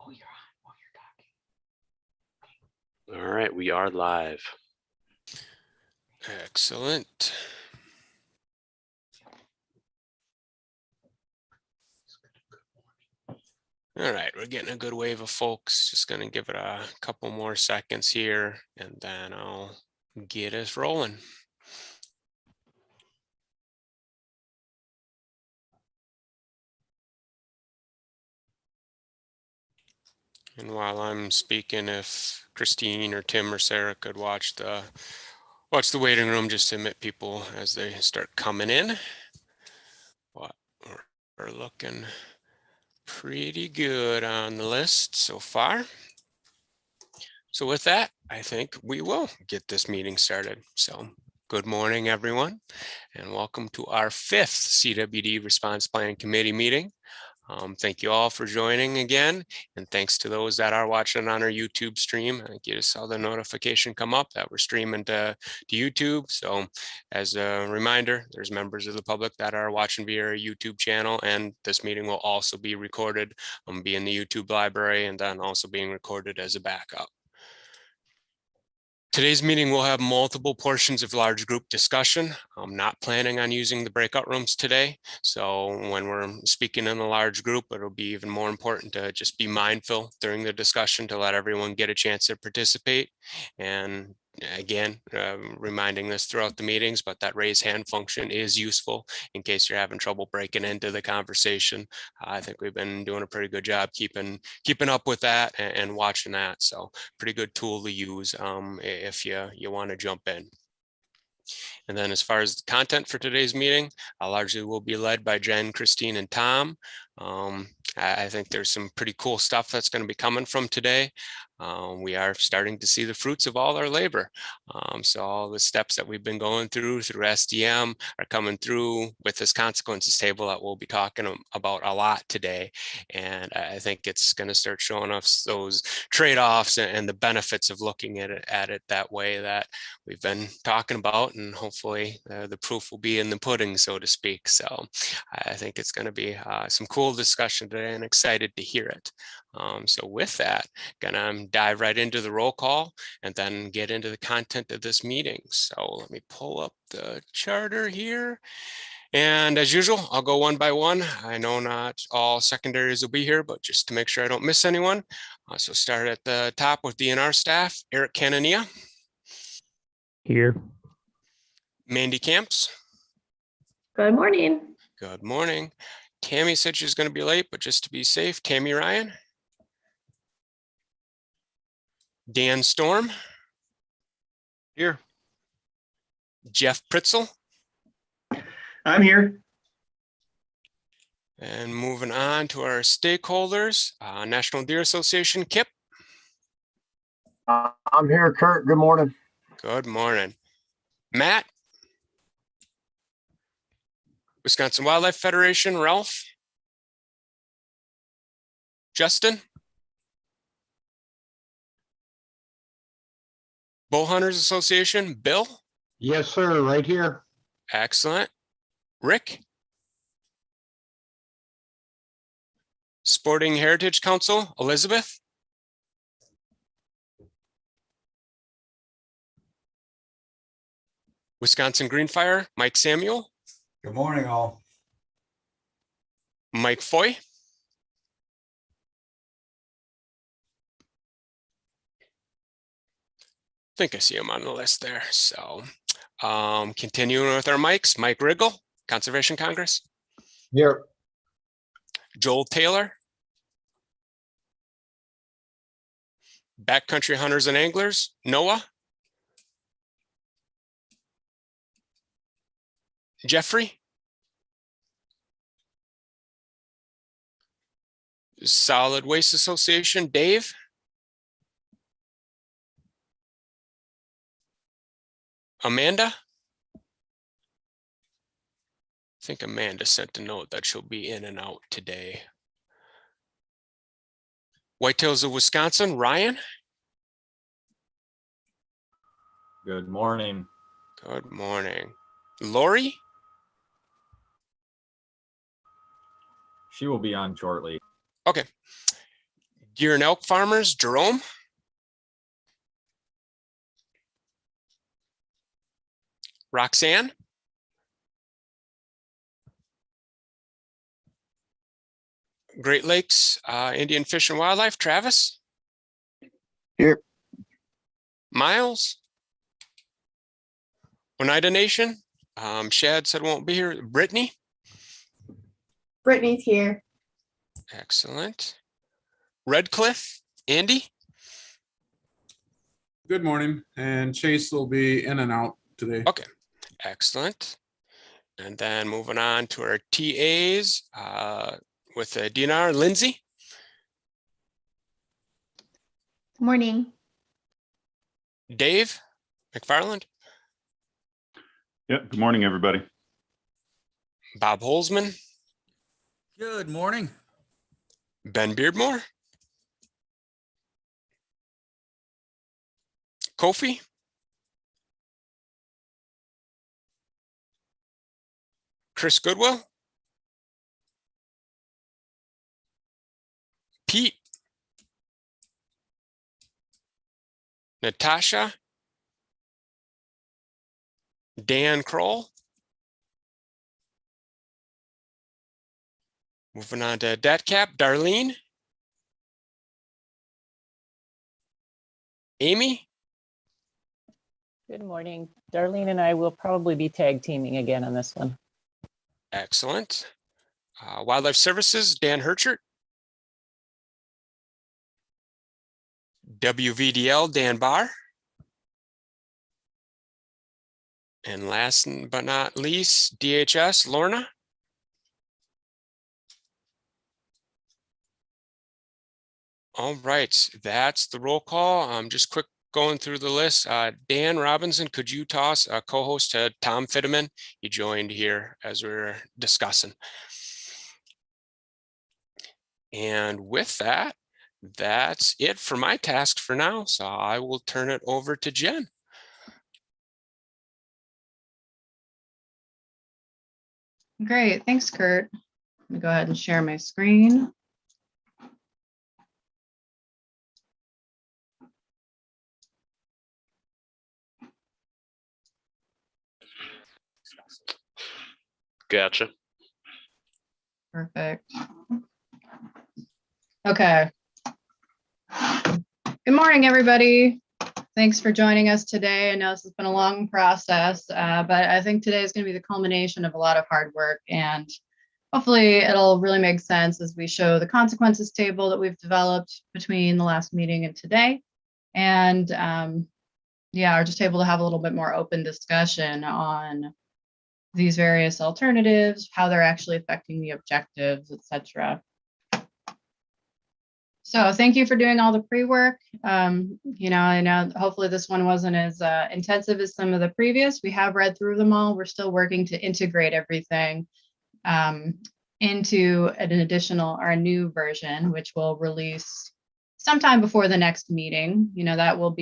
Oh, you're on. Oh, you're talking. All right, we are live. Excellent. All right, we're getting a good wave of folks. Just going to give it a couple more seconds here, and then I'll get us rolling. And while I'm speaking, if Christine or Tim or Sarah could watch the waiting room just to admit people as they start coming in. But we're looking pretty good on the list so far. So with that, I think we will get this meeting started. So good morning, everyone, and welcome to our 5th CWD Response Plan Committee meeting. Thank you all for joining again, and thanks to those that are watching on our YouTube stream. I think you just saw the notification come up that we're streaming to YouTube. So as a reminder, there's members of the public that are watching via our YouTube channel, and this meeting will also be recorded, be in the YouTube library, and then also being recorded as a backup. Today's meeting will have multiple portions of large group discussion. I'm not planning on using the breakout rooms today. So when we're speaking in a large group, it'll be even more important to just be mindful during the discussion to let everyone get a chance to participate. And again, reminding this throughout the meetings, but that raise hand function is useful in case you're having trouble breaking into the conversation. I think we've been doing a pretty good job keeping up with that and watching that. So pretty good tool to use if you want to jump in. And then as far as the content for today's meeting, largely will be led by Jen, Christine, and Tom. I think there's some pretty cool stuff that's going to be coming from today. We are starting to see the fruits of all our labor. So all the steps that we've been going through SDM are coming through with this consequences table that we'll be talking about a lot today. And I think it's going to start showing us those trade-offs and the benefits of looking at it that way that we've been talking about, and hopefully the proof will be in the pudding, so to speak. So I think it's going to be some cool discussion today, and excited to hear it. So with that, gonna dive right into the roll call and then get into the content of this meeting. So let me pull up the charter here. And as usual, I'll go one by one. I know not all secondaries will be here, but just to make sure I don't miss anyone. So start at the top with DNR staff. Eric Canania. Here. Mandy Camps. Good morning. Good morning. Tammy said she's going to be late, but just to be safe, Tammy Ryan. Dan Storm. Here. Jeff Pritzel. I'm here. And moving on to our stakeholders, National Deer Association, Kip. I'm here, Kurt. Good morning. Good morning. Matt. Wisconsin Wildlife Federation, Ralph. Justin. Bowhunters Association, Bill. Yes, sir. Right here. Excellent. Rick. Sporting Heritage Council, Elizabeth. Wisconsin Greenfire, Mike Samuel. Good morning, all. Mike Foy. I think I see him on the list there. So continuing with our mics, Mike Riggle, Conservation Congress. Here. Joel Taylor. Backcountry Hunters and Anglers, Noah. Jeffrey. Solid Waste Association, Dave. Amanda. I think Amanda sent a note that she'll be in and out today. Whitetails of Wisconsin, Ryan. Good morning. Good morning. Lori. She will be on shortly. Okay. Deer and elk farmers, Jerome. Roxanne. Great Lakes Indian Fish and Wildlife, Travis. Here. Miles. Oneida Nation. Shad said won't be here. Brittany. Brittany's here. Excellent. Redcliffe, Andy. Good morning, and Chase will be in and out today. Okay, excellent. And then moving on to our TAs with the DNR, Lindsay. Morning. Dave McFarland. Yep. Good morning, everybody. Bob Holzman. Good morning. Ben Beardmore. Kofi. Chris Goodwill. Pete. Natasha. Dan Kroll. Moving on to DebtCap, Darlene. Amy. Good morning. Darlene and I will probably be tag teaming again on this one. Excellent. Wildlife Services, Dan Herchert. WVDL, Dan Barr. And last but not least, DHS, Lorna. All right, that's the roll call. Just quick going through the list. Dan Robinson, could you toss a co-host to Tom Fitteman? He joined here as we were discussing. And with that, that's it for my task for now. So I will turn it over to Jen. Great, thanks, Kurt. Let me go ahead and share my screen. Gotcha. Perfect. Okay. Good morning, everybody. Thanks for joining us today. I know this has been a long process, but I think today is going to be the culmination of a lot of hard work, and hopefully it'll really make sense as we show the consequences table that we've developed between the last meeting and today. And yeah, are just able to have a little bit more open discussion on these various alternatives, how they're actually affecting the objectives, etc. So thank you for doing all the pre-work. You know, I know hopefully this one wasn't as intensive as some of the previous. We have read through them all. We're still working to integrate everything into an additional or a new version, which will release sometime before the next meeting. You know, that will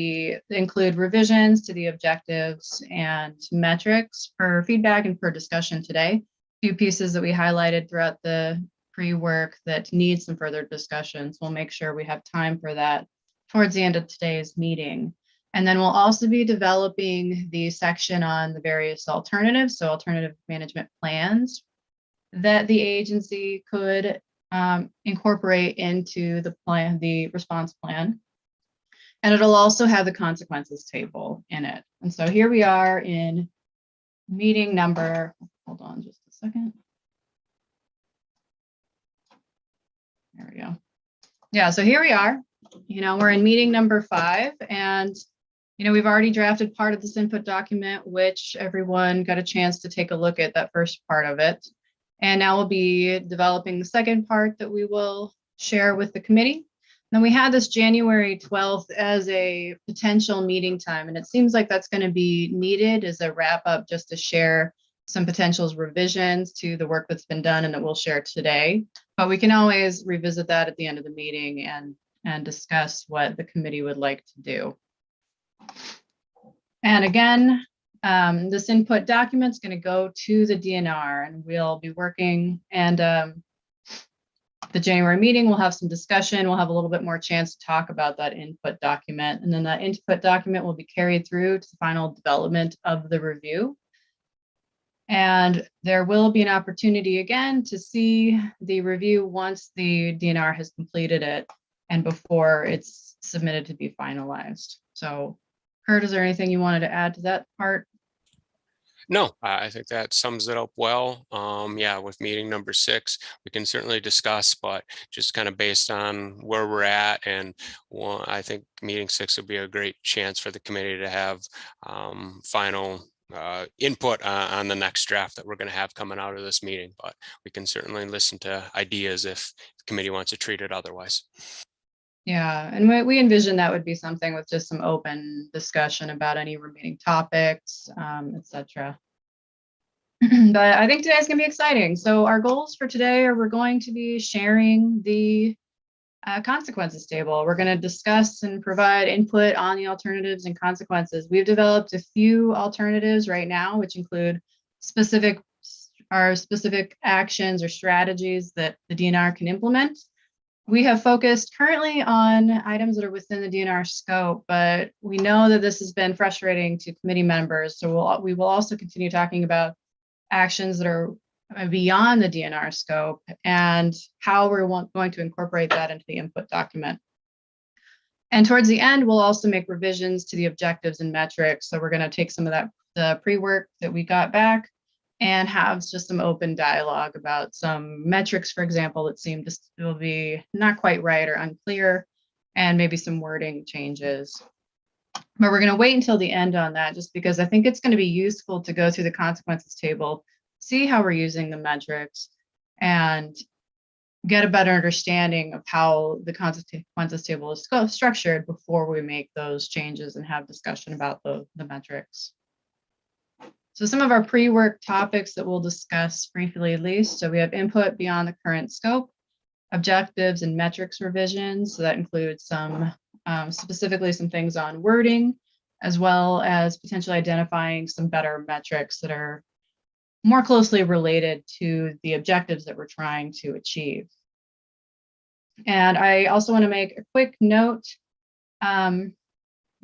include revisions to the objectives and metrics per feedback and per discussion today. A few pieces that we highlighted throughout the pre-work that needs some further discussions. We'll make sure we have time for that towards the end of today's meeting. And then we'll also be developing the section on the various alternatives, so alternative management plans that the agency could incorporate into the plan, the response plan. And it'll also have the consequences table in it. And so here we are in meeting number, hold on just a second. There we go. Yeah, so here we are. You know, we're in meeting number 5, and you know, we've already drafted part of this input document, which everyone got a chance to take a look at that first part of it. And now we'll be developing the second part that we will share with the committee. Then we had this January 12th as a potential meeting time, and it seems like that's going to be needed as a wrap up just to share some potential revisions to the work that's been done and that we'll share today. But we can always revisit that at the end of the meeting and discuss what the committee would like to do. And again, this input document is going to go to the DNR, and we'll be working and the January meeting, we'll have some discussion. We'll have a little bit more chance to talk about that input document. And then that input document will be carried through to the final development of the review. And there will be an opportunity again to see the review once the DNR has completed it and before it's submitted to be finalized. So Kurt, is there anything you wanted to add to that part? No, I think that sums it up well. Yeah, with meeting number 6, we can certainly discuss, but just kind of based on where we're at, and I think meeting 6 will be a great chance for the committee to have final input on the next draft that we're going to have coming out of this meeting. But we can certainly listen to ideas if the committee wants to treat it otherwise. Yeah, and we envision that would be something with just some open discussion about any remaining topics, etc. But I think today's gonna be exciting. So our goals for today are we're going to be sharing the consequences table. We're going to discuss and provide input on the alternatives and consequences. We've developed a few alternatives right now, which include specific actions or strategies that the DNR can implement. We have focused currently on items that are within the DNR scope, but we know that this has been frustrating to committee members. So we will also continue talking about actions that are beyond the DNR scope and how we're going to incorporate that into the input document. And towards the end, we'll also make revisions to the objectives and metrics. So we're going to take some of the pre-work that we got back and have just some open dialogue about some metrics, for example, that seem to still be not quite right or unclear, and maybe some wording changes. But we're going to wait until the end on that, just because I think it's going to be useful to go through the consequences table, see how we're using the metrics, and get a better understanding of how the consequences table is structured before we make those changes and have discussion about the metrics. So some of our pre-work topics that we'll discuss briefly at least. So we have input beyond the current scope, objectives and metrics revisions. So that includes some specifically some things on wording, as well as potentially identifying some better metrics that are more closely related to the objectives that we're trying to achieve. And I also want to make a quick note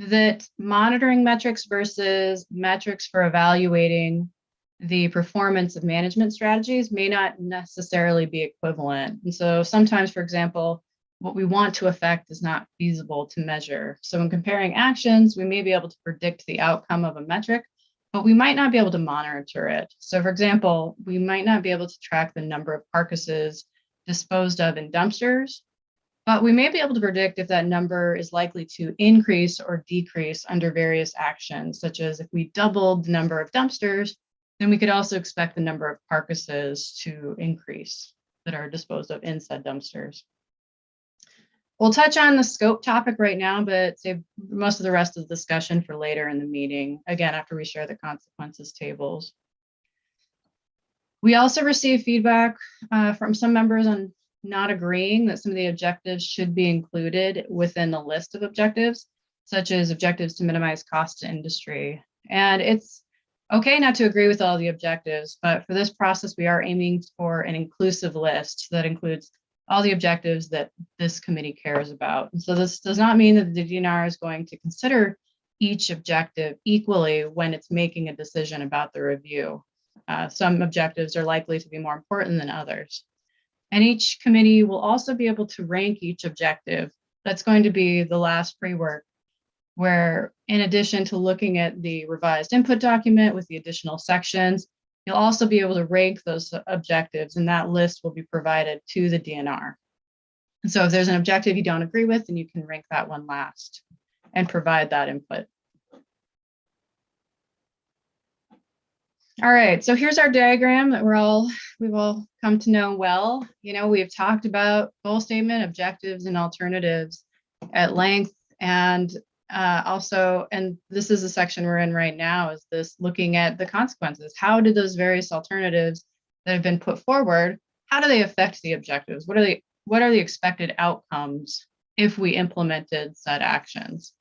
that monitoring metrics versus metrics for evaluating the performance of management strategies may not necessarily be equivalent. And so sometimes, for example, what we want to affect is not feasible to measure. So when comparing actions, we may be able to predict the outcome of a metric, but we might not be able to monitor it. So for example, we might not be able to track the number of carcasses disposed of in dumpsters, but we may be able to predict if that number is likely to increase or decrease under various actions, such as if we doubled the number of dumpsters, then we could also expect the number of carcasses to increase that are disposed of in said dumpsters. We'll touch on the scope topic right now, but save most of the rest of the discussion for later in the meeting, again, after we share the consequences tables. We also received feedback from some members on not agreeing that some of the objectives should be included within the list of objectives, such as objectives to minimize cost to industry. And it's okay not to agree with all the objectives, but for this process, we are aiming for an inclusive list that includes all the objectives that this committee cares about. And so this does not mean that the DNR is going to consider each objective equally when it's making a decision about the review. Some objectives are likely to be more important than others. And each committee will also be able to rank each objective. That's going to be the last pre-work, where in addition to looking at the revised input document with the additional sections, you'll also be able to rank those objectives, and that list will be provided to the DNR. And so if there's an objective you don't agree with, then you can rank that one last and provide that input. All right, so here's our diagram that we've all come to know well. You know, we've talked about goal statement, objectives, and alternatives at length, and this is the section we're in right now, is this looking at the consequences. How did those various alternatives that have been put forward, how do they affect the objectives? What are the expected outcomes if we implemented said actions?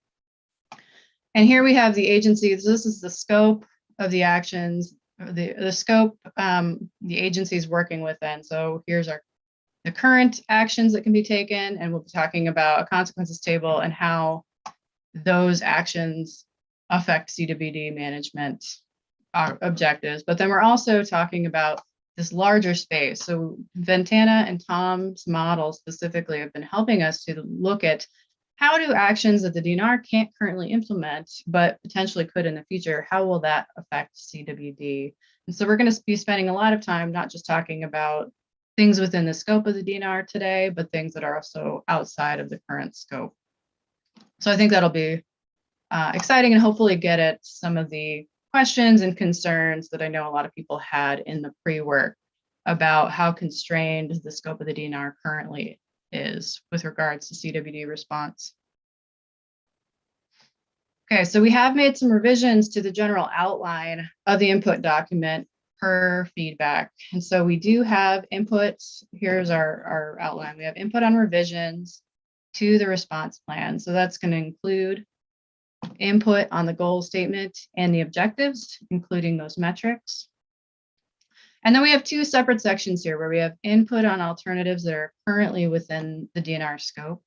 And here we have the agencies. This is the scope of the actions, the scope the agency is working within. So here's the current actions that can be taken, and we'll be talking about a consequences table and how those actions affect CWD management objectives. But then we're also talking about this larger space. So Ventana and Tom's model specifically have been helping us to look at how do actions that the DNR can't currently implement, but potentially could in the future, how will that affect CWD? And so we're going to be spending a lot of time not just talking about things within the scope of the DNR today, but things that are also outside of the current scope. So I think that'll be exciting and hopefully get at some of the questions and concerns that I know a lot of people had in the pre-work about how constrained the scope of the DNR currently is with regards to CWD response. Okay, so we have made some revisions to the general outline of the input document per feedback. And so we do have inputs. Here's our outline. We have input on revisions to the response plan. So that's going to include input on the goal statement and the objectives, including those metrics. And then we have two separate sections here where we have input on alternatives that are currently within the DNR scope.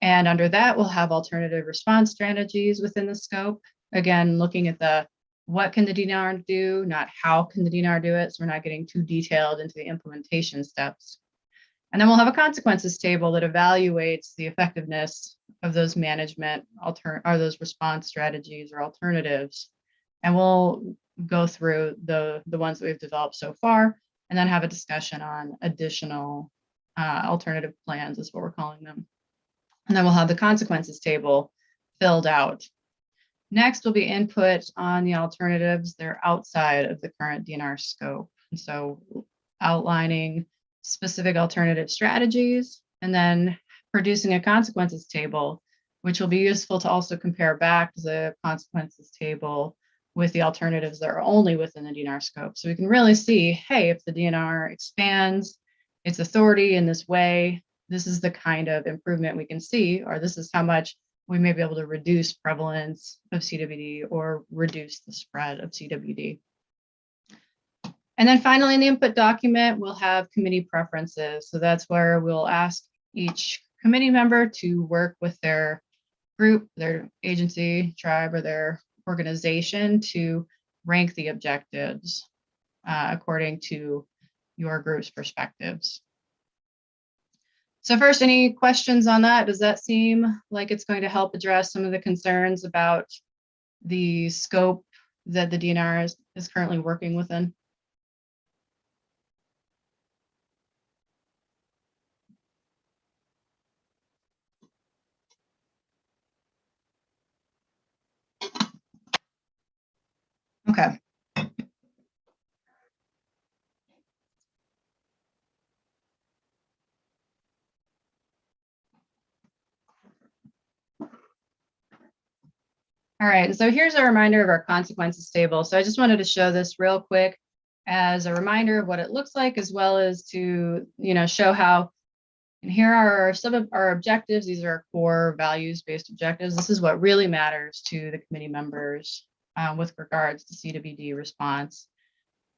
And under that, we'll have alternative response strategies within the scope. Again, looking at the what can the DNR do, not how can the DNR do it. So we're not getting too detailed into the implementation steps. And then we'll have a consequences table that evaluates the effectiveness of those management or those response strategies or alternatives. And we'll go through the ones that we've developed so far, and then have a discussion on additional alternative plans is what we're calling them. And then we'll have the consequences table filled out. Next will be input on the alternatives that are outside of the current DNR scope. And so outlining specific alternative strategies, and then producing a consequences table, which will be useful to also compare back to the consequences table with the alternatives that are only within the DNR scope. So we can really see, hey, if the DNR expands its authority in this way, this is the kind of improvement we can see, or this is how much we may be able to reduce prevalence of CWD or reduce the spread of CWD. And then finally, in the input document, we'll have committee preferences. So that's where we'll ask each committee member to work with their group, their agency, tribe, or their organization to rank the objectives according to your group's perspectives. So first, any questions on that? Does that seem like it's going to help address some of the concerns about the scope that the DNR is currently working within? Okay. All right, and so here's a reminder of our consequences table. So I just wanted to show this real quick as a reminder of what it looks like, as well as to, show how, and here are some of our objectives. These are our core values-based objectives. This is what really matters to the committee members with regards to CWD response.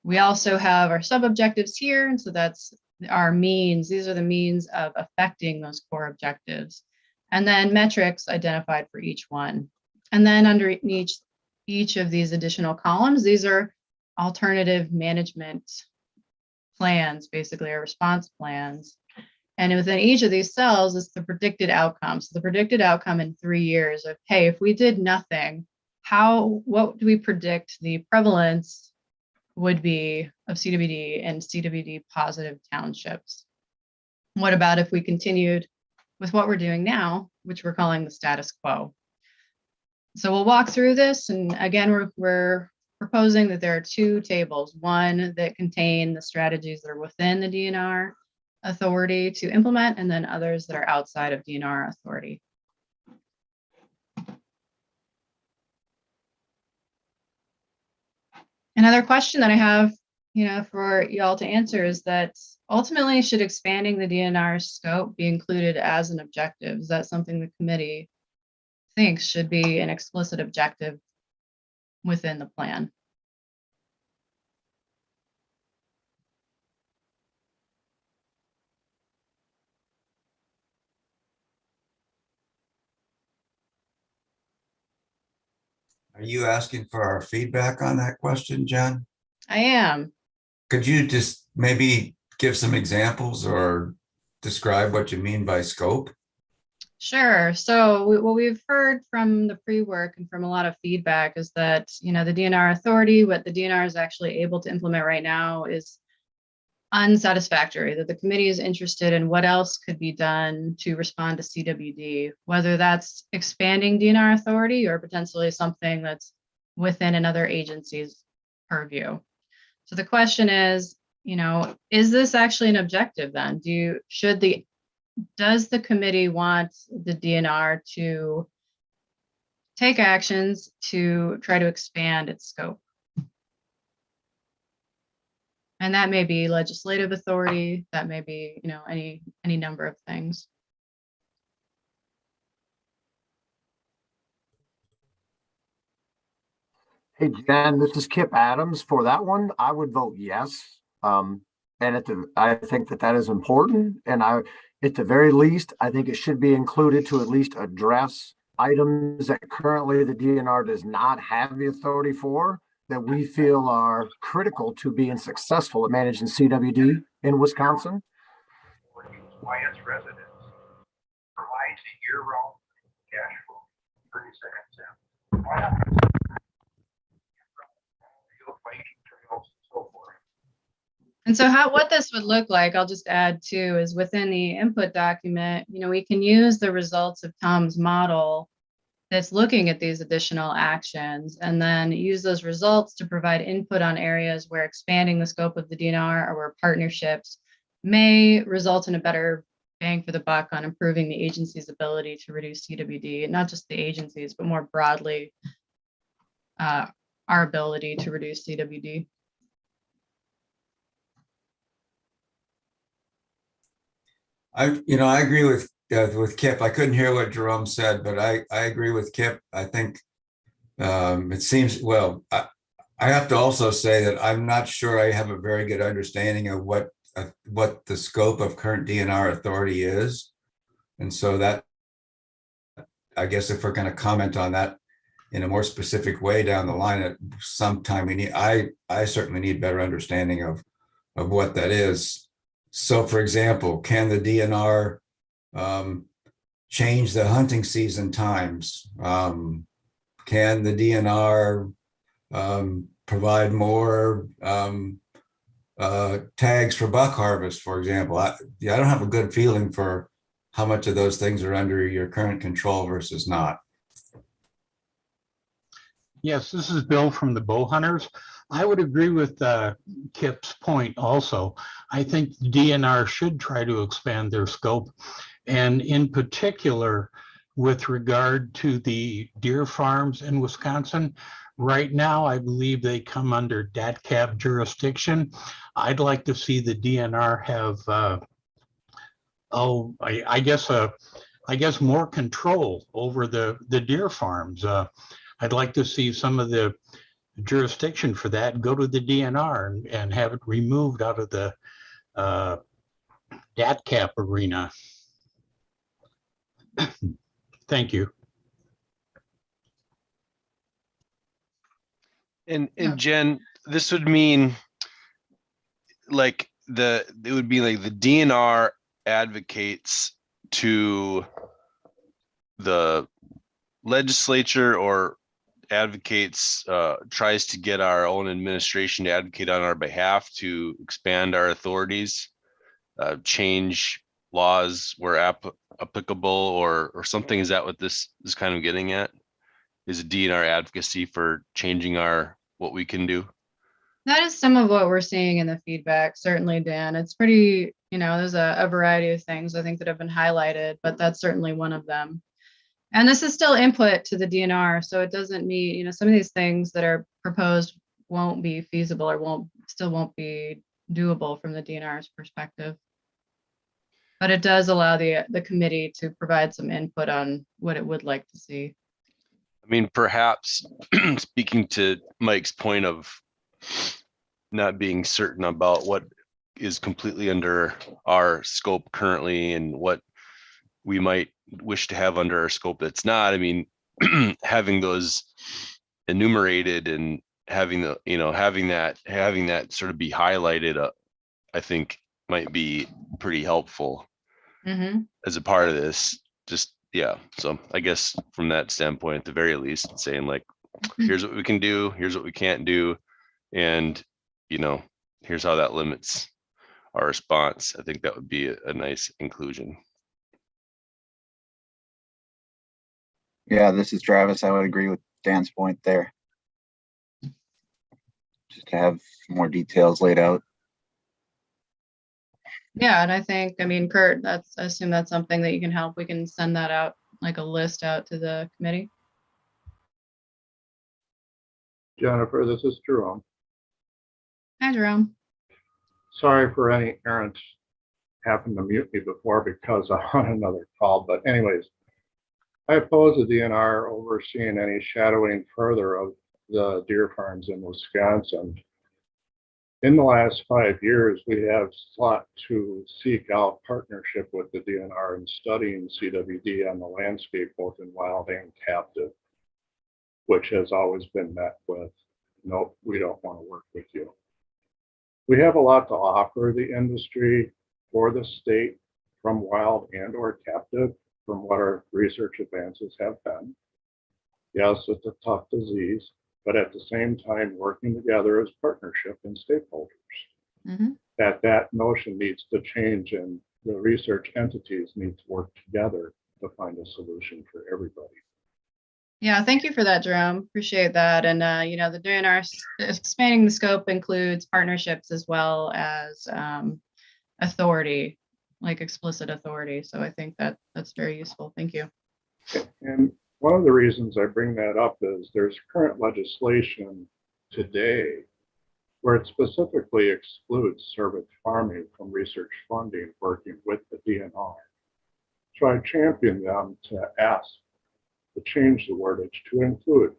We also have our sub-objectives here, and so that's our means. These are the means of affecting those core objectives. And then metrics identified for each one. And then underneath each of these additional columns, these are alternative management plans, basically our response plans. And within each of these cells is the predicted outcome. So the predicted outcome in 3 years of, hey, if we did nothing, what do we predict the prevalence would be of CWD and CWD positive townships? What about if we continued with what we're doing now, which we're calling the status quo? So we'll walk through this. And again, we're proposing that there are 2 tables, one that contain the strategies that are within the DNR authority to implement, and then others that are outside of DNR authority. Another question that I have, for y'all to answer is that ultimately, should expanding the DNR scope be included as an objective? Is that something the committee thinks should be an explicit objective within the plan? Are you asking for our feedback on that question, Jen? I am. Could you just maybe give some examples or describe what you mean by scope? Sure. So what we've heard from the pre-work and from a lot of feedback is that, the DNR authority, what the DNR is actually able to implement right now is unsatisfactory, that the committee is interested in what else could be done to respond to CWD, whether that's expanding DNR authority or potentially something that's within another agency's purview. So the question is, is this actually an objective then? Does the committee want the DNR to take actions to try to expand its scope? And that may be legislative authority, that may be, any number of things. Hey, Jen, this is Kip Adams. For that one, I would vote yes. And I think that is important. And at the very least, I think it should be included to at least address items that currently the DNR does not have the authority for, that we feel are critical to being successful at managing CWD in Wisconsin. its residents provides a year-round cash flow. 30 seconds. So forth. And so what this would look like, I'll just add too, is within the input document, we can use the results of Tom's model that's looking at these additional actions and then use those results to provide input on areas where expanding the scope of the DNR or where partnerships may result in a better bang for the buck on improving the agency's ability to reduce CWD, and not just the agencies, but more broadly, our ability to reduce CWD. I agree with Kip. I couldn't hear what Jerome said, but I agree with Kip. I think it seems, well, I have to also say that I'm not sure I have a very good understanding of what the scope of current DNR authority is. And so that, I guess if we're going to comment on that in a more specific way down the line at some time, I certainly need better understanding of what that is. So, for example, can the DNR change the hunting season times? Can the DNR provide more tags for buck harvest, for example? I don't have a good feeling for how much of those things are under your current control versus not. Yes, this is Bill from the Bow Hunters. I would agree with Kip's point also. I think the DNR should try to expand their scope. And in particular, with regard to the deer farms in Wisconsin, right now, I believe they come under DATCAP jurisdiction. I'd like to see the DNR have, I guess more control over the deer farms. I'd like to see some of the jurisdiction for that go to the DNR and have it removed out of the DATCAP arena. Thank you. And Jen, this would mean it would be like the DNR advocates to the legislature or advocates, tries to get our own administration to advocate on our behalf to expand our authorities, change laws where applicable or something. Is that what this is kind of getting at? Is a DNR advocacy for changing what we can do? That is some of what we're seeing in the feedback, certainly, Dan. It's pretty, there's a variety of things I think that have been highlighted, but that's certainly one of them. And this is still input to the DNR, so it doesn't mean, some of these things that are proposed won't be feasible or still won't be doable from the DNR's perspective. But it does allow the committee to provide some input on what it would like to see. I mean, perhaps speaking to Mike's point of not being certain about what is completely under our scope currently and what we might wish to have under our scope that's not. I mean, having those enumerated and having the, having that sort of be highlighted, I think might be pretty helpful as a part of this. Just, yeah. So I guess from that standpoint, at the very least, saying like, here's what we can do, here's what we can't do. And, here's how that limits our response. I think that would be a nice inclusion. Yeah, this is Travis. I would agree with Dan's point there. Just to have more details laid out. Yeah, and I mean, Kurt, I assume that's something that you can help. We can send that out, like a list out to the committee. Jennifer, this is Jerome. Hi, Jerome. Sorry for any errants happened to mute me before because I'm on another call. But anyways, I oppose the DNR overseeing any shadowing further of the deer farms in Wisconsin. In the last 5 years, we have sought to seek out partnership with the DNR in studying CWD on the landscape, both in wild and captive, which has always been met with, nope, we don't want to work with you. We have a lot to offer the industry for the state from wild and or captive, from what our research advances have been. Yes, it's a tough disease, but at the same time, working together as partnership and stakeholders. That notion needs to change, and the research entities need to work together to find a solution for everybody. Yeah, thank you for that, Jerome. Appreciate that. And, the DNR expanding the scope includes partnerships as well as authority, like explicit authority. So I think that's very useful. Thank you. And one of the reasons I bring that up is there's current legislation today where it specifically excludes cervid farming from research funding working with the DNR. So I champion them to ask to change the wordage to include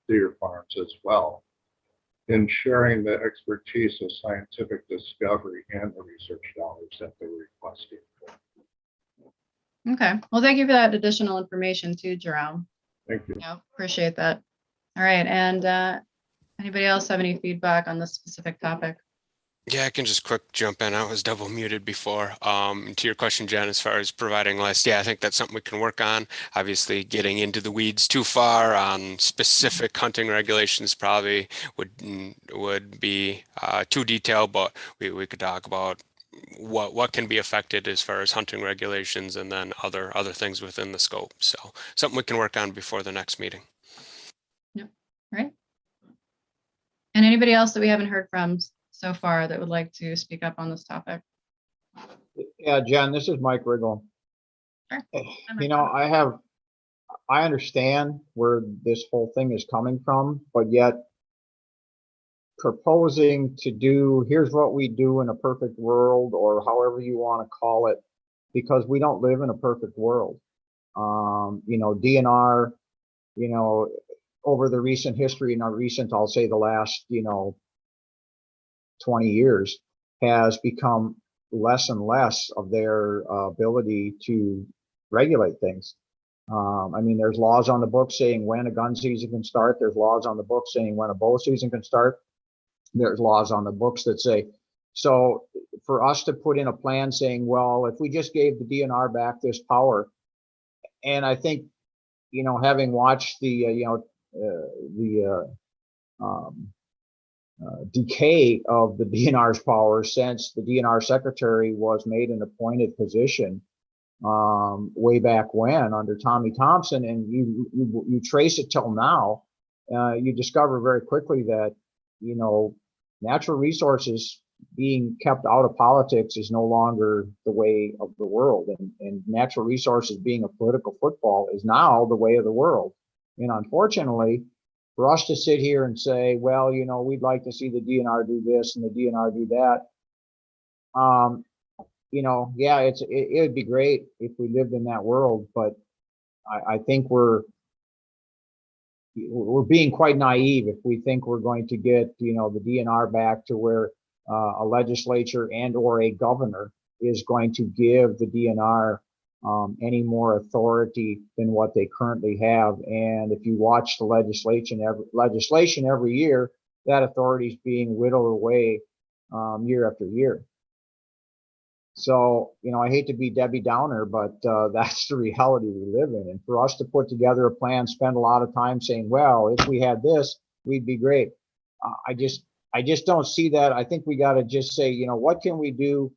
deer farms as well in sharing the expertise of scientific discovery and the research dollars that they're requesting. Okay. Well, thank you for that additional information too, Jerome. Thank you. Yeah, appreciate that. All right. And anybody else have any feedback on this specific topic? Yeah, I can just quick jump in. I was double muted before. To your question, Jen, as far as providing lists, yeah, I think that's something we can work on. Obviously, getting into the weeds too far on specific hunting regulations probably would be too detailed, but we could talk about what can be affected as far as hunting regulations and then other things within the scope. So something we can work on before the next meeting. Yep. Right. And anybody else that we haven't heard from so far that would like to speak up on this topic? Yeah, Jen, this is Mike Riggle. Sure. I understand where this whole thing is coming from, but yet proposing to do, here's what we do in a perfect world, or however you want to call it, because we don't live in a perfect world. DNR, over the recent history, I'll say the last, 20 years, has become less and less of their ability to regulate things. There's laws on the books saying when a gun season can start. There's laws on the books saying when a bow season can start. There's laws on the books that say, so for us to put in a plan saying, well, if we just gave the DNR back this power, and I think, having watched the decay of the DNR's power since the DNR secretary was made an appointed position way back when under Tommy Thompson, and you trace it till now, you discover very quickly that natural resources being kept out of politics is no longer the way of the world, and natural resources being a political football is now the way of the world. And unfortunately, for us to sit here and say, well, we'd like to see the DNR do this and the DNR do that, yeah, it would be great if we lived in that world, but I think we're being quite naive if we think we're going to get, the DNR back to where a legislature and or a governor is going to give the DNR any more authority than what they currently have. And if you watch the legislation every year, that authority is being whittled away year after year. So, I hate to be Debbie Downer, but that's the reality we live in. And for us to put together a plan, spend a lot of time saying, well, if we had this, we'd be great. I just don't see that. I think we got to just say, what can we do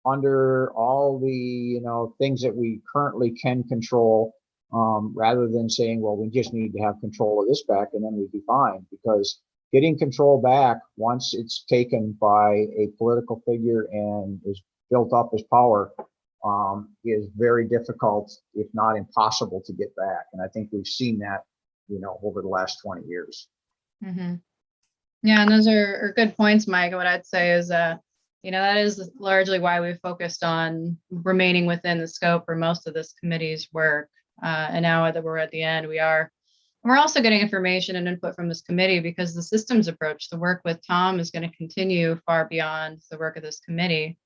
under all the, things that we currently can control, rather than saying, well, we just need to have control of this back and then we'd be fine. Because getting control back, once it's taken by a political figure and is built up as power, is very difficult, if not impossible, to get back. And I think we've seen that, over the last 20 years. Mm-hmm. Yeah, and those are good points, Mike. What I'd say is, that is largely why we've focused on remaining within the scope for most of this committee's work. And now that we're at the end, we're also getting information and input from this committee, because the systems approach, the work with Tom, is going to continue far beyond the work of this committee.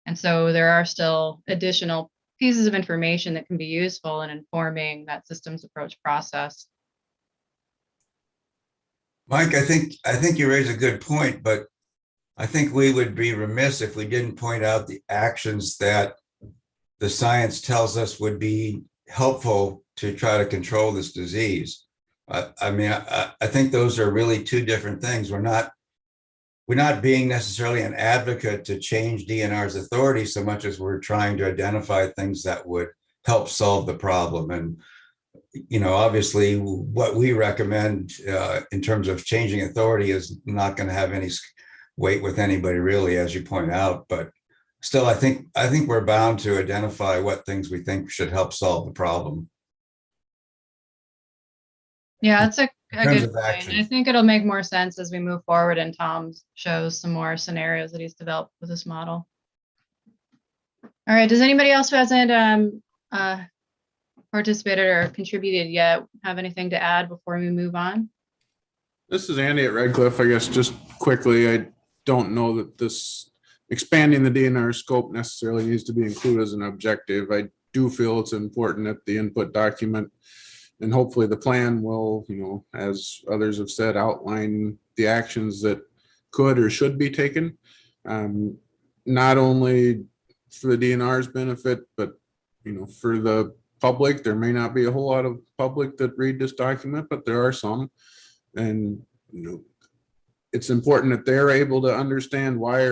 And so there are still additional pieces of information that can be useful in informing that systems approach process. Mike, I think you raise a good point, but I think we would be remiss if we didn't point out the actions that the science tells us would be helpful to try to control this disease. I think those are really two different things. We're not being necessarily an advocate to change DNR's authority so much as we're trying to identify things that would help solve the problem. And obviously what we recommend in terms of changing authority is not going to have any weight with anybody really, as you point out. But still, I think we're bound to identify what things we think should help solve the problem. Yeah, that's a terms good of point. action. I think it'll make more sense as we move forward and Tom shows some more scenarios that he's developed with this model. All right, does anybody else who hasn't participated or contributed yet have anything to add before we move on? This is Andy at Redcliffe. I guess just quickly, I don't know that this expanding the DNR scope necessarily needs to be included as an objective. I do feel it's important that the input document and hopefully the plan will, as others have said, outline the actions that could or should be taken, not only for the DNR's benefit, but for the public. There may not be a whole lot of public that read this document, but there are some, and it's important that they're able to understand why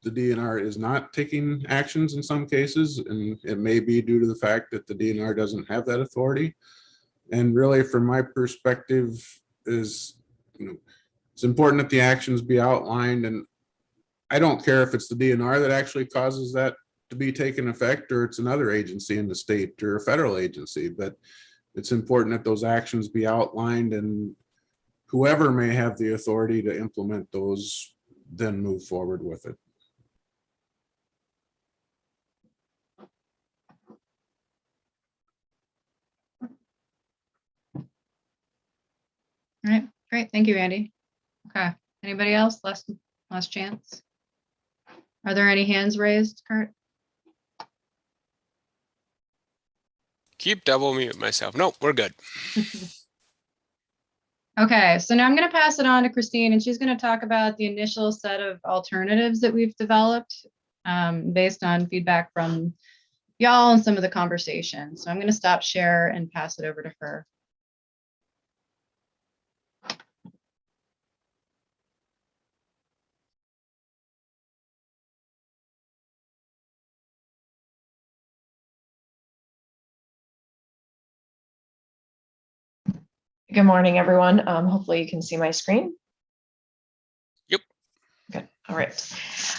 the DNR is not taking actions in some cases, and it may be due to the fact that the DNR doesn't have that authority. And really, from my perspective, is it's important that the actions be outlined, and I don't care if it's the DNR that actually causes that to be taken effect, or it's another agency in the state or a federal agency, but it's important that those actions be outlined, and whoever may have the authority to implement those then move forward with it. All right, great. Thank you, Andy. Okay, anybody else? Last chance. Are there any hands raised, Kurt? Keep double mute myself. Nope, we're good. Okay, so now I'm going to pass it on to Christine, and she's going to talk about the initial set of alternatives that we've developed based on feedback from y'all and some of the conversations. So I'm going to stop share and pass it over to her. Good morning, everyone. Hopefully you can see my screen. Yep. Good. All right.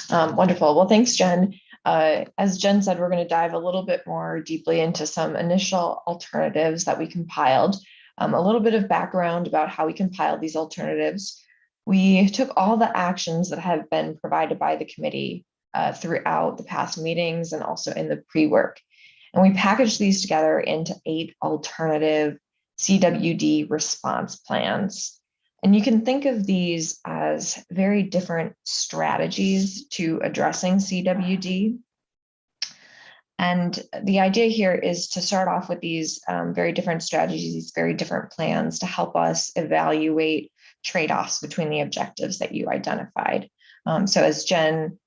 Wonderful. Well, thanks, Jen. As Jen said, we're going to dive a little bit more deeply into some initial alternatives that we compiled. A little bit of background about how we compiled these alternatives. We took all the actions that have been provided by the committee throughout the past meetings and also in the pre-work, and we packaged these together into 8 alternative CWD response plans. And you can think of these as very different strategies to addressing CWD. And the idea here is to start off with these very different strategies, these very different plans to help us evaluate trade-offs between the objectives that you identified. So as Jen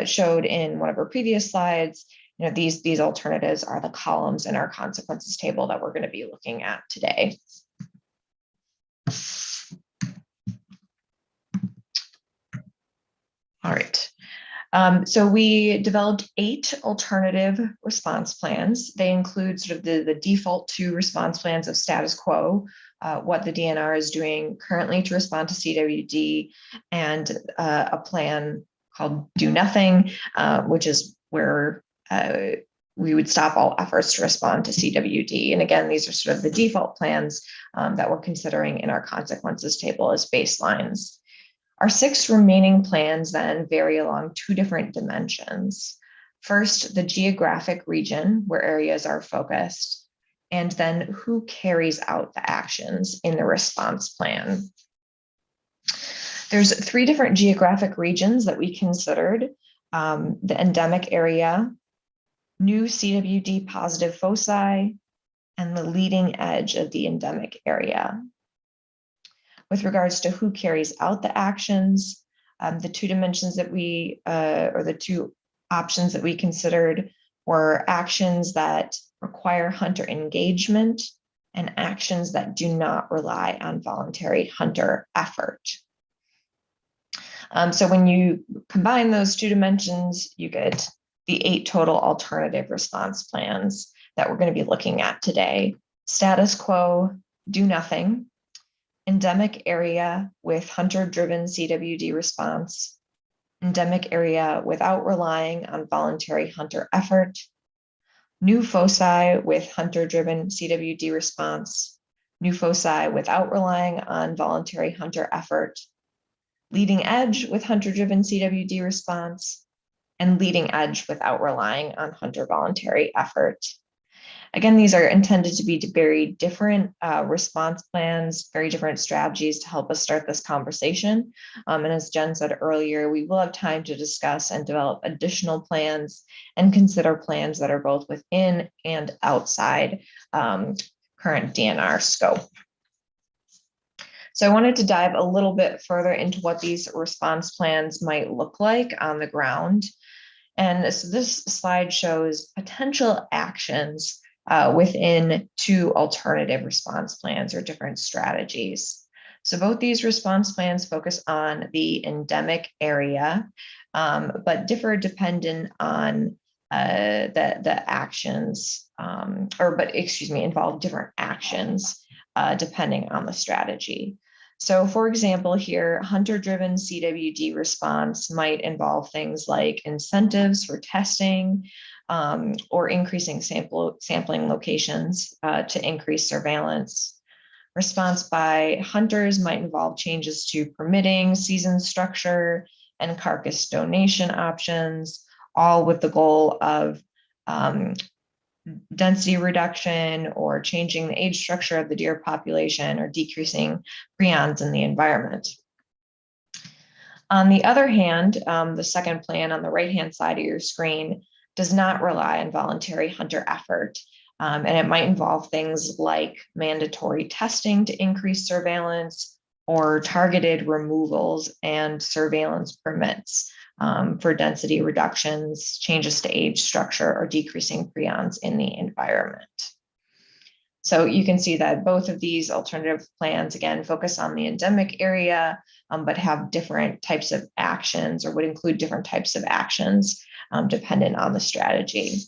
showed in one of her previous slides, you know, these alternatives are the columns in our consequences table that we're going to be looking at today. All right. So we developed 8 alternative response plans. They include sort of the default 2 response plans of status quo, what the DNR is doing currently to respond to CWD, and a plan called Do Nothing, which is where we would stop all efforts to respond to CWD. And again, these are sort of the default plans that we're considering in our consequences table as baselines. Our 6 remaining plans then vary along 2 different dimensions. First, the geographic region where areas are focused, and then who carries out the actions in the response plan. There's 3 different geographic regions that we considered: the endemic area, new CWD positive foci, and the leading edge of the endemic area. With regards to who carries out the actions, the 2 dimensions that we, or the 2 options that we considered were actions that require hunter engagement and actions that do not rely on voluntary hunter effort. So when you combine those 2 dimensions, you get the 8 total alternative response plans that we're going to be looking at today. Status quo, do nothing. Endemic area with hunter-driven CWD response, endemic area without relying on voluntary hunter effort, new foci with hunter-driven CWD response, new foci without relying on voluntary hunter effort, leading edge with hunter-driven CWD response, and leading edge without relying on hunter voluntary effort. Again, these are intended to be very different response plans, very different strategies to help us start this conversation. And as Jen said earlier, we will have time to discuss and develop additional plans and consider plans that are both within and outside current DNR scope. So I wanted to dive a little bit further into what these response plans might look like on the ground. And so this slide shows potential actions within 2 alternative response plans or different strategies. So both these response plans focus on the endemic area, but differ dependent on the actions, involve different actions depending on the strategy. So for example, here, hunter-driven CWD response might involve things like incentives for testing, or increasing sampling locations to increase surveillance. Response by hunters might involve changes to permitting, season structure, and carcass donation options, all with the goal of density reduction or changing the age structure of the deer population or decreasing prions in the environment. On the other hand, the second plan on the right-hand side of your screen does not rely on voluntary hunter effort. And it might involve things like mandatory testing to increase surveillance or targeted removals and surveillance permits for density reductions, changes to age structure, or decreasing prions in the environment. So you can see that both of these alternative plans, again, focus on the endemic area, but have different types of actions or would include different types of actions dependent on the strategy.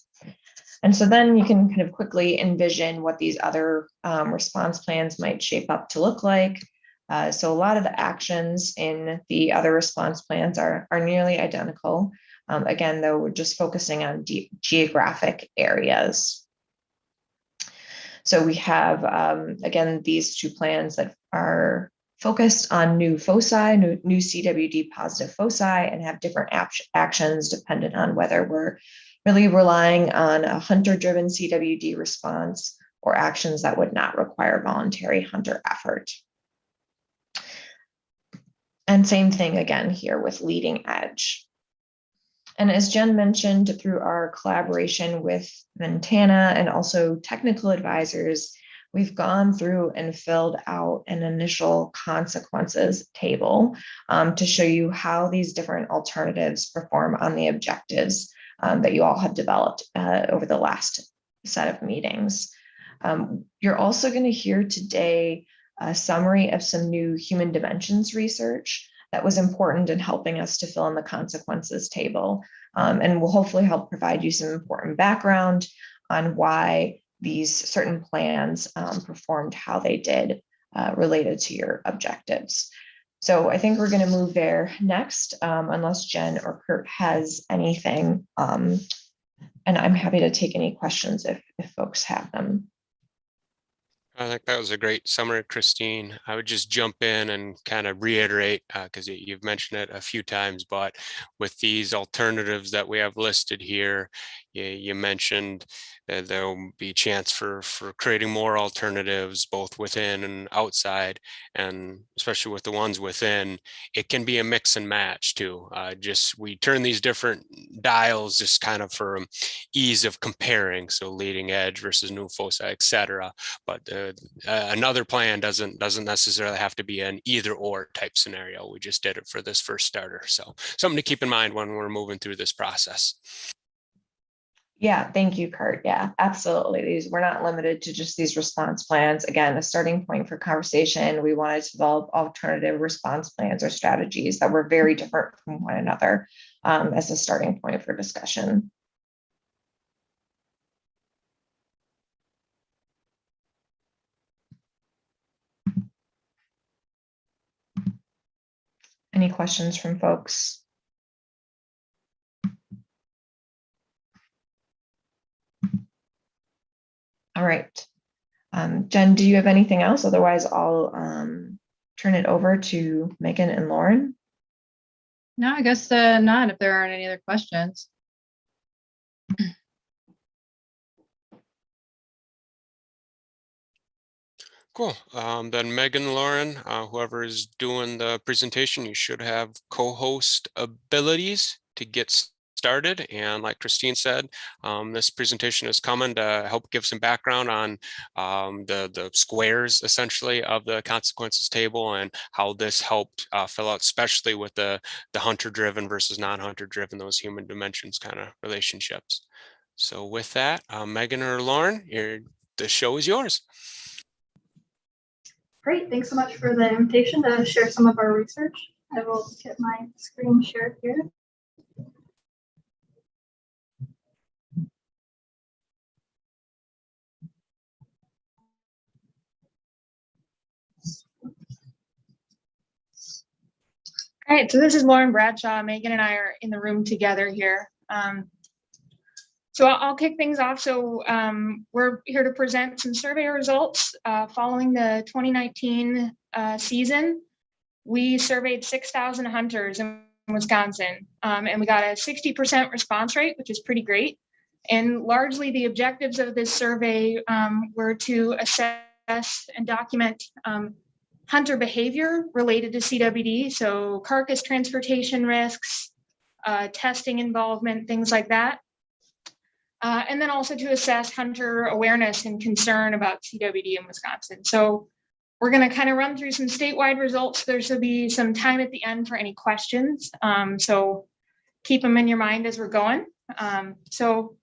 And so then you can kind of quickly envision what these other response plans might shape up to look like. So a lot of the actions in the other response plans are nearly identical. Again, though, we're just focusing on geographic areas. So we have, again, these 2 plans that are focused on new foci, new CWD positive foci, and have different actions dependent on whether we're really relying on a hunter-driven CWD response or actions that would not require voluntary hunter effort. And same thing again here with leading edge. And as Jen mentioned, through our collaboration with Ventana and also technical advisors, we've gone through and filled out an initial consequences table to show you how these different alternatives perform on the objectives that you all have developed over the last set of meetings. You're also going to hear today a summary of some new human dimensions research that was important in helping us to fill in the consequences table, and will hopefully help provide you some important background on why these certain plans performed how they did related to your objectives. So I think we're going to move there next, unless Jen or Kurt has anything. And I'm happy to take any questions if folks have them. I think that was a great summary, Christine. I would just jump in and kind of reiterate, because you've mentioned it a few times, but with these alternatives that we have listed here, you mentioned that there will be a chance for creating more alternatives, both within and outside, and especially with the ones within, it can be a mix and match too. We turn these different dials just kind of for ease of comparing, so leading edge versus new foci, et cetera. But another plan doesn't necessarily have to be an either or type scenario. We just did it for this first starter. So something to keep in mind when we're moving through this process. Yeah, thank you, Kurt. Yeah, absolutely. We're not limited to just these response plans. Again, a starting point for conversation. We wanted to develop alternative response plans or strategies that were very different from one another as a starting point for discussion. Any questions from folks? All right. Jen, do you have anything else? Otherwise, I'll turn it over to Megan and Lauren. No, I guess not if there aren't any other questions. Cool. Then Megan, Lauren, whoever is doing the presentation, you should have co-host abilities to get started. And like Christine said, this presentation is coming to help give some background on the squares essentially of the consequences table and how this helped fill out, especially with the hunter driven versus non-hunter driven, those human dimensions kind of relationships. So with that, Megan or Lauren, the show is yours. Great, thanks so much for the invitation to share some of our research. I will get my screen shared here. All right, so this is Lauren Bradshaw. Megan and I are in the room together here. So I'll kick things off. So we're here to present some survey results following the 2019 season. We surveyed 6,000 hunters in Wisconsin, and we got a 60% response rate, which is pretty great. And largely the objectives of this survey were to assess and document hunter behavior related to CWD, so carcass transportation risks, testing involvement, things like that. And then also to assess hunter awareness and concern about CWD in Wisconsin. So we're going to kind of run through some statewide results. There should be some time at the end for any questions. So keep them in your mind as we're going. So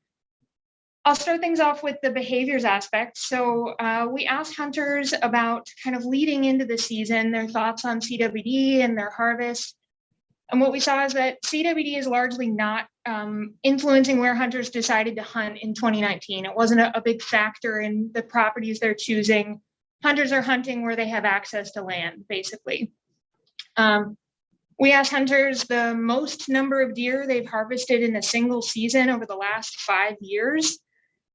I'll start things off with the behaviors aspect. So we asked hunters about kind of leading into the season, their thoughts on CWD and their harvest. And what we saw is that CWD is largely not influencing where hunters decided to hunt in 2019. It wasn't a big factor in the properties they're choosing. Hunters are hunting where they have access to land, basically. We asked hunters the most number of deer they've harvested in a single season over the last 5 years.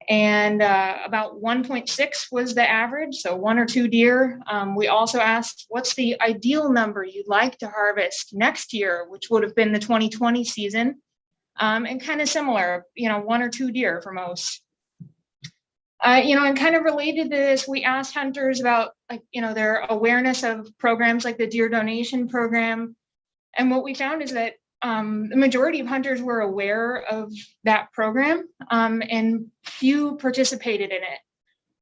And about 1.6 was the average, so 1 or 2 deer. We also asked, what's the ideal number you'd like to harvest next year, which would have been the 2020 season, and kind of similar, 1 or 2 deer for most. And kind of related to this, we asked hunters about, their awareness of programs like the deer donation program. And what we found is that the majority of hunters were aware of that program, and few participated in it.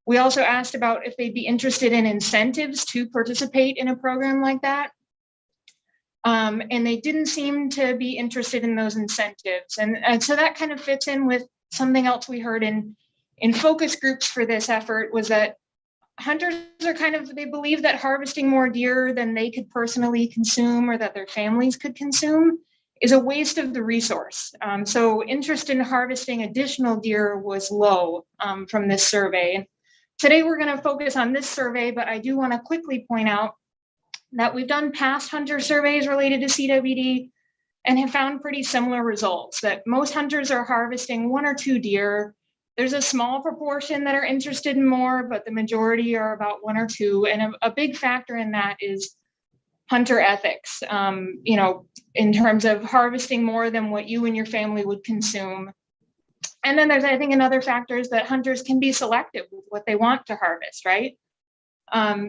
We also asked about if they'd be interested in incentives to participate in a program like that. And they didn't seem to be interested in those incentives. And so that kind of fits in with something else we heard in focus groups for this effort, was that hunters are they believe that harvesting more deer than they could personally consume or that their families could consume is a waste of the resource. So interest in harvesting additional deer was low from this survey. Today, we're going to focus on this survey, but I do want to quickly point out that we've done past hunter surveys related to CWD and have found pretty similar results, that most hunters are harvesting 1 or 2 deer. There's a small proportion that are interested in more, but the majority are about 1 or 2. And a big factor in that is hunter ethics, in terms of harvesting more than what you and your family would consume. And then there's, I think, another factor is that hunters can be selective with what they want to harvest, right?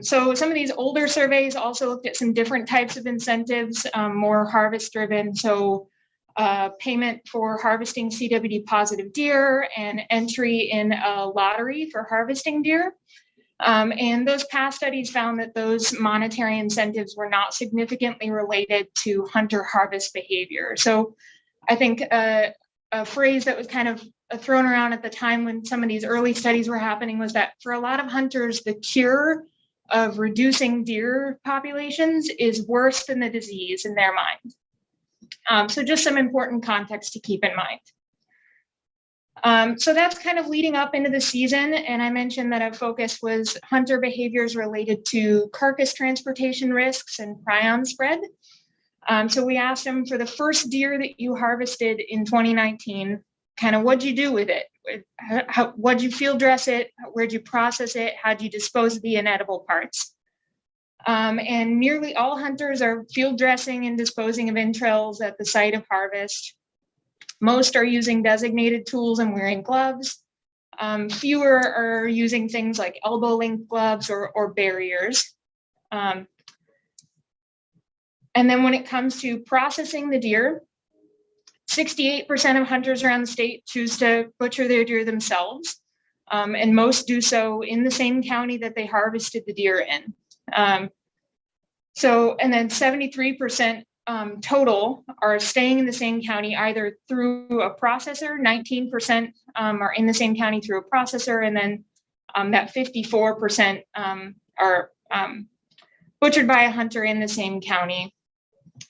So some of these older surveys also looked at some different types of incentives, more harvest driven. So payment for harvesting CWD positive deer and entry in a lottery for harvesting deer. And those past studies found that those monetary incentives were not significantly related to hunter harvest behavior. So I think a phrase that was kind of thrown around at the time when some of these early studies were happening was that for a lot of hunters, the cure of reducing deer populations is worse than the disease in their mind. So just some important context to keep in mind. So that's kind of leading up into the season. And I mentioned that a focus was hunter behaviors related to carcass transportation risks and prion spread. So we asked them, for the first deer that you harvested in 2019, what'd you do with it? What'd you field dress it? Where'd you process it? How'd you dispose of the inedible parts? And nearly all hunters are field dressing and disposing of entrails at the site of harvest. Most are using designated tools and wearing gloves. Fewer are using things like elbow length gloves or barriers. And then when it comes to processing the deer, 68% of hunters around the state choose to butcher their deer themselves, and most do so in the same county that they harvested the deer in. And then 73% total are staying in the same county either through a processor, 19% are in the same county through a processor, and then that 54% are butchered by a hunter in the same county.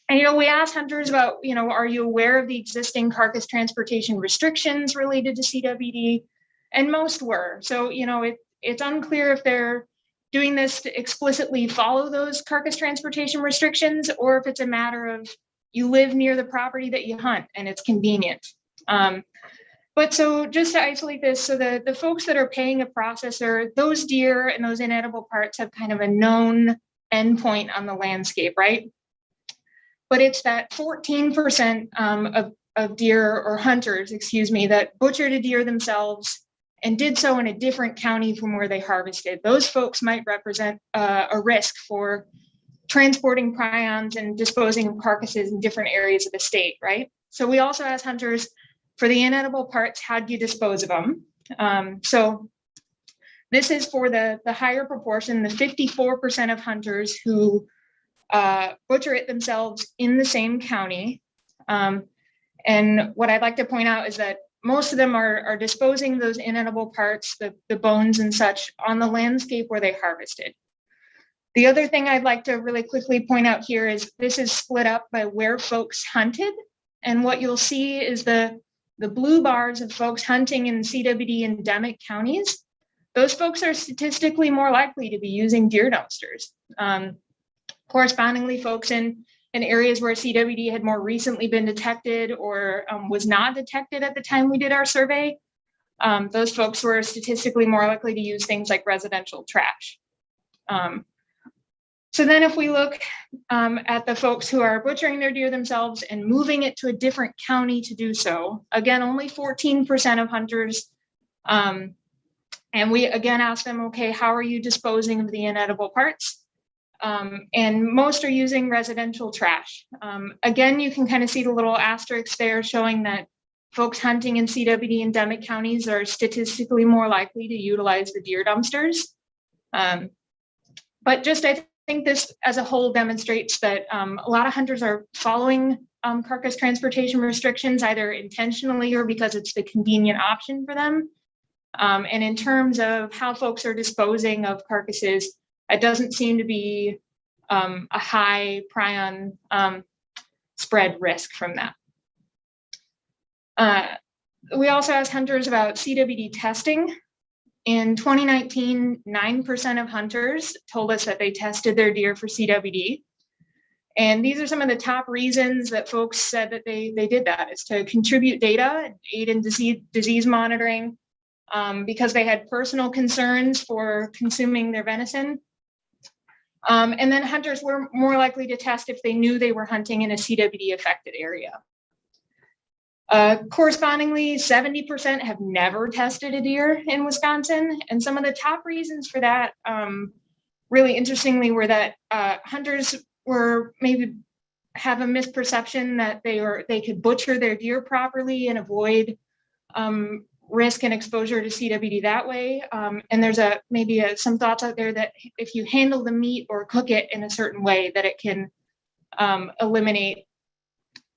And, we asked hunters about, are you aware of the existing carcass transportation restrictions related to CWD? And most were. So, it's unclear if they're doing this to explicitly follow those carcass transportation restrictions, or if it's a matter of you live near the property that you hunt and it's convenient. But so just to isolate this, so the folks that are paying a processor, those deer and those inedible parts have kind of a known endpoint on the landscape, right? But it's that 14% of deer or hunters, that butchered a deer themselves and did so in a different county from where they harvested. Those folks might represent a risk for transporting prions and disposing of carcasses in different areas of the state, right? So we also asked hunters, for the inedible parts, how do you dispose of them? So this is for the higher proportion, the 54% of hunters who butcher it themselves in the same county. And what I'd like to point out is that most of them are disposing those inedible parts, the bones and such, on the landscape where they harvested. The other thing I'd like to really quickly point out here is this is split up by where folks hunted. And what you'll see is the blue bars of folks hunting in CWD endemic counties. Those folks are statistically more likely to be using deer dumpsters. Correspondingly, folks in areas where CWD had more recently been detected or was not detected at the time we did our survey, those folks were statistically more likely to use things like residential trash. So then if we look at the folks who are butchering their deer themselves and moving it to a different county to do so, again, only 14% of hunters. And we again asked them, okay, how are you disposing of the inedible parts? And most are using residential trash. Again, you can kind of see the little asterisk there showing that folks hunting in CWD endemic counties are statistically more likely to utilize the deer dumpsters. But just I think this as a whole demonstrates that a lot of hunters are following carcass transportation restrictions, either intentionally or because it's the convenient option for them. And in terms of how folks are disposing of carcasses, it doesn't seem to be a high prion spread risk from that. We also asked hunters about CWD testing. In 2019, 9% of hunters told us that they tested their deer for CWD. And these are some of the top reasons that folks said that they did that. It's to contribute data, aid in disease monitoring, because they had personal concerns for consuming their venison. And then hunters were more likely to test if they knew they were hunting in a CWD affected area. Correspondingly, 70% have never tested a deer in Wisconsin. And some of the top reasons for that, really interestingly, were that hunters were maybe have a misperception that they could butcher their deer properly and avoid risk and exposure to CWD that way. And there's maybe some thoughts out there that if you handle the meat or cook it in a certain way, that it can eliminate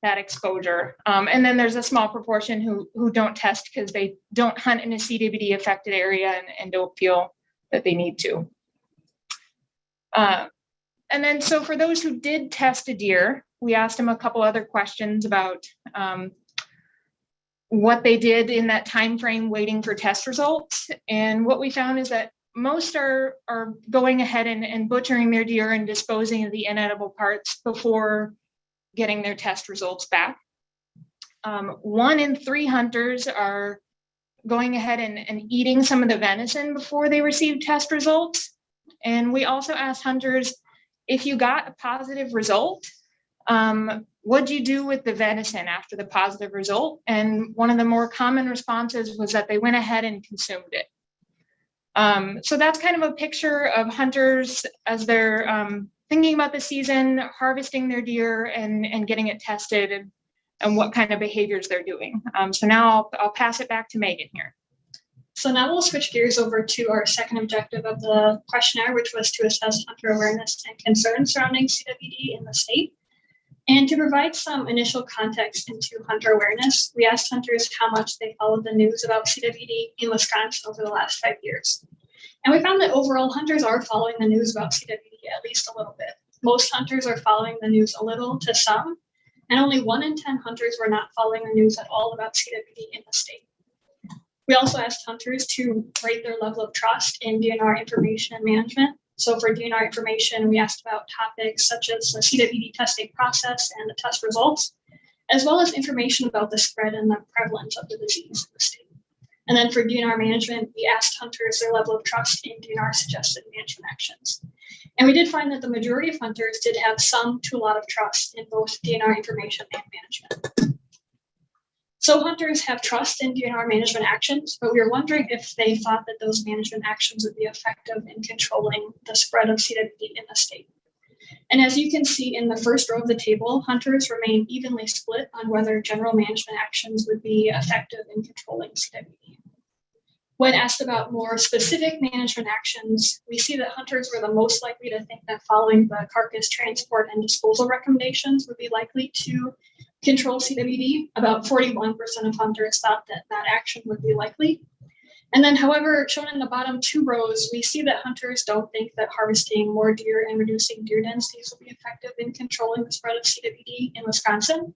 that exposure. And then there's a small proportion who don't test because they don't hunt in a CWD affected area and don't feel that they need to. And then so for those who did test a deer, we asked them a couple other questions about what they did in that time frame waiting for test results. And what we found is that most are going ahead and butchering their deer and disposing of the inedible parts before getting their test results back. 1 in 3 hunters are going ahead and eating some of the venison before they receive test results. And we also asked hunters, if you got a positive result, what'd you do with the venison after the positive result? And one of the more common responses was that they went ahead and consumed it. So that's kind of a picture of hunters as they're thinking about the season, harvesting their deer and getting it tested and what kind of behaviors they're doing. So now I'll pass it back to Megan here. So now we'll switch gears over to our second objective of the questionnaire, which was to assess hunter awareness and concerns surrounding CWD in the state. And to provide some initial context into hunter awareness, we asked hunters how much they followed the news about CWD in Wisconsin over the last 5 years. And we found that overall hunters are following the news about CWD at least a little bit. Most hunters are following the news a little to some, and only 1 in 10 hunters were not following the news at all about CWD in the state. We also asked hunters to rate their level of trust in DNR information and management. So for DNR information, we asked about topics such as the CWD testing process and the test results, as well as information about the spread and the prevalence of the disease in the state. And then for DNR management, we asked hunters their level of trust in DNR suggested management actions. And we did find that the majority of hunters did have some to a lot of trust in both DNR information and management. So hunters have trust in DNR management actions, but we were wondering if they thought that those management actions would be effective in controlling the spread of CWD in the state. And as you can see in the first row of the table, hunters remain evenly split on whether general management actions would be effective in controlling CWD. When asked about more specific management actions, we see that hunters were the most likely to think that following the carcass transport and disposal recommendations would be likely to control CWD. About 41% of hunters thought that that action would be likely. And then, however, shown in the bottom 2 rows, we see that hunters don't think that harvesting more deer and reducing deer densities will be effective in controlling the spread of CWD in Wisconsin.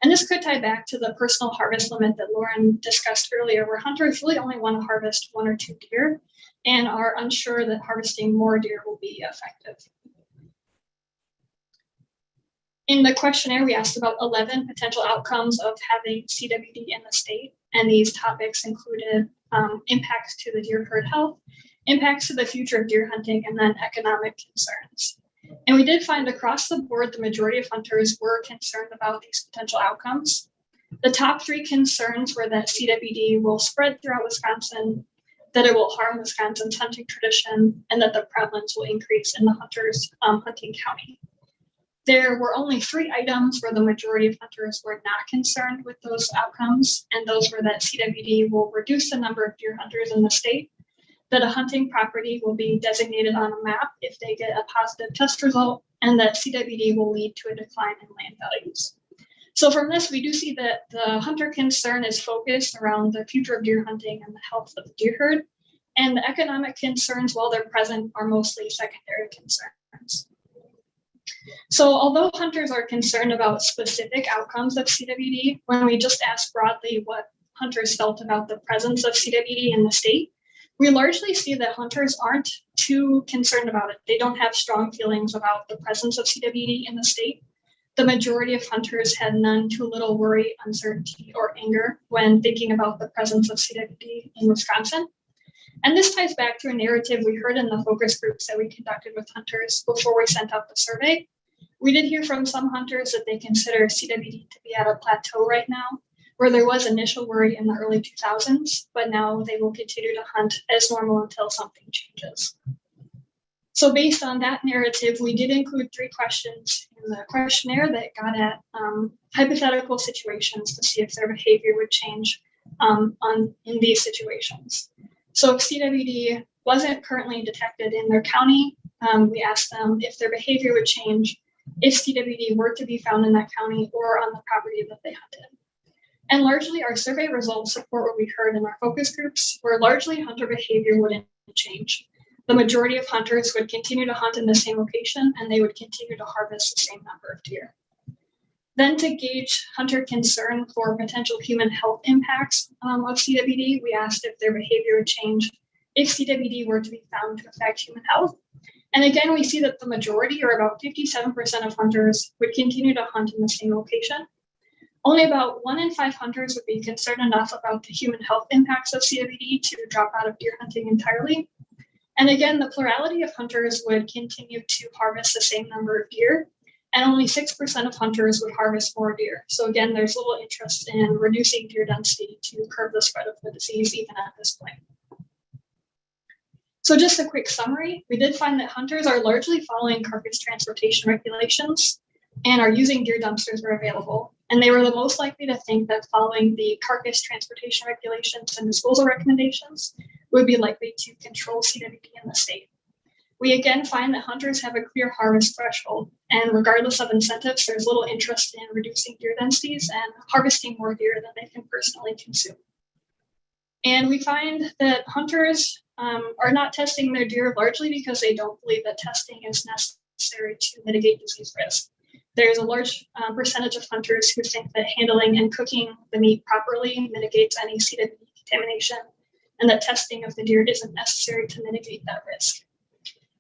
And this could tie back to the personal harvest limit that Lauren discussed earlier, where hunters really only want to harvest 1 or 2 deer and are unsure that harvesting more deer will be effective. In the questionnaire, we asked about 11 potential outcomes of having CWD in the state, and these topics included impacts to the deer herd health, impacts to the future of deer hunting, and then economic concerns. And we did find across the board, the majority of hunters were concerned about these potential outcomes. The top 3 concerns were that CWD will spread throughout Wisconsin, that it will harm Wisconsin's hunting tradition, and that the prevalence will increase in the hunters hunting county. There were only 3 items where the majority of hunters were not concerned with those outcomes, and those were that CWD will reduce the number of deer hunters in the state, that a hunting property will be designated on a map if they get a positive test result, and that CWD will lead to a decline in land values. So from this, we do see that the hunter concern is focused around the future of deer hunting and the health of the deer herd, and the economic concerns, while they're present, are mostly secondary concerns. So although hunters are concerned about specific outcomes of CWD, when we just asked broadly what hunters felt about the presence of CWD in the state, we largely see that hunters aren't too concerned about it. They don't have strong feelings about the presence of CWD in the state. The majority of hunters had none to little worry, uncertainty, or anger when thinking about the presence of CWD in Wisconsin. And this ties back to a narrative we heard in the focus groups that we conducted with hunters before we sent out the survey. We did hear from some hunters that they consider CWD to be at a plateau right now, where there was initial worry in the early 2000s, but now they will continue to hunt as normal until something changes. So based on that narrative, we did include 3 questions in the questionnaire that got at hypothetical situations to see if their behavior would change in these situations. So if CWD wasn't currently detected in their county, we asked them if their behavior would change if CWD were to be found in that county or on the property that they hunted. And largely our survey results support what we heard in our focus groups, where largely hunter behavior wouldn't change. The majority of hunters would continue to hunt in the same location, and they would continue to harvest the same number of deer. Then to gauge hunter concern for potential human health impacts of CWD, we asked if their behavior would change if CWD were to be found to affect human health. And again, we see that the majority, or about 57% of hunters, would continue to hunt in the same location. Only about 1 in 5 hunters would be concerned enough about the human health impacts of CWD to drop out of deer hunting entirely. And again, the plurality of hunters would continue to harvest the same number of deer, and only 6% of hunters would harvest more deer. So again, there's little interest in reducing deer density to curb the spread of the disease even at this point. So just a quick summary, we did find that hunters are largely following carcass transportation regulations and are using deer dumpsters where available. And they were the most likely to think that following the carcass transportation regulations and disposal recommendations would be likely to control CWD in the state. We again find that hunters have a clear harvest threshold, and regardless of incentives, there's little interest in reducing deer densities and harvesting more deer than they can personally consume. And we find that hunters are not testing their deer largely because they don't believe that testing is necessary to mitigate disease risk. There's a large percentage of hunters who think that handling and cooking the meat properly mitigates any CWD contamination, and that testing of the deer isn't necessary to mitigate that risk.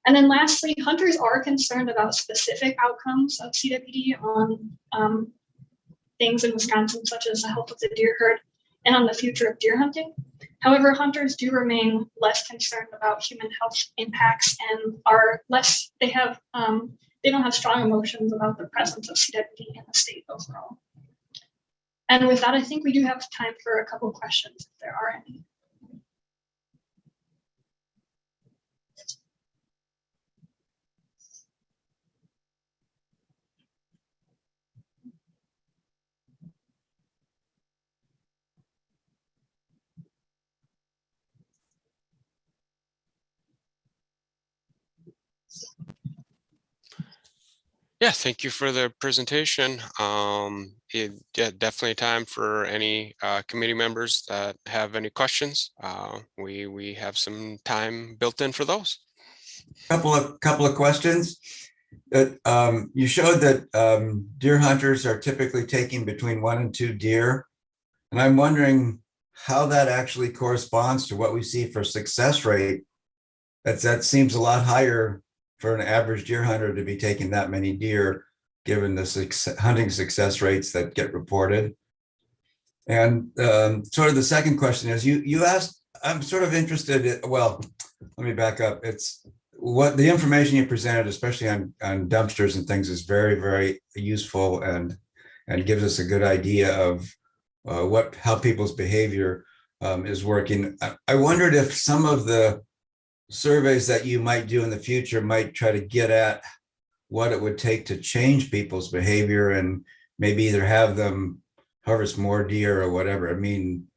And then lastly, hunters are concerned about specific outcomes of CWD on things in Wisconsin, such as the health of the deer herd and on the future of deer hunting. However, hunters do remain less concerned about human health impacts and are less, they don't have strong emotions about the presence of CWD in the state overall. And with that, I think we do have time for a couple of questions if there are any. Yeah, thank you for the presentation. Definitely time for any committee members that have any questions. We have some time built in for those. Couple of questions. You showed that deer hunters are typically taking between 1 and 2 deer, and I'm wondering how that actually corresponds to what we see for success rate. That seems a lot higher for an average deer hunter to be taking that many deer, given the hunting success rates that get reported. And sort of the second question is, you asked, I'm sort of interested in, well, let me back up. It's what the information you presented, especially on dumpsters and things, is very, very useful and gives us a good idea of how people's behavior is working. I wondered if some of the surveys that you might do in the future might try to get at what it would take to change people's behavior and maybe either have them harvest more deer or whatever. I mean,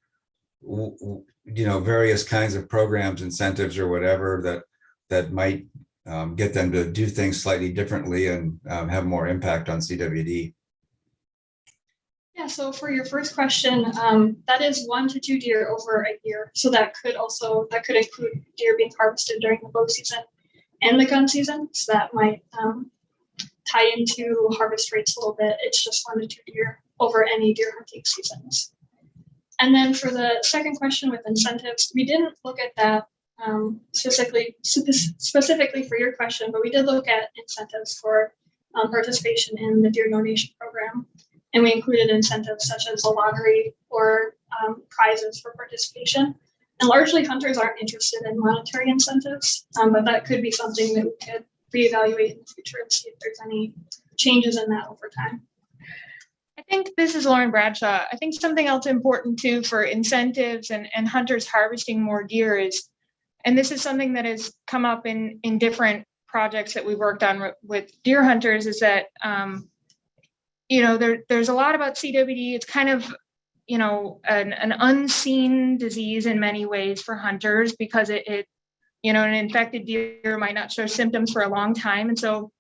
various kinds of programs, incentives or whatever that might get them to do things slightly differently and have more impact on CWD. Yeah, so for your first question, that is 1 to 2 deer over a year. So that could include deer being harvested during the bow season and the gun season. So that might tie into harvest rates a little bit. It's just 1 to 2 deer over any deer hunting seasons. And then for the second question with incentives, we didn't look at that specifically for your question, but we did look at incentives for participation in the deer donation program. And we included incentives such as a lottery or prizes for participation. And largely hunters aren't interested in monetary incentives, but that could be something that we could reevaluate in the future and see if there's any changes in that over time. I think this is Lauren Bradshaw. I think something else important too for incentives and hunters harvesting more deer is, and this is something that has come up in different projects that we worked on with deer hunters, is that there's a lot about CWD. It's kind of, an unseen disease in many ways for hunters because an infected deer might not show symptoms for a long time. And so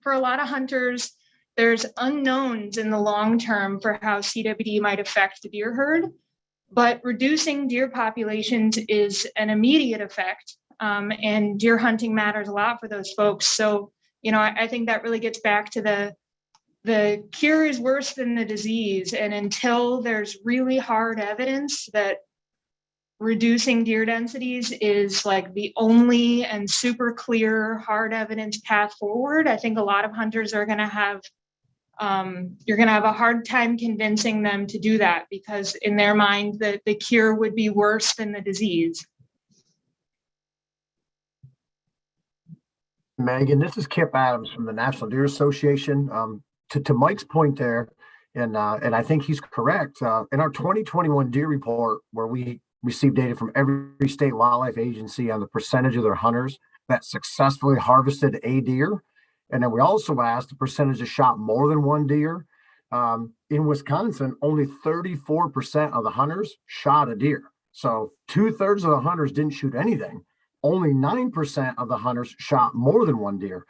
for a lot of hunters, there's unknowns in the long term for how CWD might affect the deer herd, but reducing deer populations is an immediate effect. And deer hunting matters a lot for those folks. So, I think that really gets back to the cure is worse than the disease. And until there's really hard evidence that reducing deer densities is like the only and super clear hard evidence path forward, I think a lot of hunters are going to have, you're going to have a hard time convincing them to do that because in their mind, the cure would be worse than the disease. Megan, this is Kip Adams from the National Deer Association. To Mike's point there, and I think he's correct. In our 2021 deer report, where we received data from every state wildlife agency on the percentage of their hunters that successfully harvested a deer, and then we also asked the percentage that shot more than one deer. In Wisconsin, only 34% of the hunters shot a deer. So 2/3 of the hunters didn't shoot anything. Only 9% of the hunters shot more than one deer.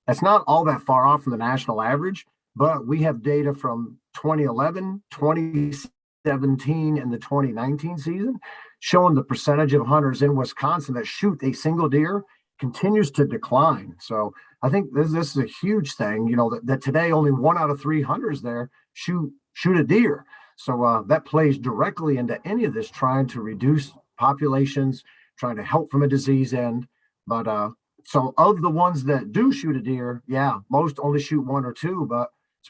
That's not all that far off from the national average, but we have data from 2011, 2017, and the 2019 season showing the percentage of hunters in Wisconsin that shoot a single deer continues to decline. So I think this is a huge thing, that today only 1 out of 3 hunters there shoot a deer. So that plays directly into any of this, trying to reduce populations, trying to help from a disease end. But so of the ones that do shoot a deer, yeah, most only shoot 1 or 2, but it's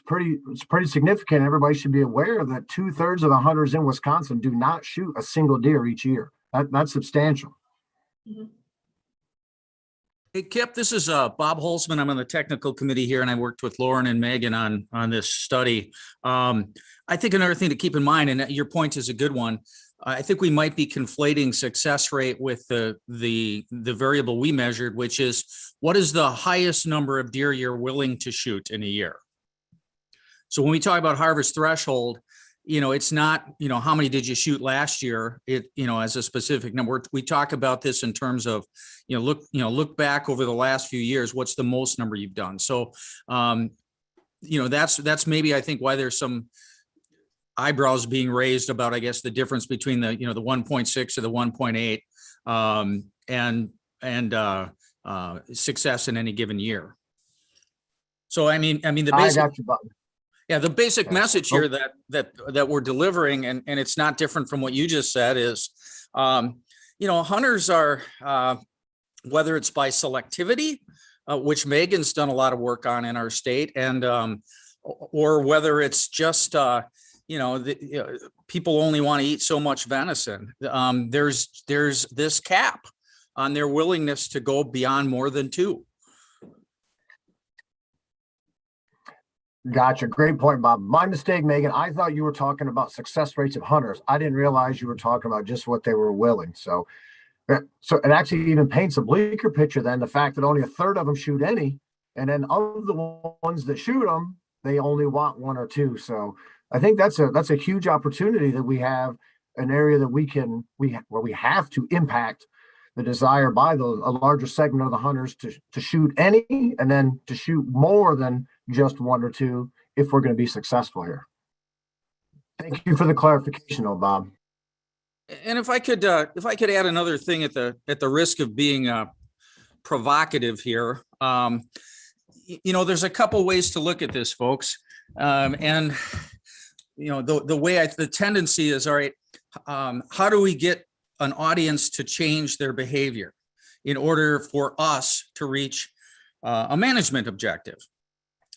pretty significant. Everybody should be aware that 2/3 of the hunters in Wisconsin do not shoot a single deer each year. That's substantial. Mm-hmm. Hey, Kip, this is Bob Holzman. I'm on the technical committee here, and I worked with Lauren and Megan on this study. I think another thing to keep in mind, and your point is a good one, I think we might be conflating success rate with the variable we measured, which is what is the highest number of deer you're willing to shoot in a year. So when we talk about harvest threshold, it's not, how many did you shoot last year? As a specific number. We talk about this in terms of, look back over the last few years. What's the most number you've done? So, that's maybe I think why there's some eyebrows being raised about, I guess, the difference between the 1.6 or the 1.8 and success in any given year. So the basic, the basic message here that we're delivering, and it's not different from what you just said, is hunters are, whether it's by selectivity, which Megan's done a lot of work on in our state, and or whether it's just people only want to eat so much venison. There's this cap on their willingness to go beyond more than 2. Gotcha. Great point, Bob. My mistake, Megan. I thought you were talking about success rates of hunters. I didn't realize you were talking about just what they were willing. So it actually even paints a bleaker picture than the fact that only a third of them shoot any, and then of the ones that shoot them, they only want one or two. So I think that's a huge opportunity that we have, an area that where we have to impact the desire by a larger segment of the hunters to shoot any, and then to shoot more than just one or two if we're going to be successful here. Thank you for the clarification, though, Bob. And if I could add another thing at the risk of being provocative here, there's a couple ways to look at this, folks, and the tendency is, all right, how do we get an audience to change their behavior in order for us to reach a management objective?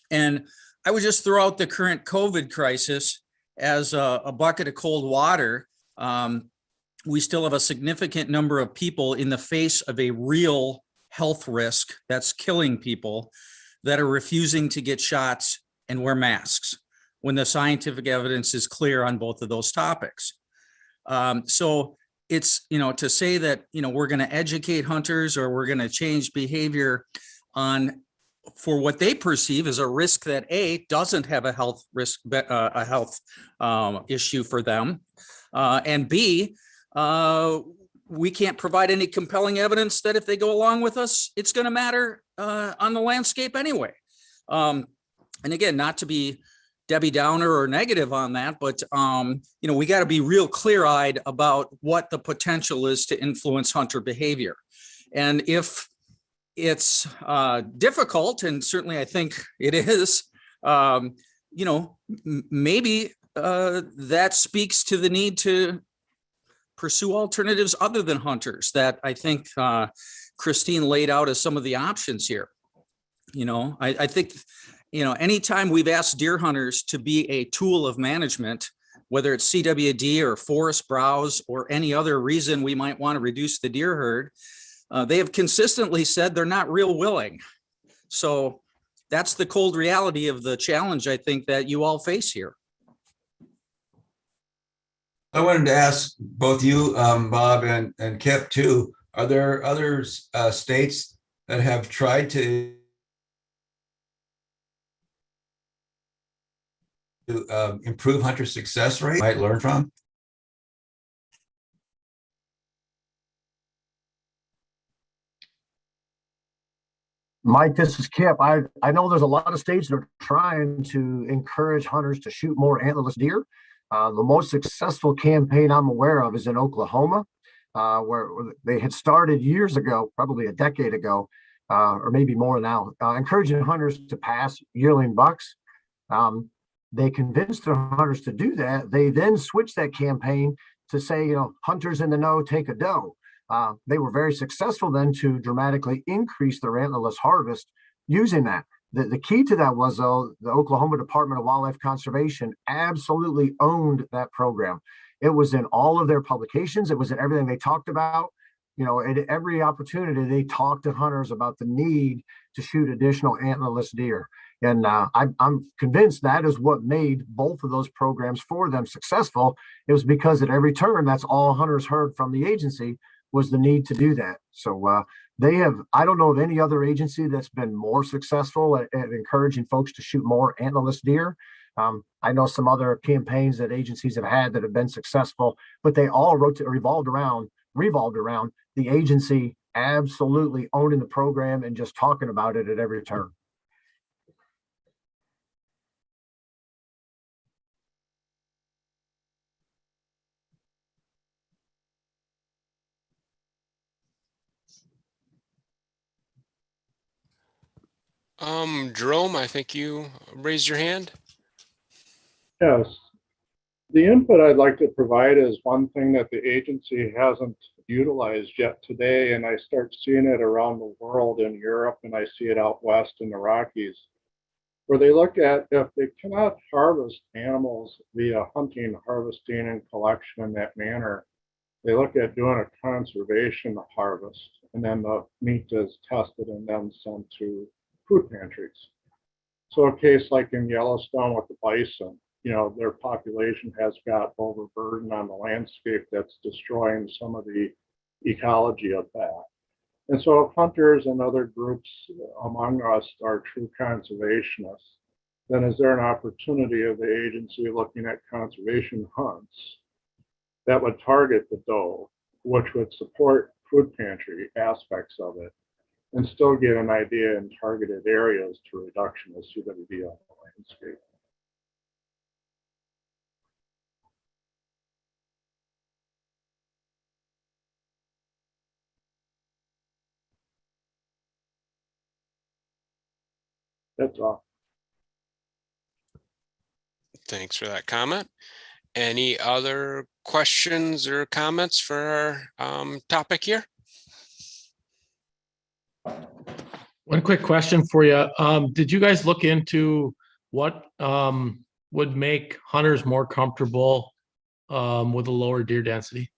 And I would just throw out the current COVID crisis as a bucket of cold water. We still have a significant number of people in the face of a real health risk that's killing people that are refusing to get shots and wear masks when the scientific evidence is clear on both of those topics. So it's, to say that, we're going to educate hunters or we're going to change behavior for what they perceive as a risk that doesn't have a health risk, a health issue for them, and B, we can't provide any compelling evidence that if they go along with us, it's going to matter on the landscape anyway. And again, not to be Debbie Downer or negative on that, but we got to be real clear-eyed about what the potential is to influence hunter behavior. And if it's difficult, and certainly I think it is, maybe that speaks to the need to pursue alternatives other than hunters that I think Christine laid out as some of the options here. I think, anytime we've asked deer hunters to be a tool of management, whether it's CWD or forest browse or any other reason we might want to reduce the deer herd, they have consistently said they're not real willing. So that's the cold reality of the challenge, I think, that you all face here. I wanted to ask both you, Bob and Kip too, are there other states that have tried to improve hunter success rate might learn from? Mike, this is Kip. I know there's a lot of states that are trying to encourage hunters to shoot more antlerless deer. The most successful campaign I'm aware of is in Oklahoma, where they had started years ago, probably a decade ago, or maybe more now, encouraging hunters to pass yearling bucks. They convinced their hunters to do that. They then switched that campaign to say, hunters in the know take a doe. They were very successful then to dramatically increase their antlerless harvest using that. The key to that was, though, the Oklahoma Department of Wildlife Conservation absolutely owned that program. It was in all of their publications. It was in everything they talked about. At every opportunity, they talked to hunters about the need to shoot additional antlerless deer. And I'm convinced that is what made both of those programs for them successful. It was because at every turn, that's all hunters heard from the agency was the need to do that. So I don't know of any other agency that's been more successful at encouraging folks to shoot more antlerless deer. I know some other campaigns that agencies have had that have been successful, but they all revolved around the agency absolutely owning the program and just talking about it at every turn. Jerome, I think you raised your hand. Yes. The input I'd like to provide is one thing that the agency hasn't utilized yet today, and I start seeing it around the world in Europe, and I see it out west in the Rockies, where they look at if they cannot harvest animals via hunting, harvesting, and collection in that manner, they look at doing a conservation harvest, and then the meat is tested and then sent to food pantries. So a case like in Yellowstone with the bison, you know, their population has got overburden on the landscape that's destroying some of the ecology of that. And so if hunters and other groups among us are true conservationists, then is there an opportunity of the agency looking at conservation hunts that would target the doe, which would support food pantry aspects of it, and still get an idea in targeted areas to reduction of CWD on the landscape? That's all. Thanks for that comment. Any other questions or comments for our topic here? One quick question for you. Did you guys look into what would make hunters more comfortable with a lower deer density?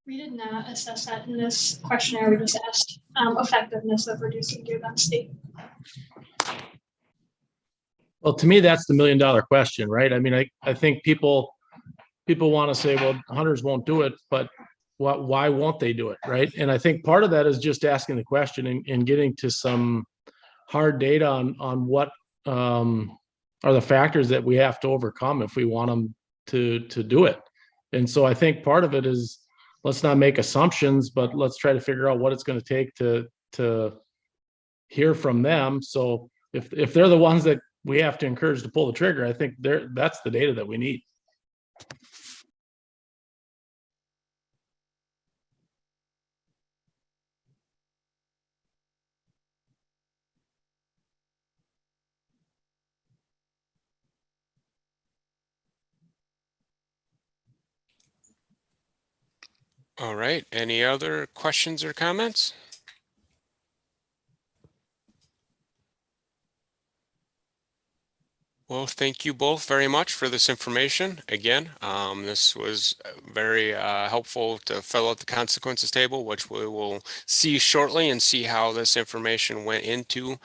We did not assess that in this questionnaire. We just asked effectiveness of reducing deer density. Well, to me, that's the $1,000,000 question, right? I mean, I think people want to say, well, hunters won't do it, but why won't they do it, right? And I think part of that is just asking the question and getting to some hard data on what are the factors that we have to overcome if we want them to do it. And so I think part of it is, let's not make assumptions, but let's try to figure out what it's going to take to hear from them. So if they're the ones that we have to encourage to pull the trigger, I think that's the data that we need. All right, any other questions or comments? Well, thank you both very much for this information. Again, this was very helpful to fill out the consequences table, which we will see shortly and see how this information went into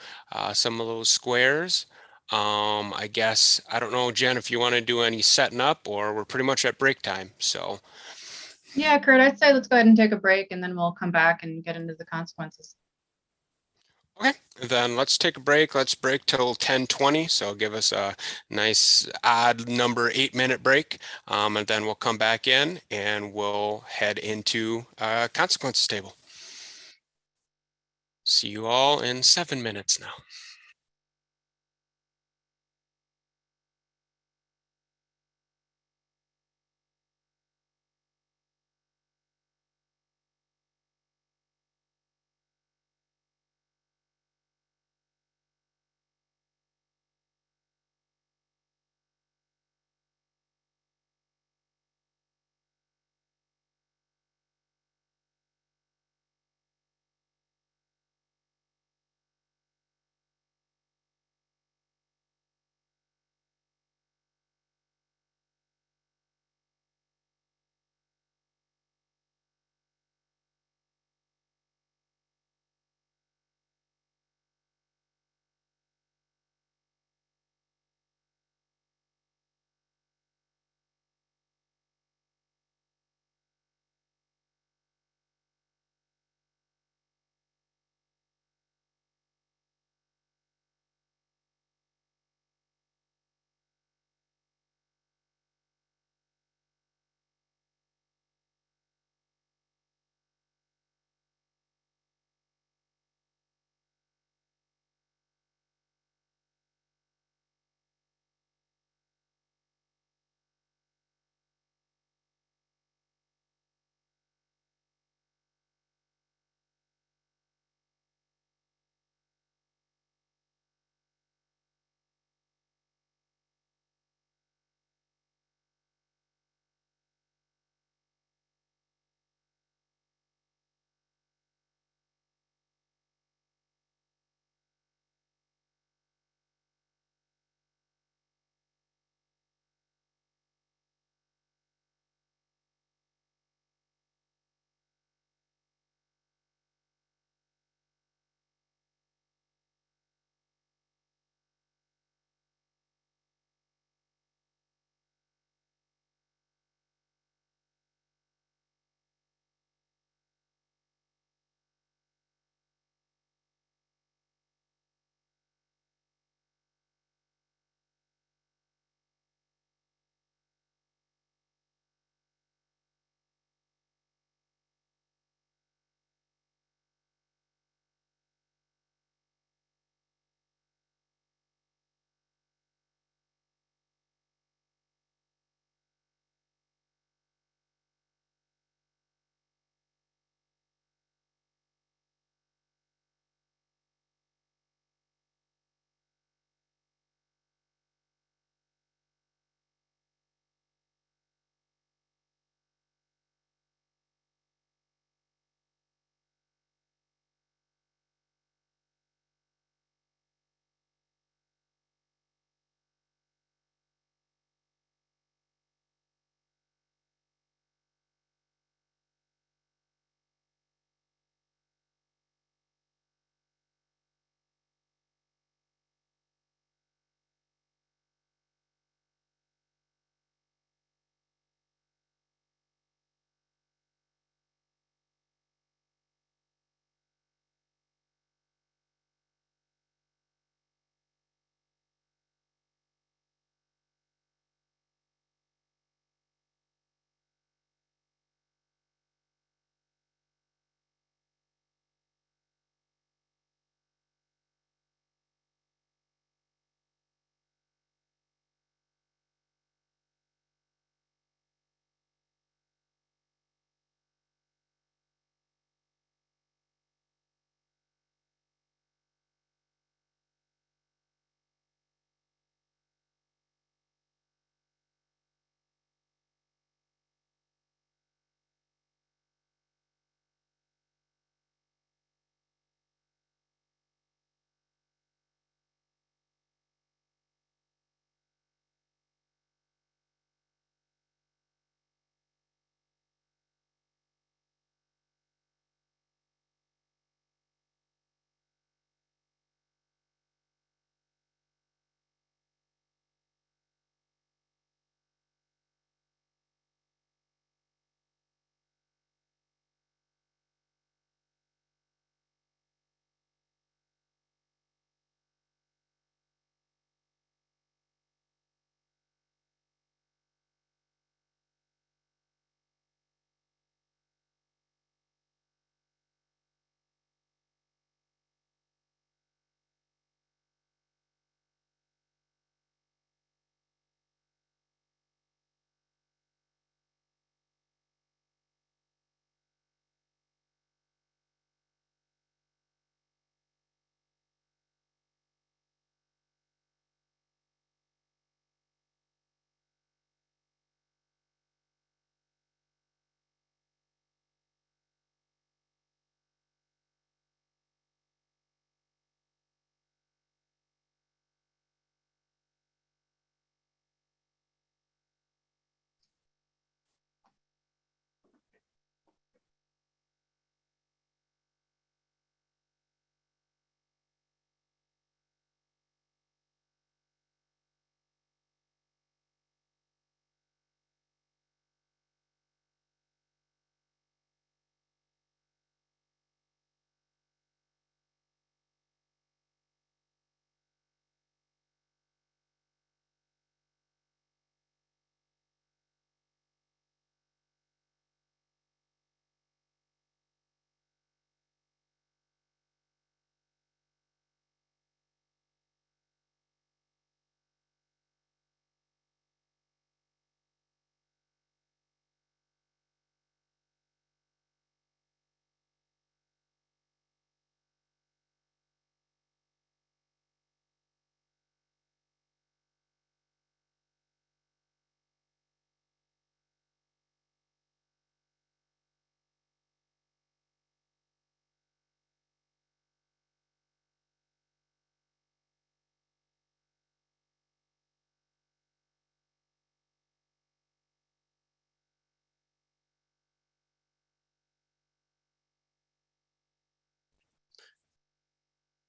some of those squares. I guess, I don't know, Jen, if you want to do any setting up, or we're pretty much at break time. So Yeah, Kurt, I'd say let's go ahead and take a break and then we'll come back and get into the consequences. okay, then let's take a break. Let's break till 10:20. So give us a nice odd number 8-minute break. And then we'll come back in and we'll head into consequences table. See you all in 7 minutes now.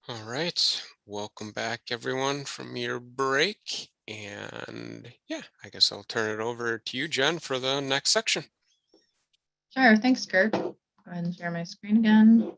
All right, welcome back everyone from your break. And yeah, I guess I'll turn it over to you, Jen, for the next section. Sure, thanks, Kurt. Go ahead and share my screen again.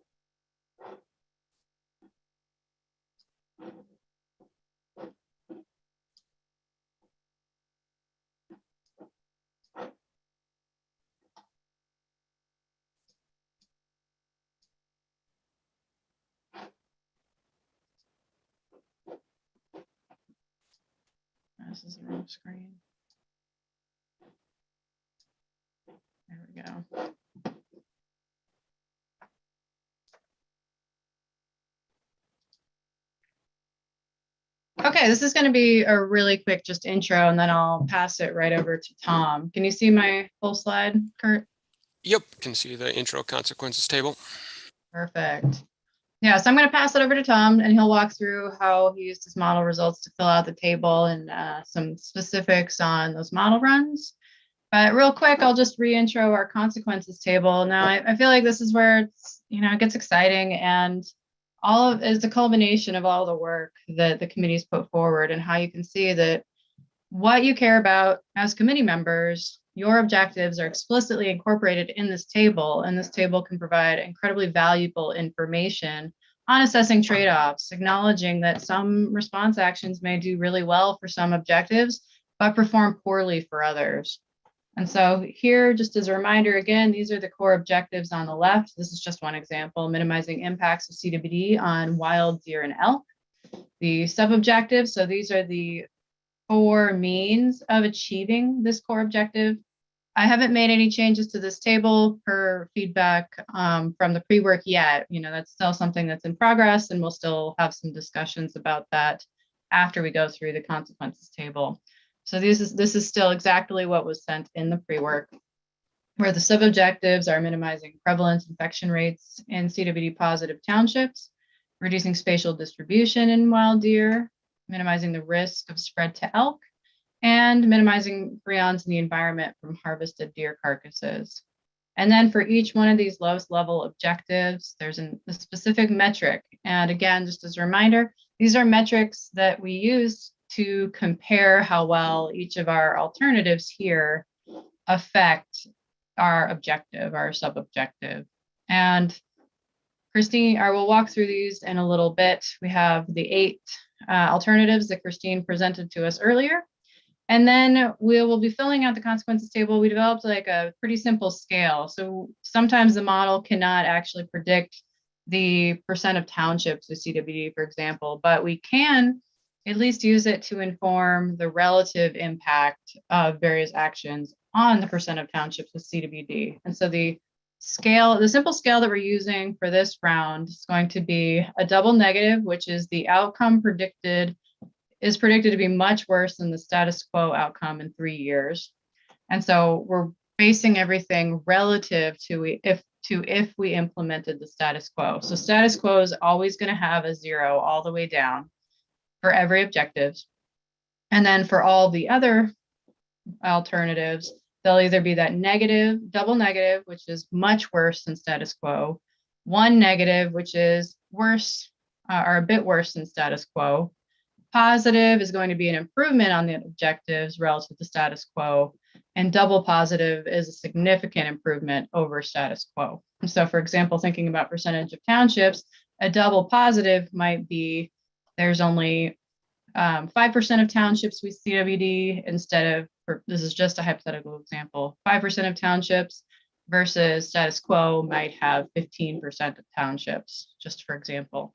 This is the wrong screen. There we go. Okay, this is going to be a really quick just intro, and then I'll pass it right over to Tom. Can you see my full slide, Kurt? Yep, can see the intro consequences table. Perfect. Yeah, so I'm going to pass it over to Tom, and he'll walk through how he used his model results to fill out the table and some specifics on those model runs. But real quick, I'll just reintro our consequences table. Now, I feel like this is where it's, it gets exciting, and all of is the culmination of all the work that the committee's put forward, and how you can see that what you care about as committee members, your objectives are explicitly incorporated in this table, and this table can provide incredibly valuable information on assessing trade-offs, acknowledging that some response actions may do really well for some objectives, but perform poorly for others. And so here, just as a reminder, again, these are the core objectives on the left. This is just one example: minimizing impacts of CWD on wild deer and elk. The sub-objectives, so these are the 4 means of achieving this core objective. I haven't made any changes to this table per feedback from the pre-work yet. That's still something that's in progress, and we'll still have some discussions about that after we go through the consequences table. So this is still exactly what was sent in the pre-work, where the sub-objectives are minimizing prevalence infection rates in CWD positive townships, reducing spatial distribution in wild deer, minimizing the risk of spread to elk, and minimizing prions in the environment from harvested deer carcasses. And then for each one of these lowest level objectives, there's a specific metric. And again, just as a reminder, these are metrics that we use to compare how well each of our alternatives here affect our objective, our sub-objective. And Christine, I will walk through these in a little bit. We have the 8 alternatives that Christine presented to us earlier. And then we will be filling out the consequences table. We developed like a pretty simple scale. So sometimes the model cannot actually predict the percent of townships with CWD, for example, but we can at least use it to inform the relative impact of various actions on the percent of townships with CWD. And so the simple scale that we're using for this round is going to be a double negative, which is the outcome is predicted to be much worse than the status quo outcome in 3 years. And so we're basing everything relative to if we implemented the status quo. So status quo is always going to have a 0 all the way down for every objective. And then for all the other alternatives, they'll either be that negative, double negative, which is much worse than status quo, 1 negative, which is worse or a bit worse than status quo. Positive is going to be an improvement on the objectives relative to status quo, and double positive is a significant improvement over status quo. And so, for example, thinking about percentage of townships, a double positive might be there's only 5% of townships with CWD instead of, this is just a hypothetical example, 5% of townships versus status quo might have 15% of townships, just for example.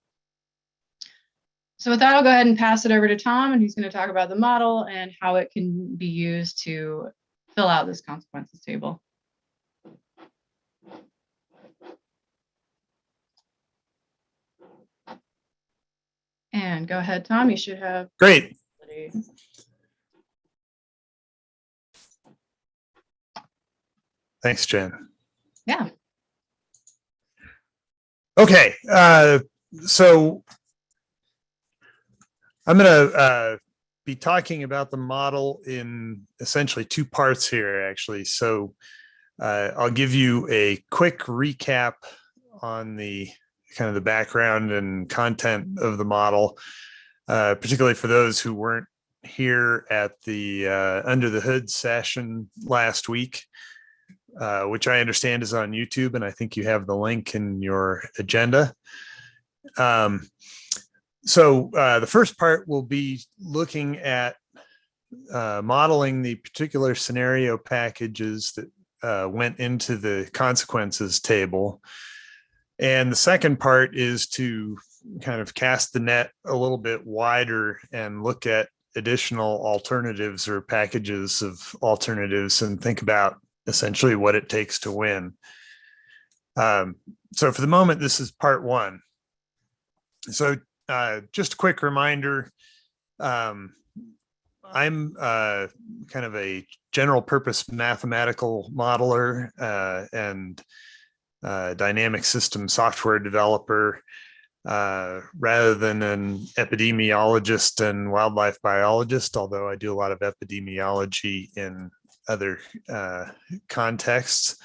So with that, I'll go ahead and pass it over to Tom, and he's going to talk about the model and how it can be used to fill out this consequences table. And go ahead, Tom, you should have. Great. Thanks, Jen. Yeah. Okay. So I'm going to be talking about the model in essentially 2 parts here, actually. So I'll give you a quick recap on the kind of the background and content of the model, particularly for those who weren't here at the Under the Hood session last week, which I understand is on YouTube, and I think you have the link in your agenda. So the first part will be looking at modeling the particular scenario packages that went into the consequences table. And the second part is to kind of cast the net a little bit wider and look at additional alternatives or packages of alternatives and think about essentially what it takes to win. So for the moment, this is part one. So just a quick reminder, I'm kind of a general purpose mathematical modeler and dynamic system software developer rather than an epidemiologist and wildlife biologist, although I do a lot of epidemiology in other contexts.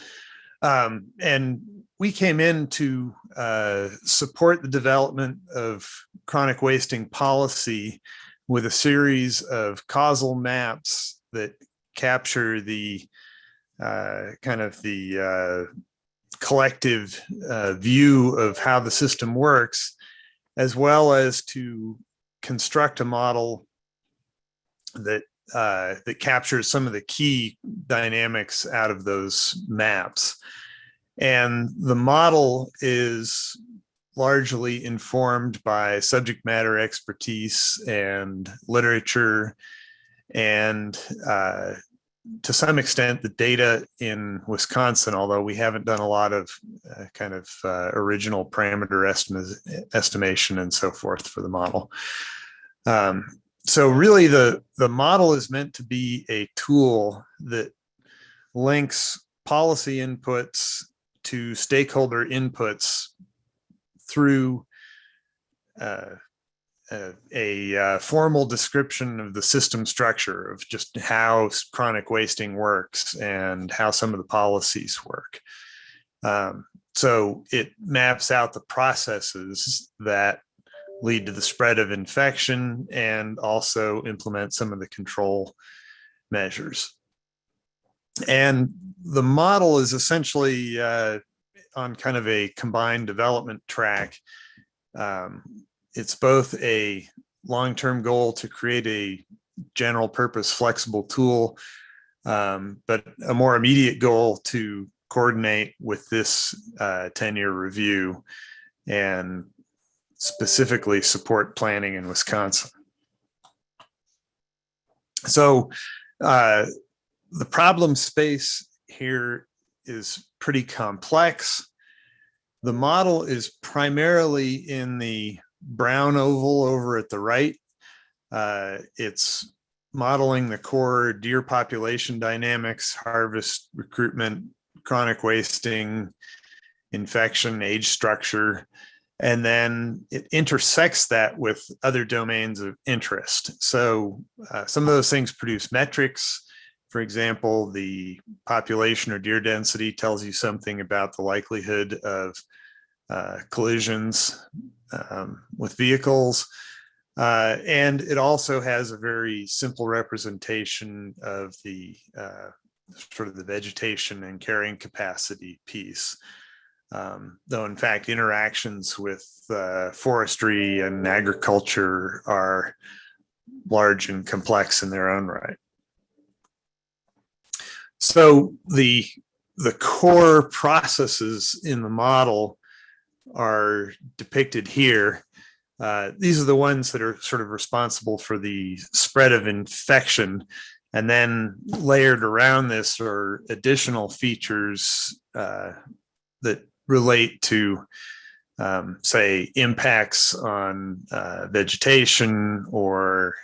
And we came in to support the development of chronic wasting policy with a series of causal maps that capture the kind of the collective view of how the system works, as well as to construct a model that that captures some of the key dynamics out of those maps. And the model is largely informed by subject matter expertise and literature, and to some extent the data in Wisconsin, although we haven't done a lot of kind of original parameter estimation and so forth for the model. So really the model is meant to be a tool that links policy inputs to stakeholder inputs through a formal description of the system structure of just how chronic wasting works and how some of the policies work. So it maps out the processes that lead to the spread of infection and also implement some of the control measures. And the model is essentially on kind of a combined development track. It's both a long-term goal to create a general purpose flexible tool, but a more immediate goal to coordinate with this 10-year review and specifically support planning in Wisconsin. So the problem space here is pretty complex. The model is primarily in the brown oval over at the right. It's modeling the core deer population dynamics, harvest, recruitment, chronic wasting, infection, age structure, and then it intersects that with other domains of interest. So some of those things produce metrics. For example, the population or deer density tells you something about the likelihood of collisions with vehicles. And it also has a very simple representation of the sort of the vegetation and carrying capacity piece. Though in fact, interactions with forestry and agriculture are large and complex in their own right. So the core processes in the model are depicted here. These are the ones that are sort of responsible for the spread of infection. And then layered around this are additional features that relate to, say, impacts on vegetation or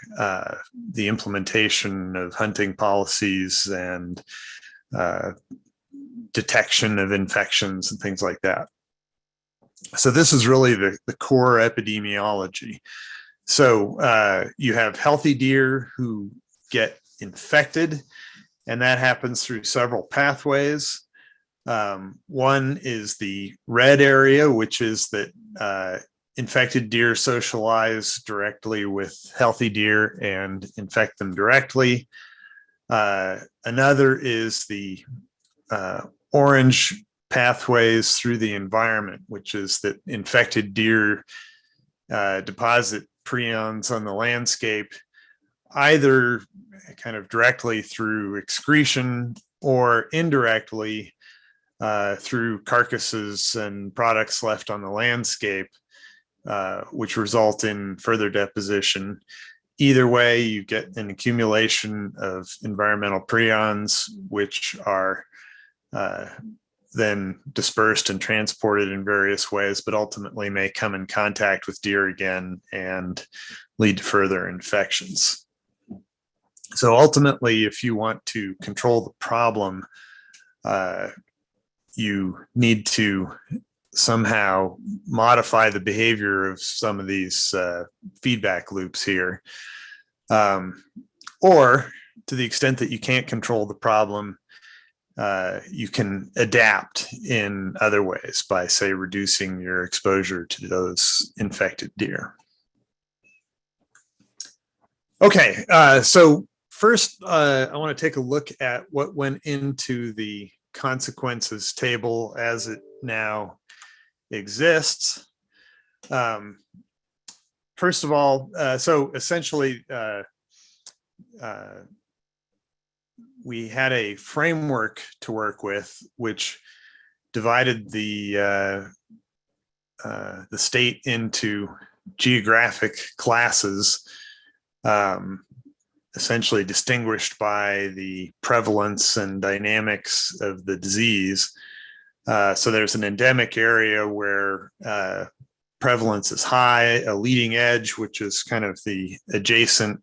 the implementation of hunting policies and detection of infections and things like that. So this is really the core epidemiology. So you have healthy deer who get infected, and that happens through several pathways. One is the red area, which is that infected deer socialize directly with healthy deer and infect them directly. Another is the orange pathways through the environment, which is that infected deer deposit prions on the landscape, either kind of directly through excretion or indirectly through carcasses and products left on the landscape, which result in further deposition. Either way, you get an accumulation of environmental prions, which are then dispersed and transported in various ways, but ultimately may come in contact with deer again and lead to further infections. So ultimately, if you want to control the problem, you need to somehow modify the behavior of some of these feedback loops here. Or to the extent that you can't control the problem, you can adapt in other ways by, say, reducing your exposure to those infected deer. Okay, so first, I want to take a look at what went into the consequences table as it now exists. First of all, so essentially, we had a framework to work with, which divided the state into geographic classes, essentially distinguished by the prevalence and dynamics of the disease. So there's an endemic area where prevalence is high, a leading edge, which is kind of the adjacent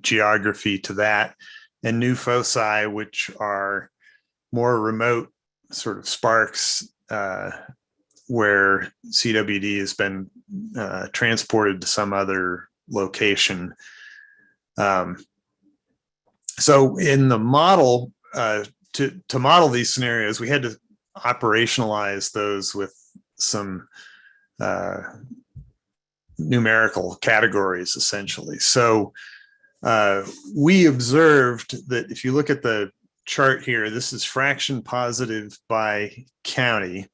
geography to that, and new foci, which are more remote sort of sparks where CWD has been transported to some other location. So in the model, to model these scenarios, we had to operationalize those with some numerical categories, essentially. So we observed that if you look at the chart here, this is fraction positive by county.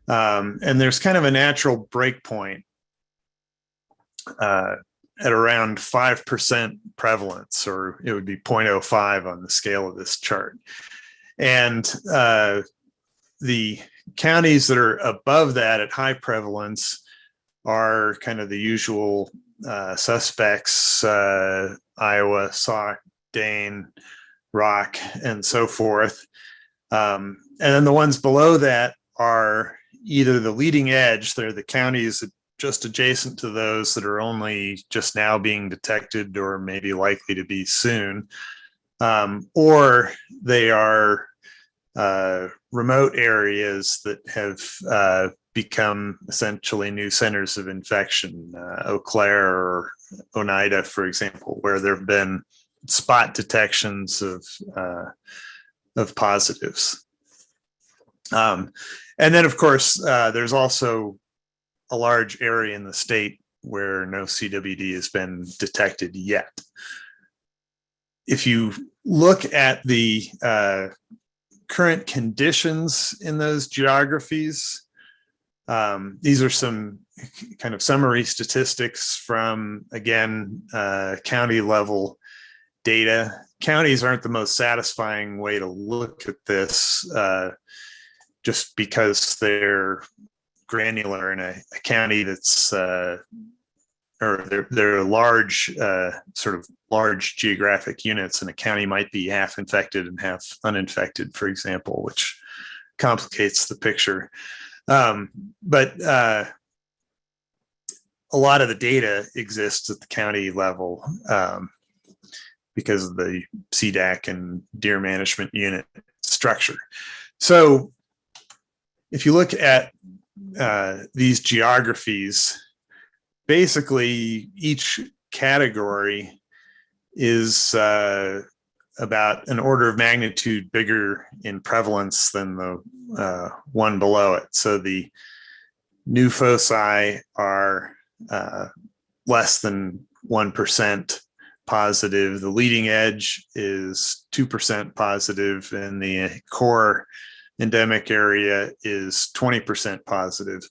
And there's kind of a natural breakpoint at around 5% prevalence, or it would be 0.05 on the scale of this chart. And the counties that are above that at high prevalence are kind of the usual suspects, Iowa, Sauk, Dane, Rock, and so forth. And then the ones below that are either the leading edge, they're the counties just adjacent to those that are only just now being detected or maybe likely to be soon, or they are remote areas that have become essentially new centers of infection, Eau Claire or Oneida, for example, where there have been spot detections of positives. And then, of course, there's also a large area in the state where no CWD has been detected yet. If you look at the current conditions in those geographies, these are some kind of summary statistics from, again, county level data. Counties aren't the most satisfying way to look at this, just because they're granular in a county that's, or they're large, sort of large geographic units, and a county might be half infected and half uninfected, for example, which complicates the picture. But a lot of the data exists at the county level because of the CDAC and deer management unit structure. So if you look at these geographies, basically each category is about an order of magnitude bigger in prevalence than the one below it. So the new foci are less than 1% positive. The leading edge is 2% positive, and the core endemic area is 20% positive.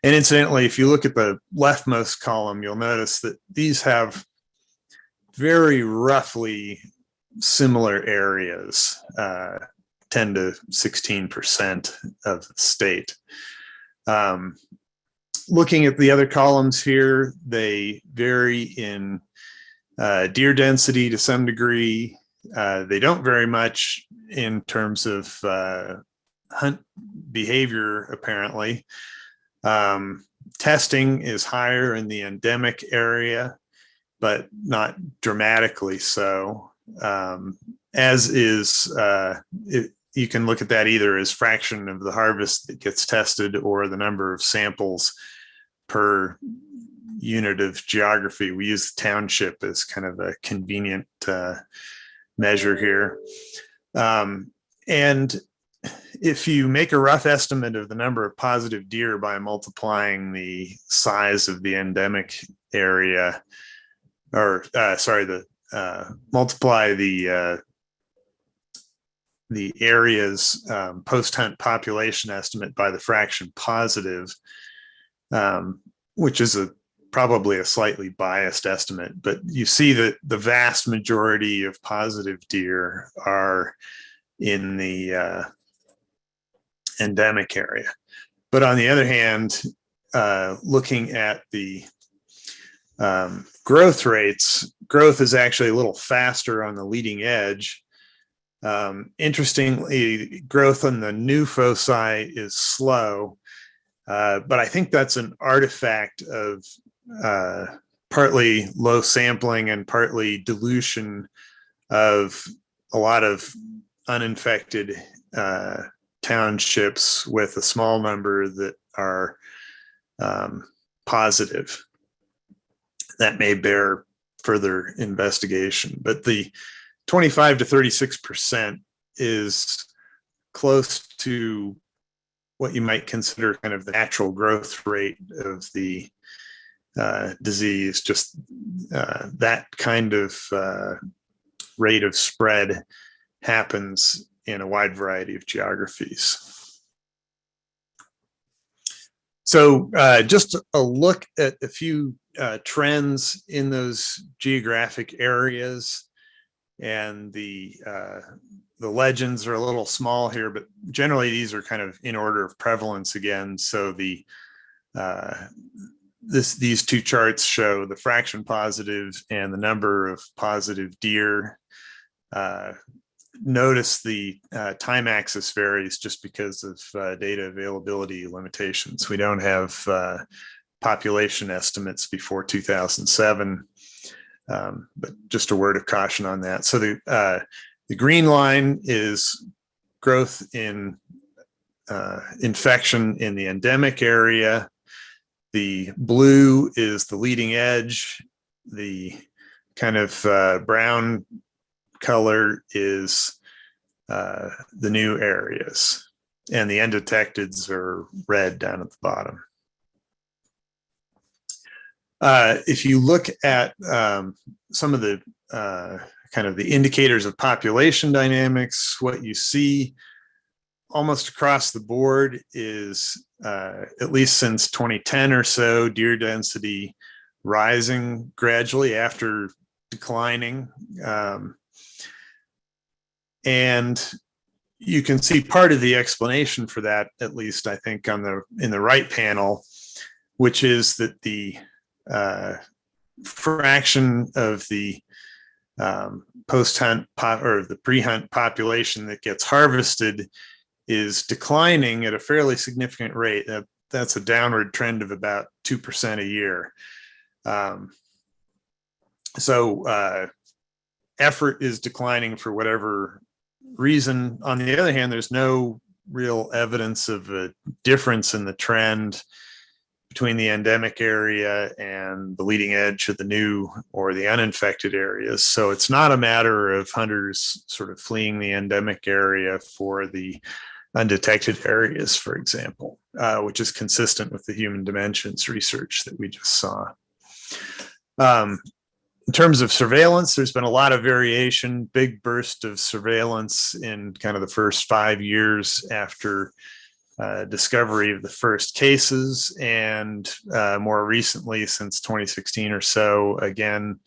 And incidentally, if you look at the leftmost column, you'll notice that these have very roughly similar areas, 10 to 16% of the state. Looking at the other columns here, they vary in deer density to some degree. They don't vary much in terms of hunt behavior, apparently. Testing is higher in the endemic area, but not dramatically so. As is, you can look at that either as fraction of the harvest that gets tested or the number of samples per unit of geography. We use the township as kind of a convenient measure here. And if you make a rough estimate of the number of positive deer by multiplying the size of the endemic area, or multiply the area's post-hunt population estimate by the fraction positive, which is probably a slightly biased estimate, but you see that the vast majority of positive deer are in the endemic area. But on the other hand, looking at the growth rates, growth is actually a little faster on the leading edge. Interestingly, growth on the new foci is slow, but I think that's an artifact of partly low sampling and partly dilution of a lot of uninfected townships with a small number that are positive. That may bear further investigation, but the 25 to 36% is close to what you might consider kind of the natural growth rate of the disease. Just that kind of rate of spread happens in a wide variety of geographies. So just a look at a few trends in those geographic areas, and the legends are a little small here, but generally these are kind of in order of prevalence again. So the these two charts show the fraction positive and the number of positive deer. Notice the time axis varies just because of data availability limitations. We don't have population estimates before 2007, but just a word of caution on that. So the green line is growth in infection in the endemic area. The blue is the leading edge. The kind of brown color is the new areas, and the undetecteds are red down at the bottom. If you look at some of the kind of the indicators of population dynamics, what you see almost across the board is, at least since 2010 or so, deer density rising gradually after declining. And you can see part of the explanation for that, at least I think in the right panel, which is that the fraction of the post-hunt or the pre-hunt population that gets harvested is declining at a fairly significant rate. That's a downward trend of about 2% a year. So effort is declining for whatever reason. On the other hand, there's no real evidence of a difference in the trend between the endemic area and the leading edge of the new or the uninfected areas. So it's not a matter of hunters sort of fleeing the endemic area for the undetected areas, for example, which is consistent with the human dimensions research that we just saw. In terms of surveillance, there's been a lot of variation, big burst of surveillance in kind of the first 5 years after discovery of the first cases, and more recently, since 2016 or so, again,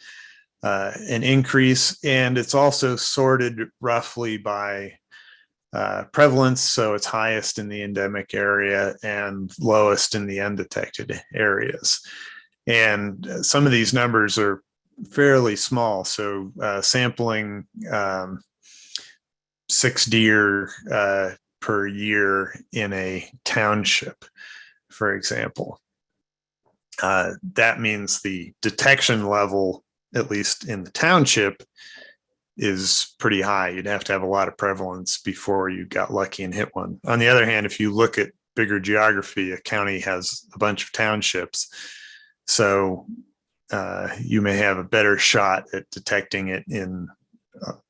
an increase. And it's also sorted roughly by prevalence, so it's highest in the endemic area and lowest in the undetected areas. And some of these numbers are fairly small. So sampling 6 deer per year in a township, for example. That means the detection level, at least in the township, is pretty high. You'd have to have a lot of prevalence before you got lucky and hit one. On the other hand, if you look at bigger geography, a county has a bunch of townships. So you may have a better shot at detecting it in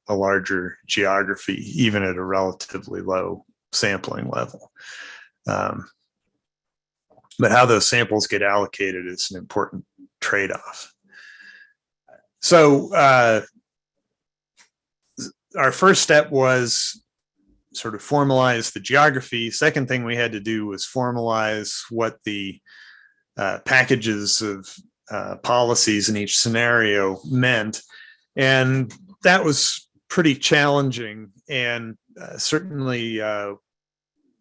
a larger geography, even at a relatively low sampling level. But how those samples get allocated is an important trade-off. So our first step was sort of formalize the geography. Second thing we had to do was formalize what the packages of policies in each scenario meant. And that was pretty challenging. And certainly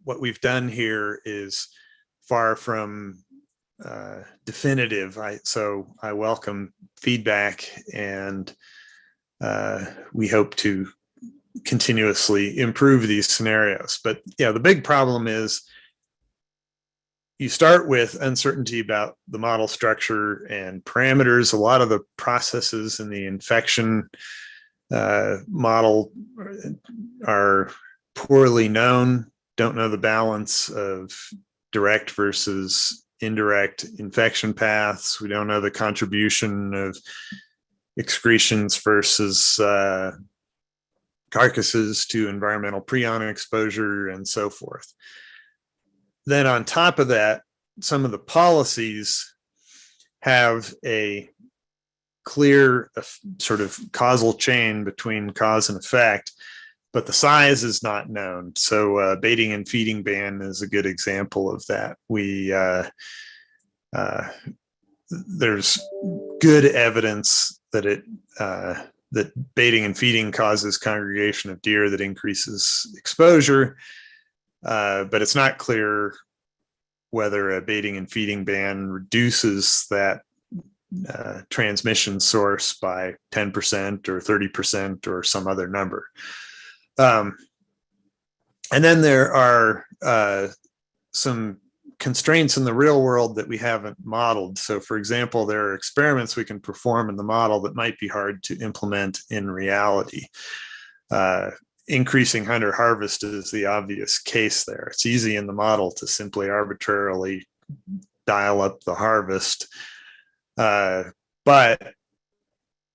what we've done here is far from definitive. So I welcome feedback, and we hope to continuously improve these scenarios. But yeah, the big problem is you start with uncertainty about the model structure and parameters. A lot of the processes in the infection model are poorly known, don't know the balance of direct versus indirect infection paths. We don't know the contribution of excretions versus carcasses to environmental prion exposure and so forth. Then on top of that, some of the policies have a clear sort of causal chain between cause and effect, but the size is not known. So baiting and feeding ban is a good example of that. There's good evidence that that baiting and feeding causes congregation of deer that increases exposure, but it's not clear whether a baiting and feeding ban reduces that transmission source by 10% or 30% or some other number. And then there are some constraints in the real world that we haven't modeled. So for example, there are experiments we can perform in the model that might be hard to implement in reality. Increasing hunter harvest is the obvious case there. It's easy in the model to simply arbitrarily dial up the harvest. But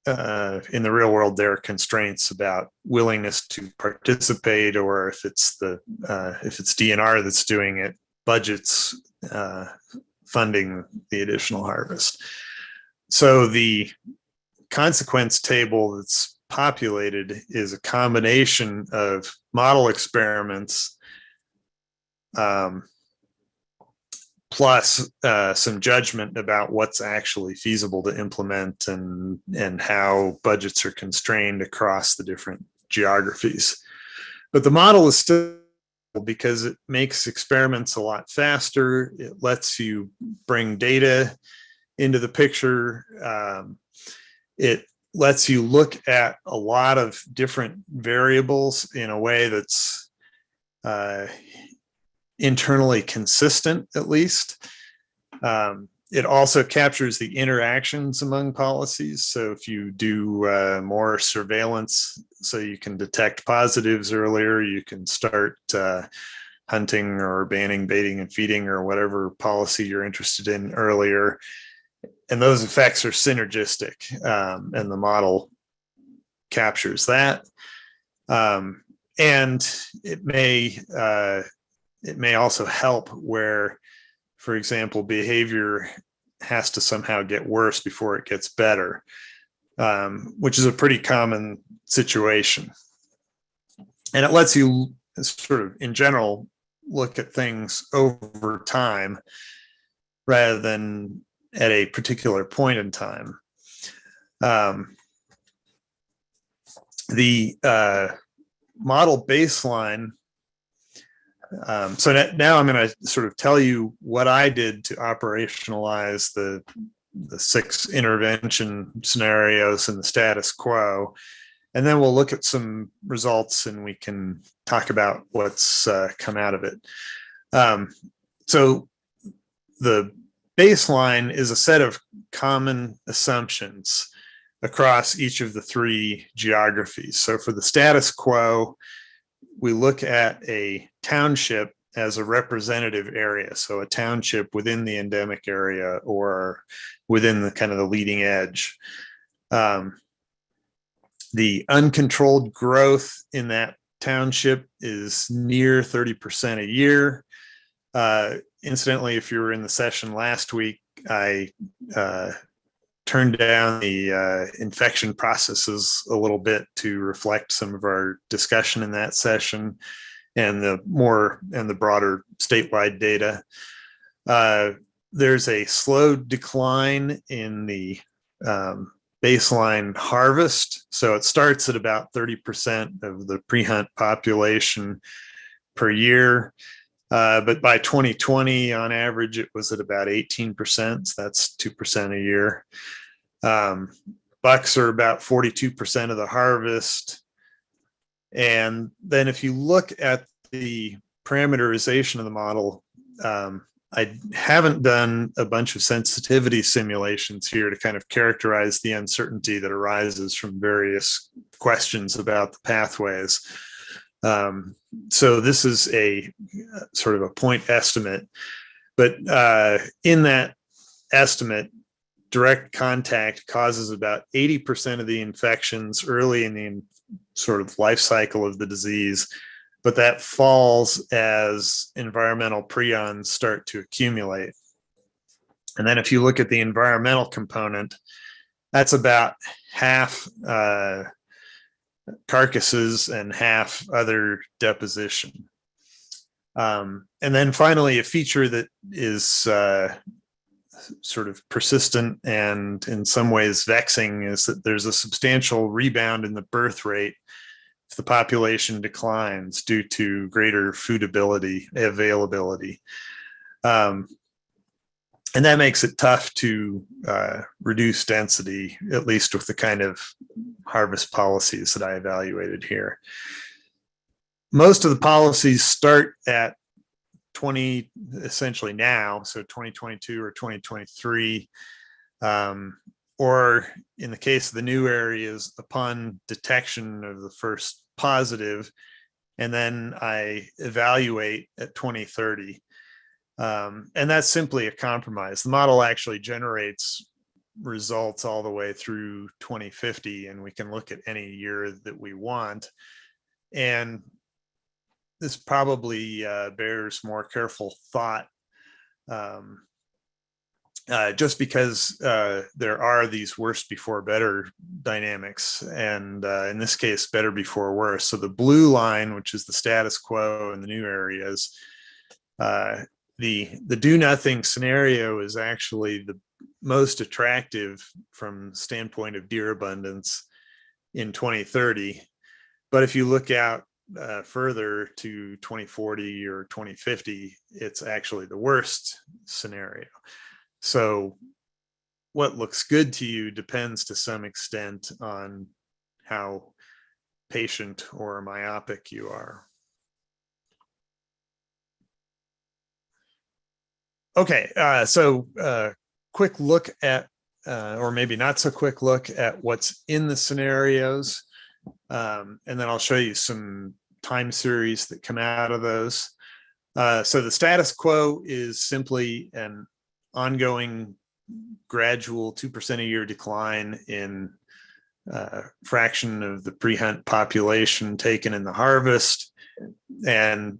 in the real world, there are constraints about willingness to participate, or if it's DNR that's doing it, budgets funding the additional harvest. So the consequence table that's populated is a combination of model experiments plus some judgment about what's actually feasible to implement and how budgets are constrained across the different geographies. But the model is still, because it makes experiments a lot faster. It lets you bring data into the picture. It lets you look at a lot of different variables in a way that's internally consistent, at least. It also captures the interactions among policies. So if you do more surveillance, so you can detect positives earlier, you can start hunting or banning baiting and feeding or whatever policy you're interested in earlier. And those effects are synergistic, and the model captures that. And it may also help where, for example, behavior has to somehow get worse before it gets better, which is a pretty common situation. And it lets you sort of, in general, look at things over time rather than at a particular point in time. The model baseline. So now I'm going to sort of tell you what I did to operationalize the 6 intervention scenarios in the status quo. And then we'll look at some results and we can talk about what's come out of it. So the baseline is a set of common assumptions across each of the 3 geographies. So for the status quo, we look at a township as a representative area. So a township within the endemic area or within the kind of the leading edge. The uncontrolled growth in that township is near 30% a year. Incidentally, if you were in the session last week, I turned down the infection processes a little bit to reflect some of our discussion in that session and the broader statewide data. There's a slow decline in the baseline harvest. So it starts at about 30% of the pre-hunt population per year. But by 2020, on average, it was at about 18%. So that's 2% a year. Bucks are about 42% of the harvest. And then if you look at the parameterization of the model, I haven't done a bunch of sensitivity simulations here to kind of characterize the uncertainty that arises from various questions about the pathways. So this is a sort of a point estimate, but in that estimate, direct contact causes about 80% of the infections early in the sort of life cycle of the disease, but that falls as environmental prions start to accumulate. And then if you look at the environmental component, that's about half carcasses and half other deposition. And then finally, a feature that is sort of persistent and in some ways vexing is that there's a substantial rebound in the birth rate if the population declines due to greater food availability. And that makes it tough to reduce density, at least with the kind of harvest policies that I evaluated here. Most of the policies start at essentially now, so 2022 or 2023, or in the case of the new areas, upon detection of the first positive, and then I evaluate at 2030. And that's simply a compromise. The model actually generates results all the way through 2050, and we can look at any year that we want. And this probably bears more careful thought, just because there are these worse before better dynamics, and in this case, better before worse. So the blue line, which is the status quo in the new areas, the do nothing scenario is actually the most attractive from the standpoint of deer abundance in 2030. But if you look out further to 2040 or 2050, it's actually the worst scenario. So what looks good to you depends to some extent on how patient or myopic you are. Okay, so quick look at, or maybe not so quick look at what's in the scenarios. And then I'll show you some time series that come out of those. So the status quo is simply an ongoing gradual 2% a year decline in fraction of the pre-hunt population taken in the harvest, and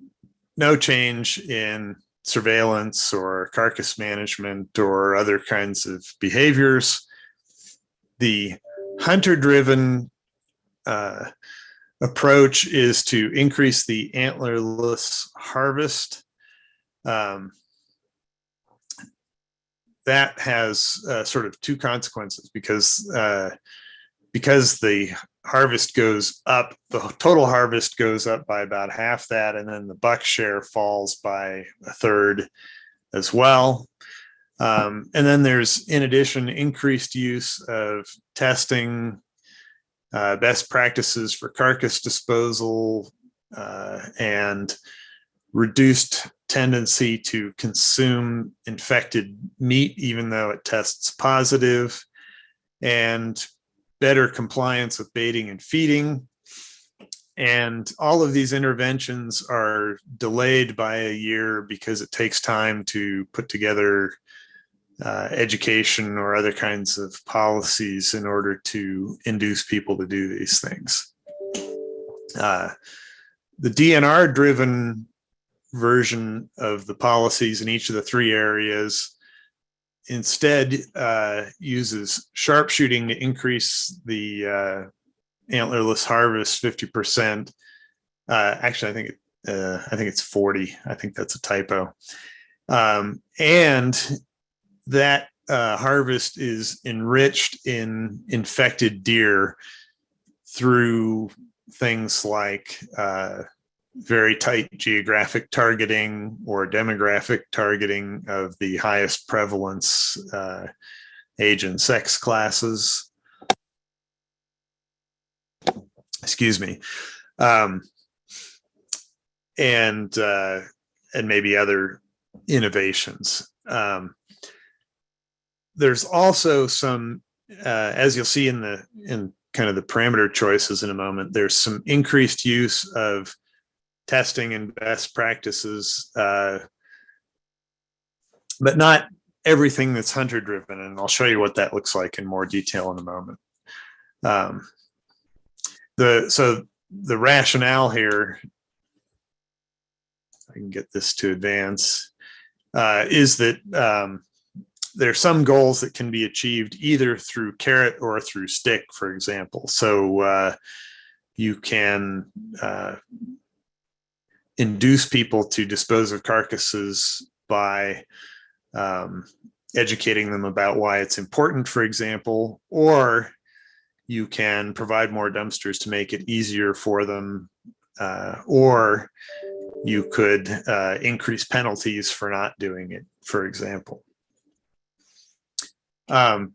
no change in surveillance or carcass management or other kinds of behaviors. The hunter-driven approach is to increase the antlerless harvest. That has sort of two consequences, because the harvest goes up, the total harvest goes up by about half that, and then the buck share falls by a third as well. And then there's, in addition, increased use of testing, best practices for carcass disposal, and reduced tendency to consume infected meat, even though it tests positive, and better compliance with baiting and feeding. And all of these interventions are delayed by a year because it takes time to put together education or other kinds of policies in order to induce people to do these things. The DNR driven version of the policies in each of the three areas instead uses sharpshooting to increase the antlerless harvest 50%. Actually, I think it's 40. I think that's a typo. And that harvest is enriched in infected deer through things like very tight geographic targeting or demographic targeting of the highest prevalence age and sex classes. Excuse me. And maybe other innovations. There's also some, as you'll see in kind of the parameter choices in a moment, there's some increased use of testing and best practices, but not everything that's hunter driven. And I'll show you what that looks like in more detail in a moment. So the rationale here, I can get this to advance, is that there are some goals that can be achieved either through carrot or through stick, for example. So you can induce people to dispose of carcasses by educating them about why it's important, for example, or you can provide more dumpsters to make it easier for them, or you could increase penalties for not doing it, for example. The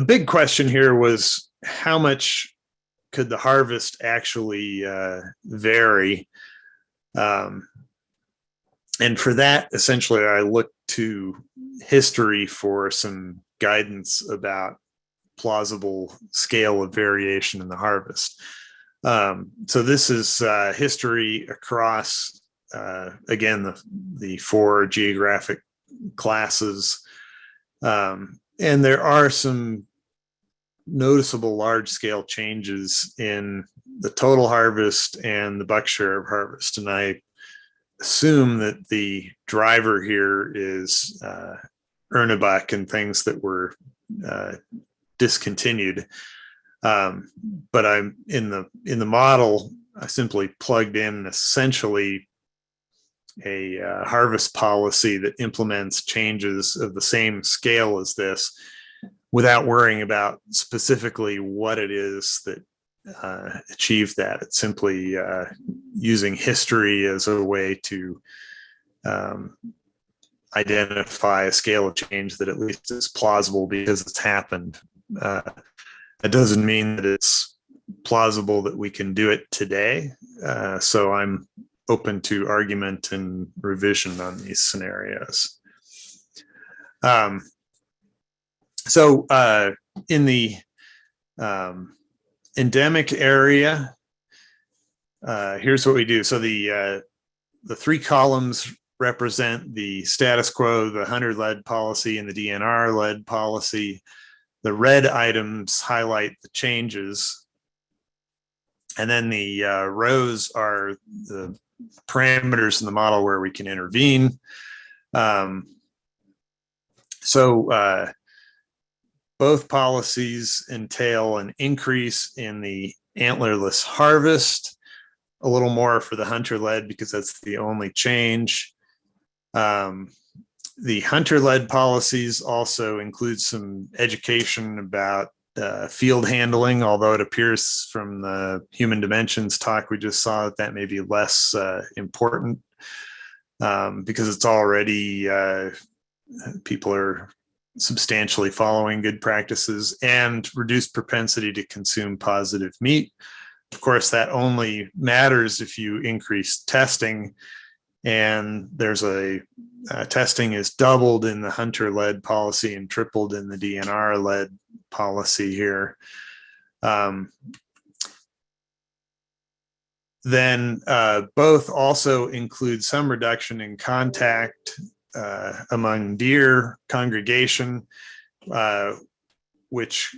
big question here was, how much could the harvest actually vary? And for that, essentially, I looked to history for some guidance about plausible scale of variation in the harvest. So this is history across, again, the four geographic classes. And there are some noticeable large-scale changes in the total harvest and the buck share of harvest. And I assume that the driver here is Ernebuck and things that were discontinued. But I'm in the model, I simply plugged in essentially a harvest policy that implements changes of the same scale as this without worrying about specifically what it is that achieved that. It's simply using history as a way to identify a scale of change that at least is plausible because it's happened. It doesn't mean that it's plausible that we can do it today. So I'm open to argument and revision on these scenarios. So in the endemic area, here's what we do. So the the three columns represent the status quo, the hunter-led policy and the DNR-led policy. The red items highlight the changes. And then the rows are the parameters in the model where we can intervene. Both policies entail an increase in the antlerless harvest, a little more for the hunter-led because that's the only change. The hunter-led policies also include some education about field handling, although it appears from the human dimensions talk we just saw that may be less important because it's already, people are substantially following good practices, and reduced propensity to consume positive meat. Of course, that only matters if you increase testing, and there's testing is doubled in the hunter-led policy and tripled in the DNR-led policy here. Then both also include some reduction in contact among deer congregation, which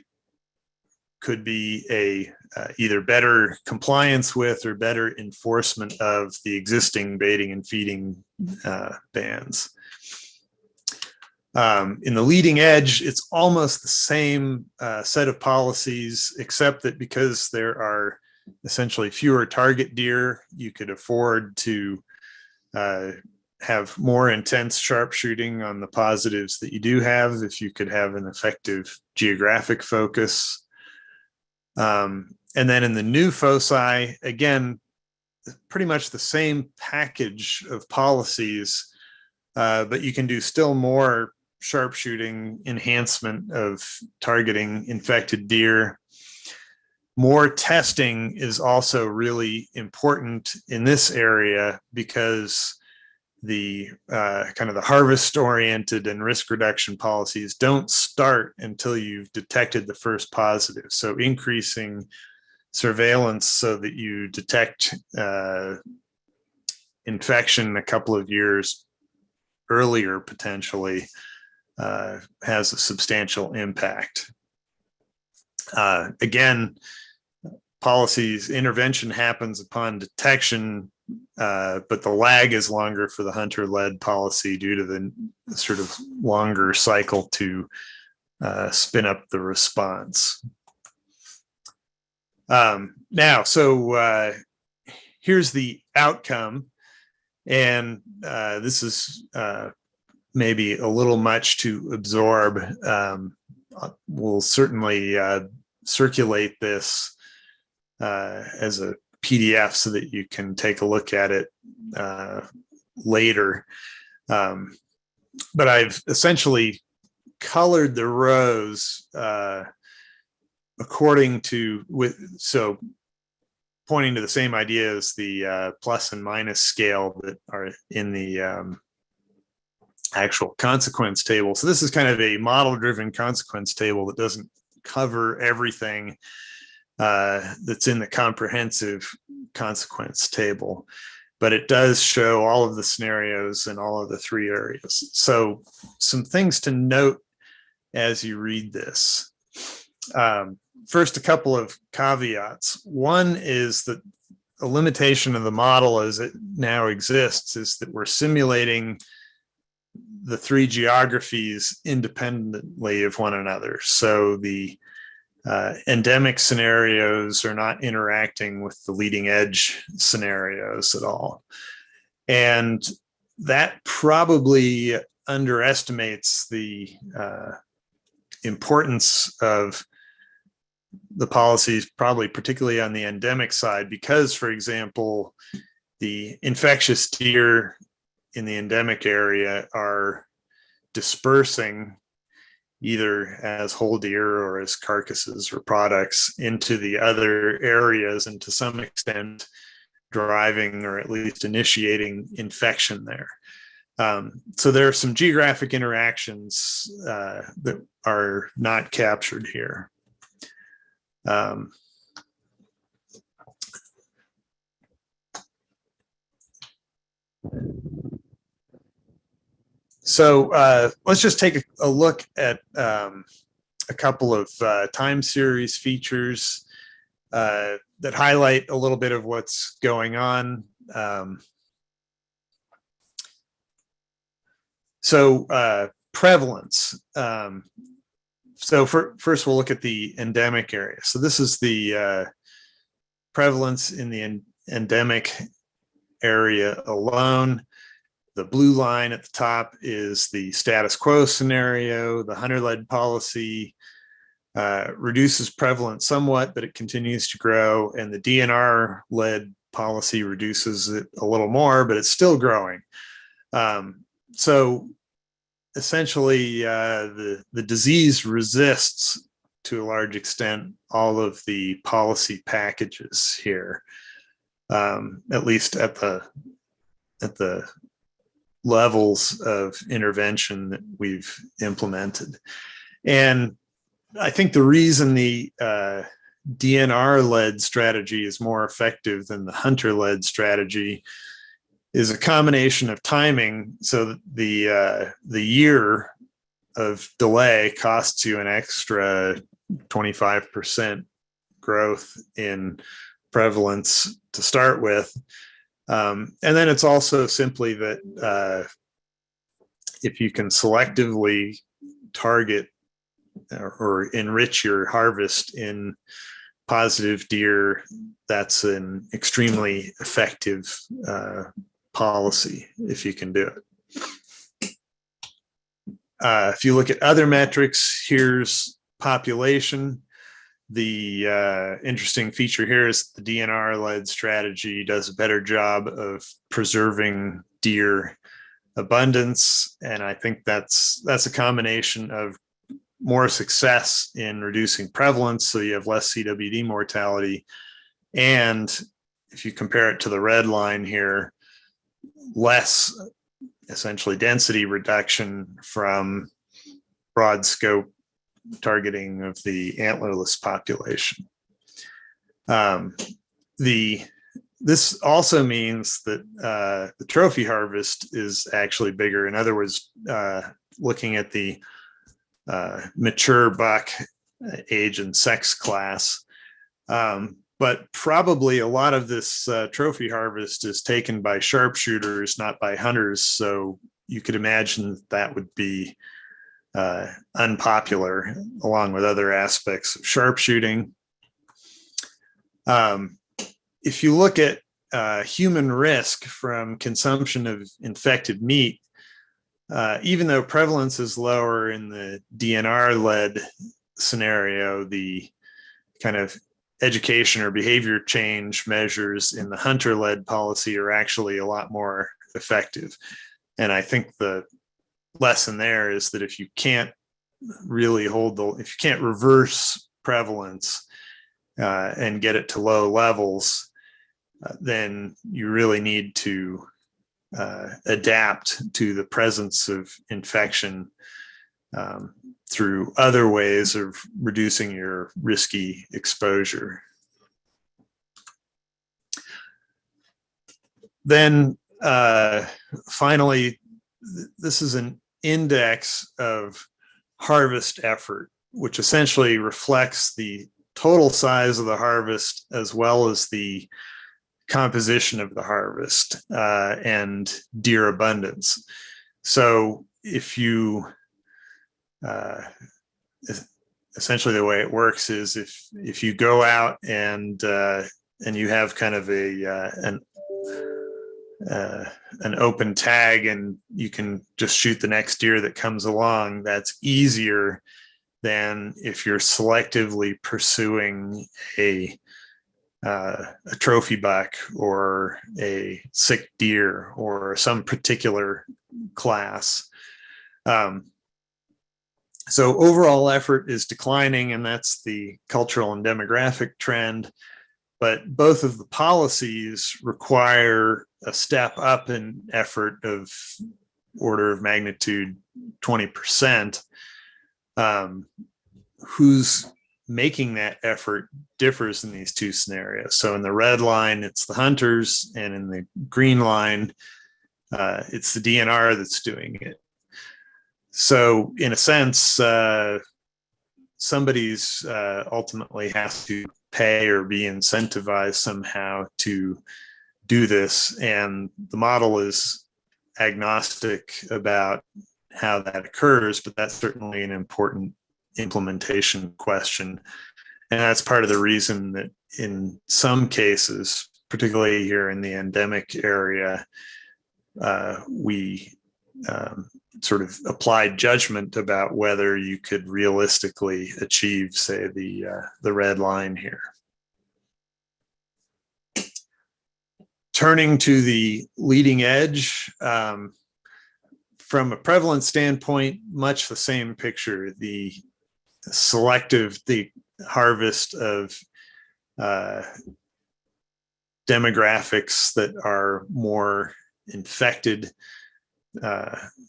could be a either better compliance with or better enforcement of the existing baiting and feeding bans. In the leading edge, it's almost the same set of policies, except that because there are essentially fewer target deer, you could afford to have more intense sharpshooting on the positives that you do have if you could have an effective geographic focus. And then in the new foci, again, pretty much the same package of policies, but you can do still more sharpshooting enhancement of targeting infected deer. More testing is also really important in this area because the kind of the harvest oriented and risk reduction policies don't start until you've detected the first positive. So increasing surveillance so that you detect infection a couple of years earlier potentially has a substantial impact. Again, policies intervention happens upon detection, but the lag is longer for the hunter-led policy due to the sort of longer cycle to spin up the response. Here's the outcome, and this is maybe a little much to absorb. We'll certainly circulate this as a PDF so that you can take a look at it later. But I've essentially colored the rows according to, so pointing to the same idea as the plus and minus scale that are in the actual consequence table. So this is kind of a model-driven consequence table that doesn't cover everything that's in the comprehensive consequence table, but it does show all of the scenarios in all of the three areas. So some things to note as you read this. First, a couple of caveats. One is that a limitation of the model as it now exists is that we're simulating the three geographies independently of one another. So the endemic scenarios are not interacting with the leading edge scenarios at all. And that probably underestimates the importance of the policies, probably particularly on the endemic side, because, for example, the infectious deer in the endemic area are dispersing either as whole deer or as carcasses or products into the other areas, and to some extent driving or at least initiating infection there. So there are some geographic interactions that are not captured here. So let's just take a look at a couple of time series features that highlight a little bit of what's going on. Prevalence. First we'll look at the endemic area. So this is the prevalence in the endemic area alone. The blue line at the top is the status quo scenario. The hunter-led policy reduces prevalence somewhat, but it continues to grow. And the DNR-led policy reduces it a little more, but it's still growing. So essentially, the disease resists, to a large extent, all of the policy packages here, at least at the levels of intervention that we've implemented. And I think the reason the DNR-led strategy is more effective than the hunter-led strategy is a combination of timing. So that the year of delay costs you an extra 25% growth in prevalence to start with. And then it's also simply that if you can selectively target or enrich your harvest in positive deer, that's an extremely effective policy if you can do it. If you look at other metrics, here's population. The interesting feature here is the DNR-led strategy does a better job of preserving deer abundance, and I think that's a combination of more success in reducing prevalence, so you have less CWD mortality, and if you compare it to the red line here, less essentially density reduction from broad scope targeting of the antlerless population. This also means that the trophy harvest is actually bigger. In other words, looking at the mature buck age and sex class. But probably a lot of this trophy harvest is taken by sharpshooters, not by hunters. So you could imagine that would be unpopular along with other aspects of sharpshooting. If you look at human risk from consumption of infected meat, even though prevalence is lower in the DNR-led scenario, the kind of education or behavior change measures in the hunter-led policy are actually a lot more effective. And I think the lesson there is that if you can't really if you can't reverse prevalence and get it to low levels, then you really need to adapt to the presence of infection through other ways of reducing your risky exposure. Then finally, this is an index of harvest effort, which essentially reflects the total size of the harvest as well as the composition of the harvest and deer abundance. So if you essentially the way it works is if you go out and you have kind of an open tag and you can just shoot the next deer that comes along, that's easier than if you're selectively pursuing a trophy buck or a sick deer or some particular class. So overall effort is declining, and that's the cultural and demographic trend. But both of the policies require a step up in effort of order of magnitude 20%. Who's making that effort differs in these two scenarios. So in the red line, it's the hunters, and in the green line, It's the DNR that's doing it. So in a sense, somebody's ultimately has to pay or be incentivized somehow to do this. And the model is agnostic about how that occurs, but that's certainly an important implementation question. And that's part of the reason that in some cases, particularly here in the endemic area, we sort of applied judgment about whether you could realistically achieve, say, the red line here. Turning to the leading edge, from a prevalence standpoint, much the same picture. The harvest of demographics that are more infected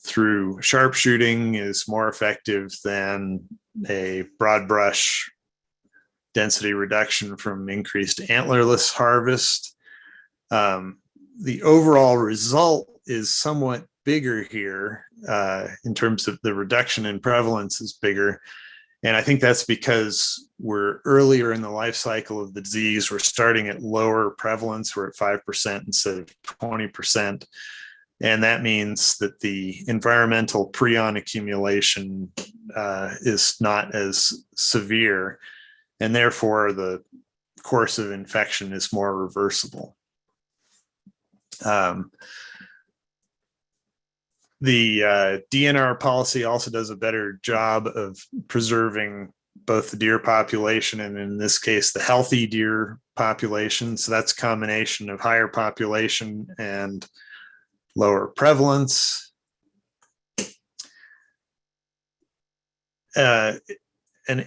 through sharpshooting is more effective than a broad brush density reduction from increased antlerless harvest. The overall result is somewhat bigger here in terms of the reduction in prevalence is bigger. And I think that's because we're earlier in the life cycle of the disease. We're starting at lower prevalence. We're at 5% instead of 20%. And that means that the environmental prion accumulation is not as severe. And therefore, the course of infection is more reversible. The DNR policy also does a better job of preserving both the deer population and, in this case, the healthy deer population. So that's a combination of higher population and lower prevalence. An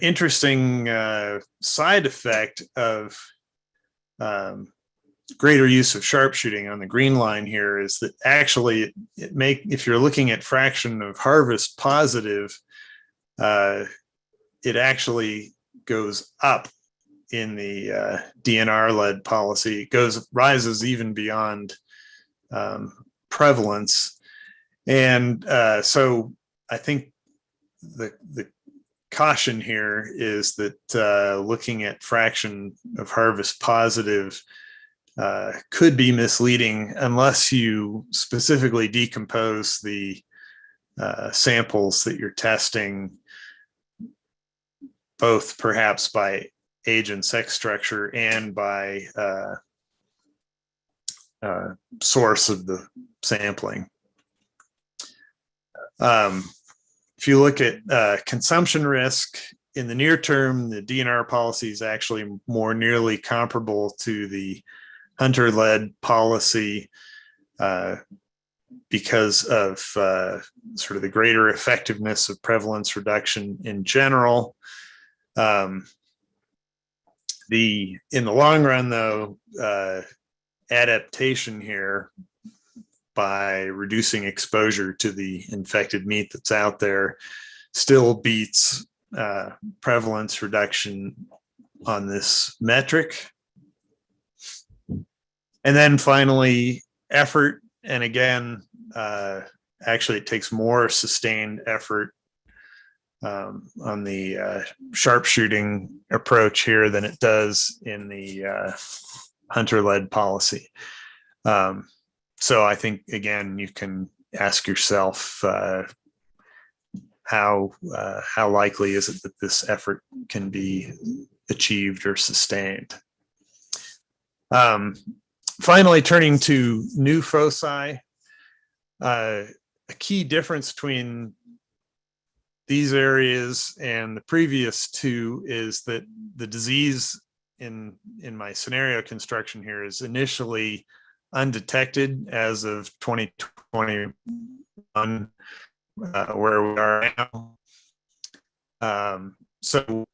interesting side effect of greater use of sharpshooting on the green line here is that actually if you're looking at fraction of harvest positive, it actually goes up in the DNR-led policy. It rises even beyond prevalence. And so I think the caution here is that looking at fraction of harvest positive could be misleading unless you specifically decompose the samples that you're testing, both perhaps by age and sex structure and by source of the sampling. If you look at consumption risk, in the near term, the DNR policy is actually more nearly comparable to the hunter-led policy because of sort of the greater effectiveness of prevalence reduction in general. In the long run, though, adaptation here by reducing exposure to the infected meat that's out there still beats prevalence reduction on this metric. And then finally, effort. And again, actually, it takes more sustained effort on the sharpshooting approach here than it does in the hunter-led policy. So I think, again, you can ask yourself how likely is it that this effort can be achieved or sustained. Finally, turning to new foci, a key difference between these areas and the previous two is that the disease in my scenario construction here is initially undetected as of 2021, where we are now. So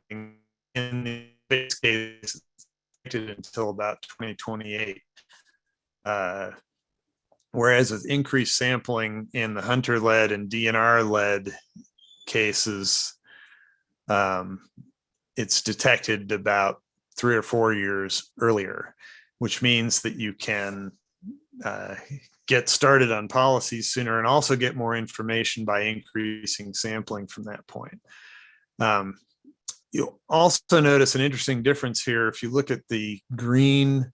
in the base case, until about 2028. Whereas with increased sampling in the hunter-led and DNR-led cases, it's detected about 3 or 4 years earlier, which means that you can get started on policies sooner and also get more information by increasing sampling from that point. You'll also notice an interesting difference here. If you look at the green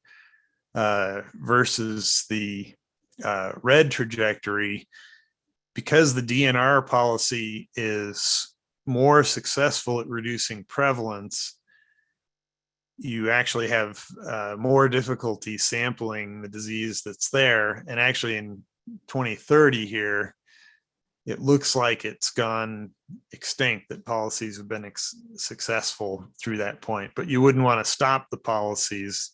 versus the red trajectory, because the DNR policy is more successful at reducing prevalence, you actually have more difficulty sampling the disease that's there. And actually in 2030 here, it looks like it's gone extinct, that policies have been successful through that point. But you wouldn't want to stop the policies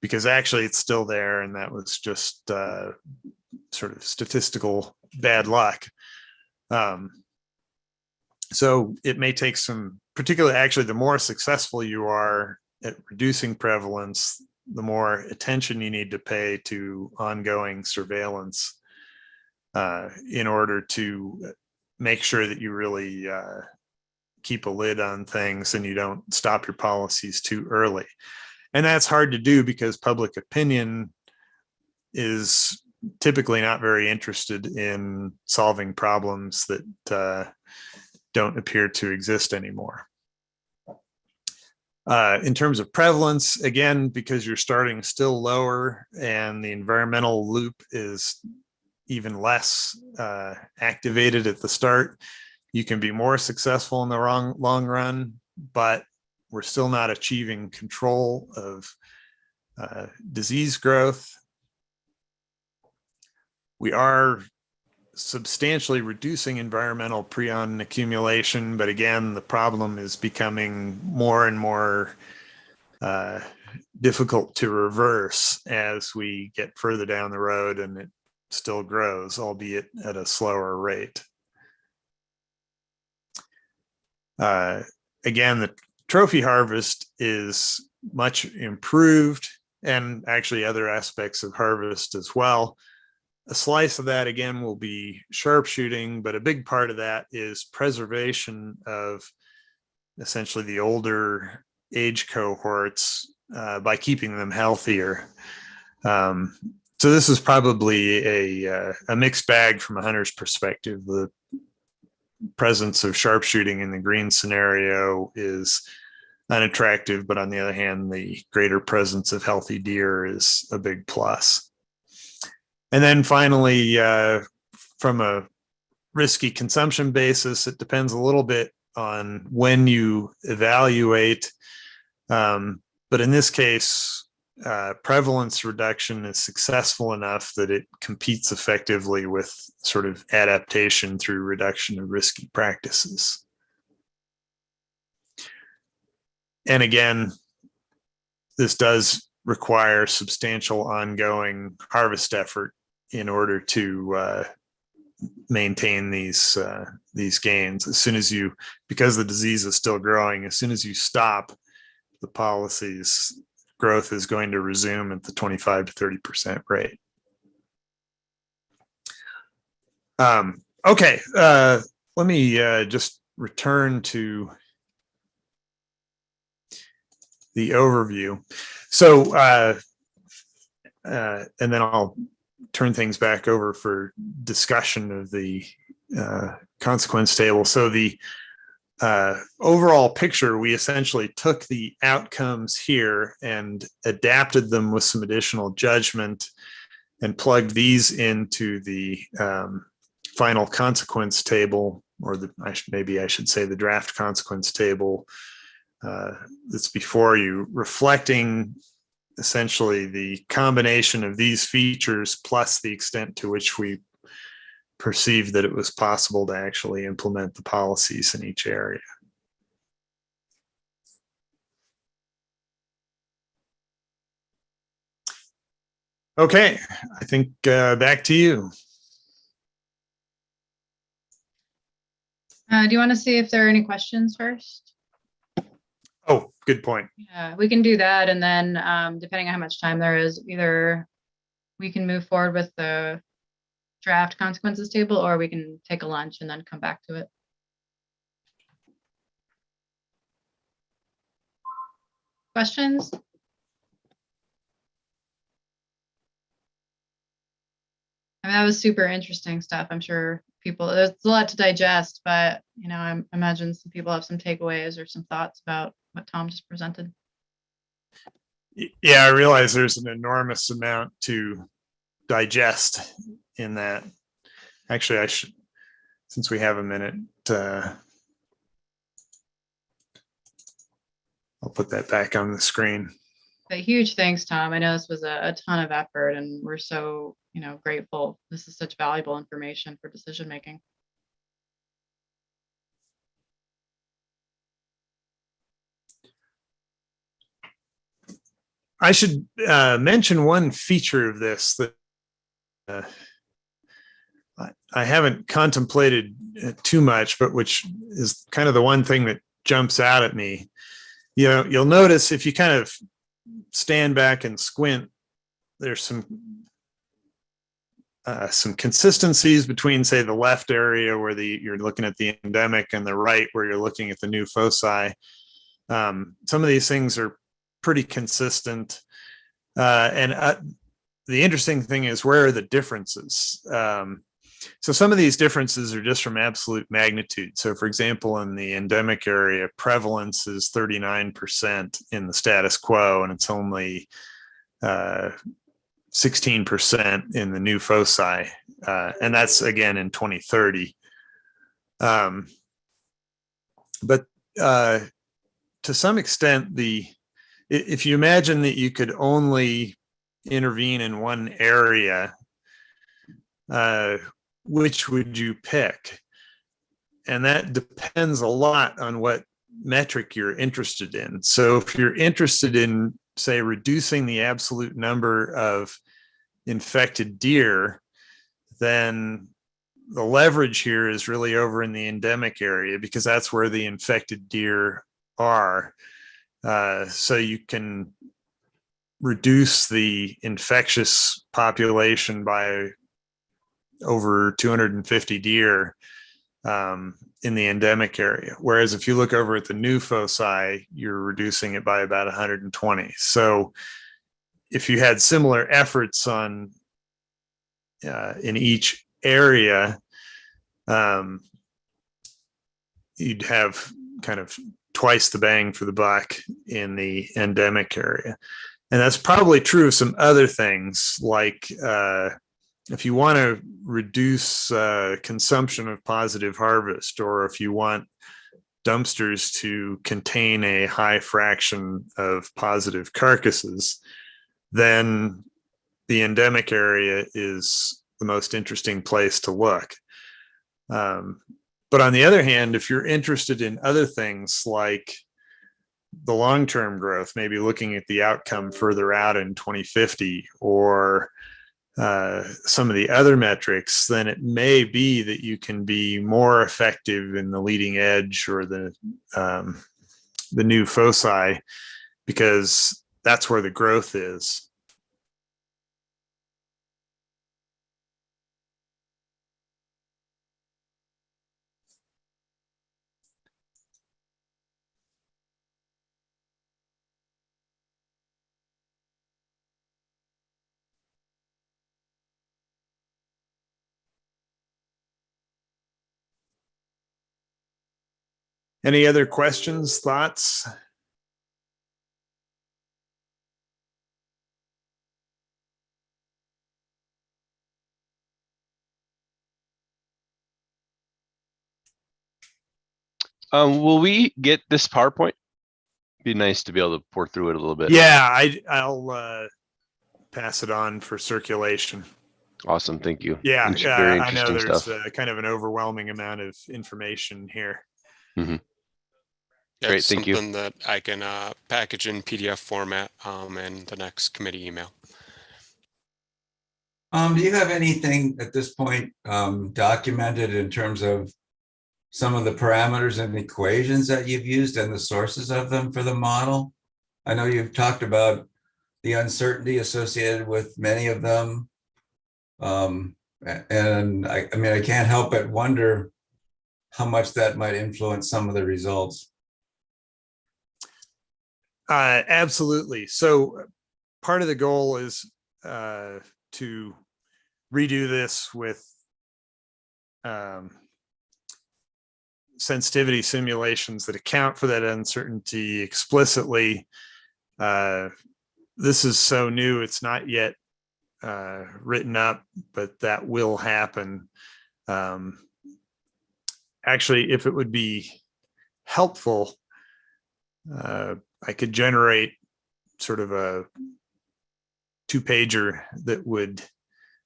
because actually it's still there, and that was just sort of statistical bad luck. So it may take some, particularly actually the more successful you are at reducing prevalence, the more attention you need to pay to ongoing surveillance in order to make sure that you really keep a lid on things and you don't stop your policies too early. And that's hard to do because public opinion is typically not very interested in solving problems that don't appear to exist anymore. In terms of prevalence, again, because you're starting still lower and the environmental loop is even less activated at the start, you can be more successful in the long run, but we're still not achieving control of disease growth. We are substantially reducing environmental prion accumulation, but again, the problem is becoming more and more difficult to reverse as we get further down the road, and it still grows, albeit at a slower rate. Again, the trophy harvest is much improved, and actually other aspects of harvest as well. A slice of that, again, will be sharpshooting, but a big part of that is preservation of essentially the older age cohorts by keeping them healthier. So this is probably a mixed bag from a hunter's perspective. The presence of sharpshooting in the green scenario is unattractive, but on the other hand, the greater presence of healthy deer is a big plus. And then finally, from a risky consumption basis, it depends a little bit on when you evaluate. But in this case, prevalence reduction is successful enough that it competes effectively with sort of adaptation through reduction of risky practices. And again, this does require substantial ongoing harvest effort in order to maintain these gains. As soon as you, because the disease is still growing, as soon as you stop the policies, growth is going to resume at the 25 to 30% rate. Okay, let me just return to the overview. So, and then I'll turn things back over for discussion of the consequence table. So the overall picture, we essentially took the outcomes here and adapted them with some additional judgment and plugged these into the final consequence table, or maybe I should say the draft consequence table that's before you, reflecting essentially the combination of these features plus the extent to which we perceived that it was possible to actually implement the policies in each area. Okay, I think back to you. Do you want to see if there are any questions first? Oh, good point. Yeah, we can do that. And then depending on how much time there is, either we can move forward with the draft consequences table, or we can take a lunch and then come back to it. Questions? I mean, that was super interesting stuff. I'm sure there's a lot to digest, but I imagine some people have some takeaways or some thoughts about what Tom just presented. Yeah, I realize there's an enormous amount to digest in that. Actually, I should, since we have a minute, I'll put that back on the screen. But huge thanks, Tom. I know this was a ton of effort, and we're so grateful. This is such valuable information for decision making. I should mention one feature of this that I haven't contemplated too much, but which is kind of the one thing that jumps out at me. You'll notice if you kind of stand back and squint, there's some consistencies between, say, the left area where you're looking at the endemic and the right where you're looking at the new foci. Some of these things are pretty consistent. And the interesting thing is, where are the differences? So some of these differences are just from absolute magnitude. So for example, in the endemic area, prevalence is 39% in the status quo, and it's only 16% in the new foci. And that's again in 2030. But to some extent, if you imagine that you could only intervene in one area, which would you pick? And that depends a lot on what metric you're interested in. So if you're interested in, say, reducing the absolute number of infected deer, then the leverage here is really over in the endemic area, because that's where the infected deer are. So you can reduce the infectious population by over 250 deer in the endemic area. Whereas if you look over at the new foci, you're reducing it by about 120. So if you had similar efforts in each area, you'd have kind of twice the bang for the buck in the endemic area. And that's probably true of some other things, like if you want to reduce consumption of positive harvest, or if you want dumpsters to contain a high fraction of positive carcasses, then the endemic area is the most interesting place to look. But on the other hand, if you're interested in other things like the long-term growth, maybe looking at the outcome further out in 2050, or some of the other metrics, then it may be that you can be more effective in the leading edge or the new foci, because that's where the growth is. Any other questions, thoughts? Will we get this PowerPoint? Be nice to be able to pour through it a little bit. Yeah, I'll pass it on for circulation. Awesome, thank you. Yeah, Very I know interesting there's stuff. kind of an overwhelming amount of information here. Mm-hmm. Yeah, Great, it's thank you. something that I can package in PDF format in the next committee email. Do you have anything at this point documented in terms of some of the parameters and equations that you've used and the sources of them for the model? I know you've talked about the uncertainty associated with many of them. And I mean, I can't help but wonder how much that might influence some of the results. Absolutely. So part of the goal is to redo this with sensitivity simulations that account for that uncertainty explicitly. This is so new, it's not yet written up, but that will happen. Actually, if it would be helpful, I could generate sort of a 2-pager that would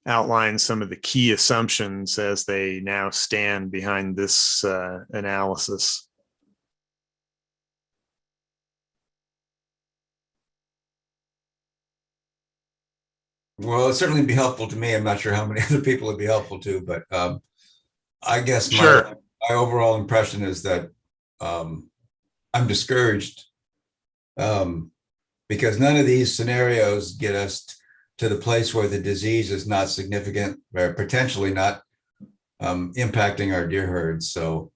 outline some of the key assumptions as they now stand behind this analysis. Well, it'd certainly be helpful to me. I'm not sure how many other people it'd be helpful to, but I guess Sure. my overall impression is that I'm discouraged because none of these scenarios get us to the place where the disease is not significant or potentially not impacting our deer herds. So,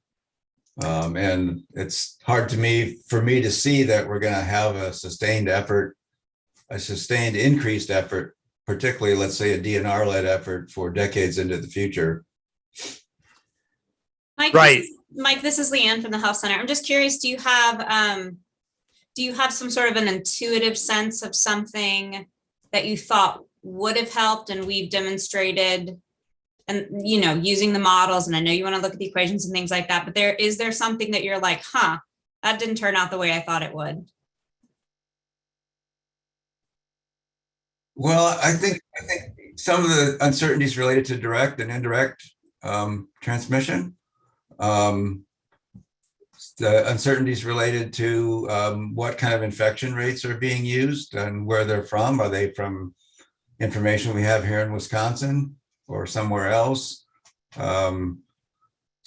and it's hard for me to see that we're going to have a sustained effort, a sustained increased effort, particularly, let's say, a DNR-led effort for decades into the future. Mike, Right. Mike, this is Leanne from the Health Center. I'm just curious, do you have some sort of an intuitive sense of something that you thought would have helped and we've demonstrated, and using the models, and I know you want to look at the equations and things like that, but is there something that you're like, that didn't turn out the way I thought it would? Well, I think some of the uncertainties related to direct and indirect transmission, the uncertainties related to what kind of infection rates are being used and where they're from. Are they from information we have here in Wisconsin or somewhere else? Some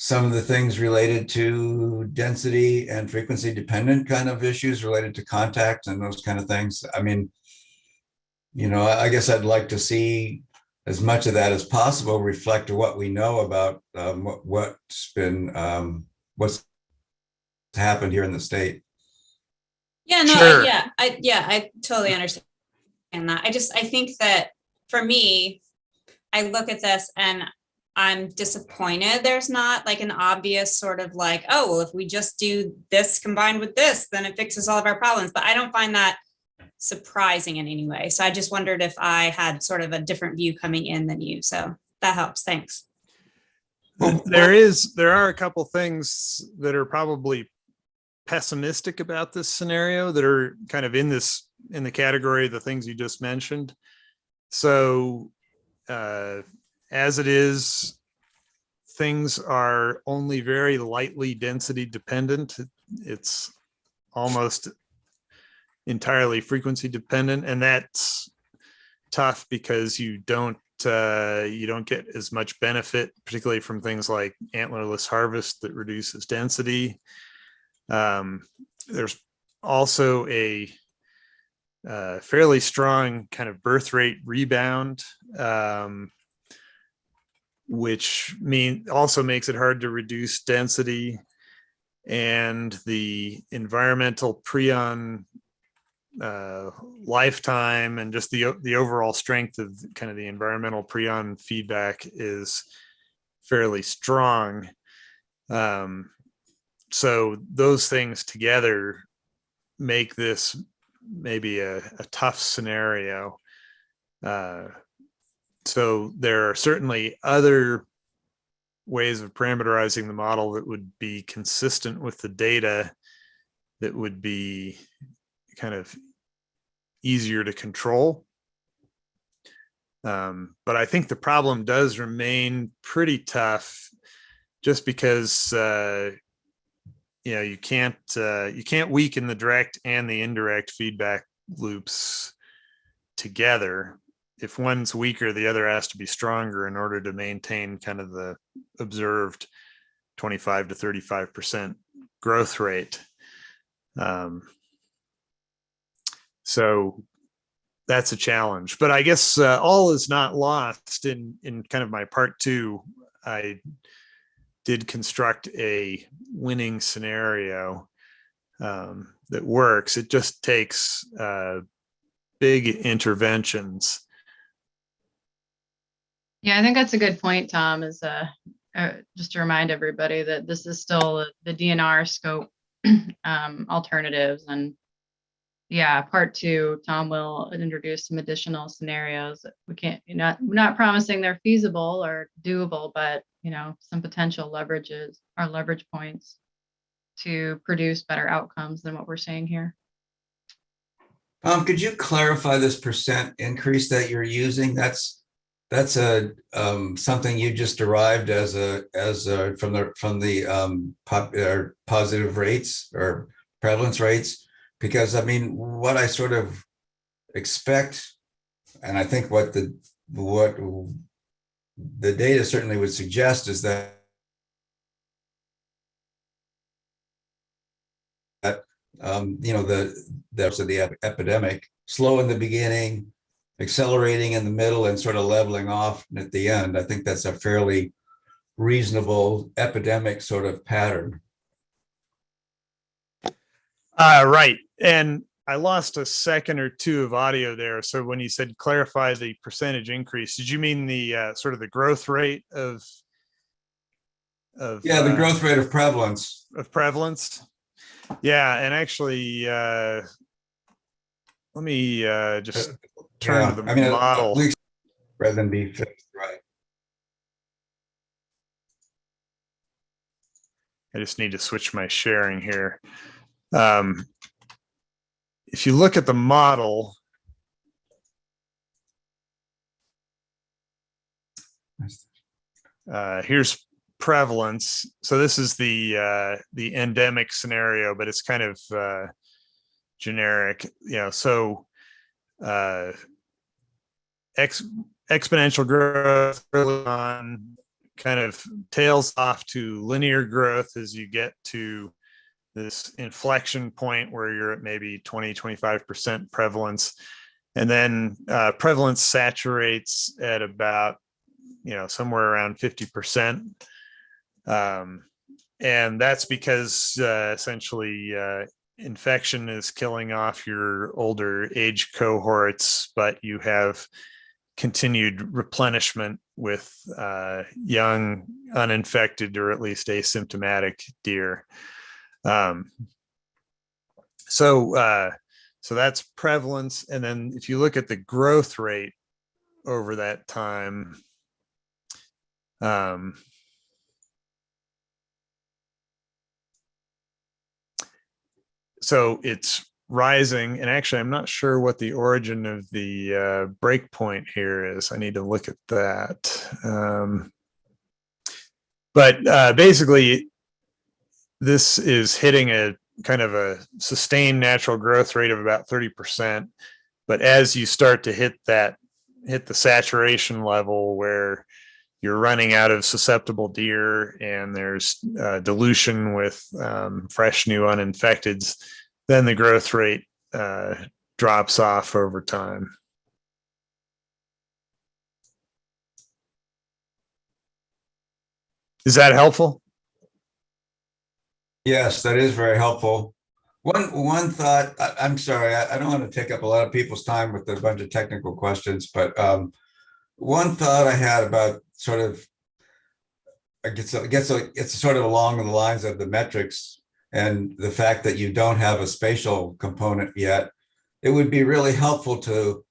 of the things related to density and frequency dependent kind of issues related to contact and those kind of things. I mean, I guess I'd like to see as much of that as possible reflect what we know about what's happened here in the state. Yeah, no, Sure. I totally understand that. I think that for me, I look at this and I'm disappointed there's not like an obvious sort of like, oh, well, if we just do this combined with this, then it fixes all of our problems. But I don't find that surprising in any way. So I just wondered if I had sort of a different view coming in than you. So that helps. Thanks. There are a couple things that are probably pessimistic about this scenario that are kind of in the category of the things you just mentioned. So as it is, things are only very lightly density dependent. It's almost entirely frequency dependent, and that's tough because you don't get as much benefit, particularly from things like antlerless harvest that reduces density. There's also a fairly strong kind of birth rate rebound, which also makes it hard to reduce density, and the environmental prion lifetime and just the overall strength of kind of the environmental prion feedback is fairly strong. So those things together make this maybe a tough scenario. So there are certainly other ways of parameterizing the model that would be consistent with the data that would be kind of easier to control. But I think the problem does remain pretty tough just because you can't weaken the direct and the indirect feedback loops together. If one's weaker, the other has to be stronger in order to maintain kind of the observed 25 to 35% growth rate. So that's a challenge, but I guess all is not lost. In kind of my part two, I did construct a winning scenario that works. It just takes big interventions. Yeah, I think that's a good point, Tom, is just to remind everybody that this is still the DNR scope alternatives. And yeah, part 2, Tom will introduce some additional scenarios that we can't, we're not promising they're feasible or doable, but some potential leverages or leverage points to produce better outcomes than what we're saying here. Could you clarify this percent increase that you're using? That's a something you just derived as from the positive rates or prevalence rates, because I mean, what I sort of expect, and I think what the data certainly would suggest, is that the epidemic, slow in the beginning, accelerating in the middle, and sort of leveling off at the end. I think that's a fairly reasonable epidemic sort of pattern. Right. And I lost a second or two of audio there. So when you said clarify the percentage increase, did you mean the sort of the growth rate of the growth rate of prevalence? Yeah, and actually, let me just turn to the model. Rather than be fixed, right. I just need to switch my sharing here. If you look at the model, here's prevalence. So this is the endemic scenario, but it's kind of generic. So exponential growth early on kind of tails off to linear growth as you get to this inflection point where you're at maybe 20-25% prevalence, and then prevalence saturates at about somewhere around 50%. And that's because essentially infection is killing off your older age cohorts, but you have continued replenishment with young, uninfected, or at least asymptomatic deer. So that's prevalence. And then if you look at the growth rate over that time, so it's rising, and actually I'm not sure what the origin of the break point here is. I need to look at that. But basically this is hitting a kind of a sustained natural growth rate of about 30%. But as you start to hit the saturation level where you're running out of susceptible deer and there's dilution with fresh new uninfecteds, then the growth rate drops off over time. Is that helpful? Yes, that is very helpful. One thought, I'm sorry, I don't want to take up a lot of people's time with a bunch of technical questions, but one thought I had about sort of, it's sort of along the lines of the metrics and the fact that you don't have a spatial component yet. It would be really helpful to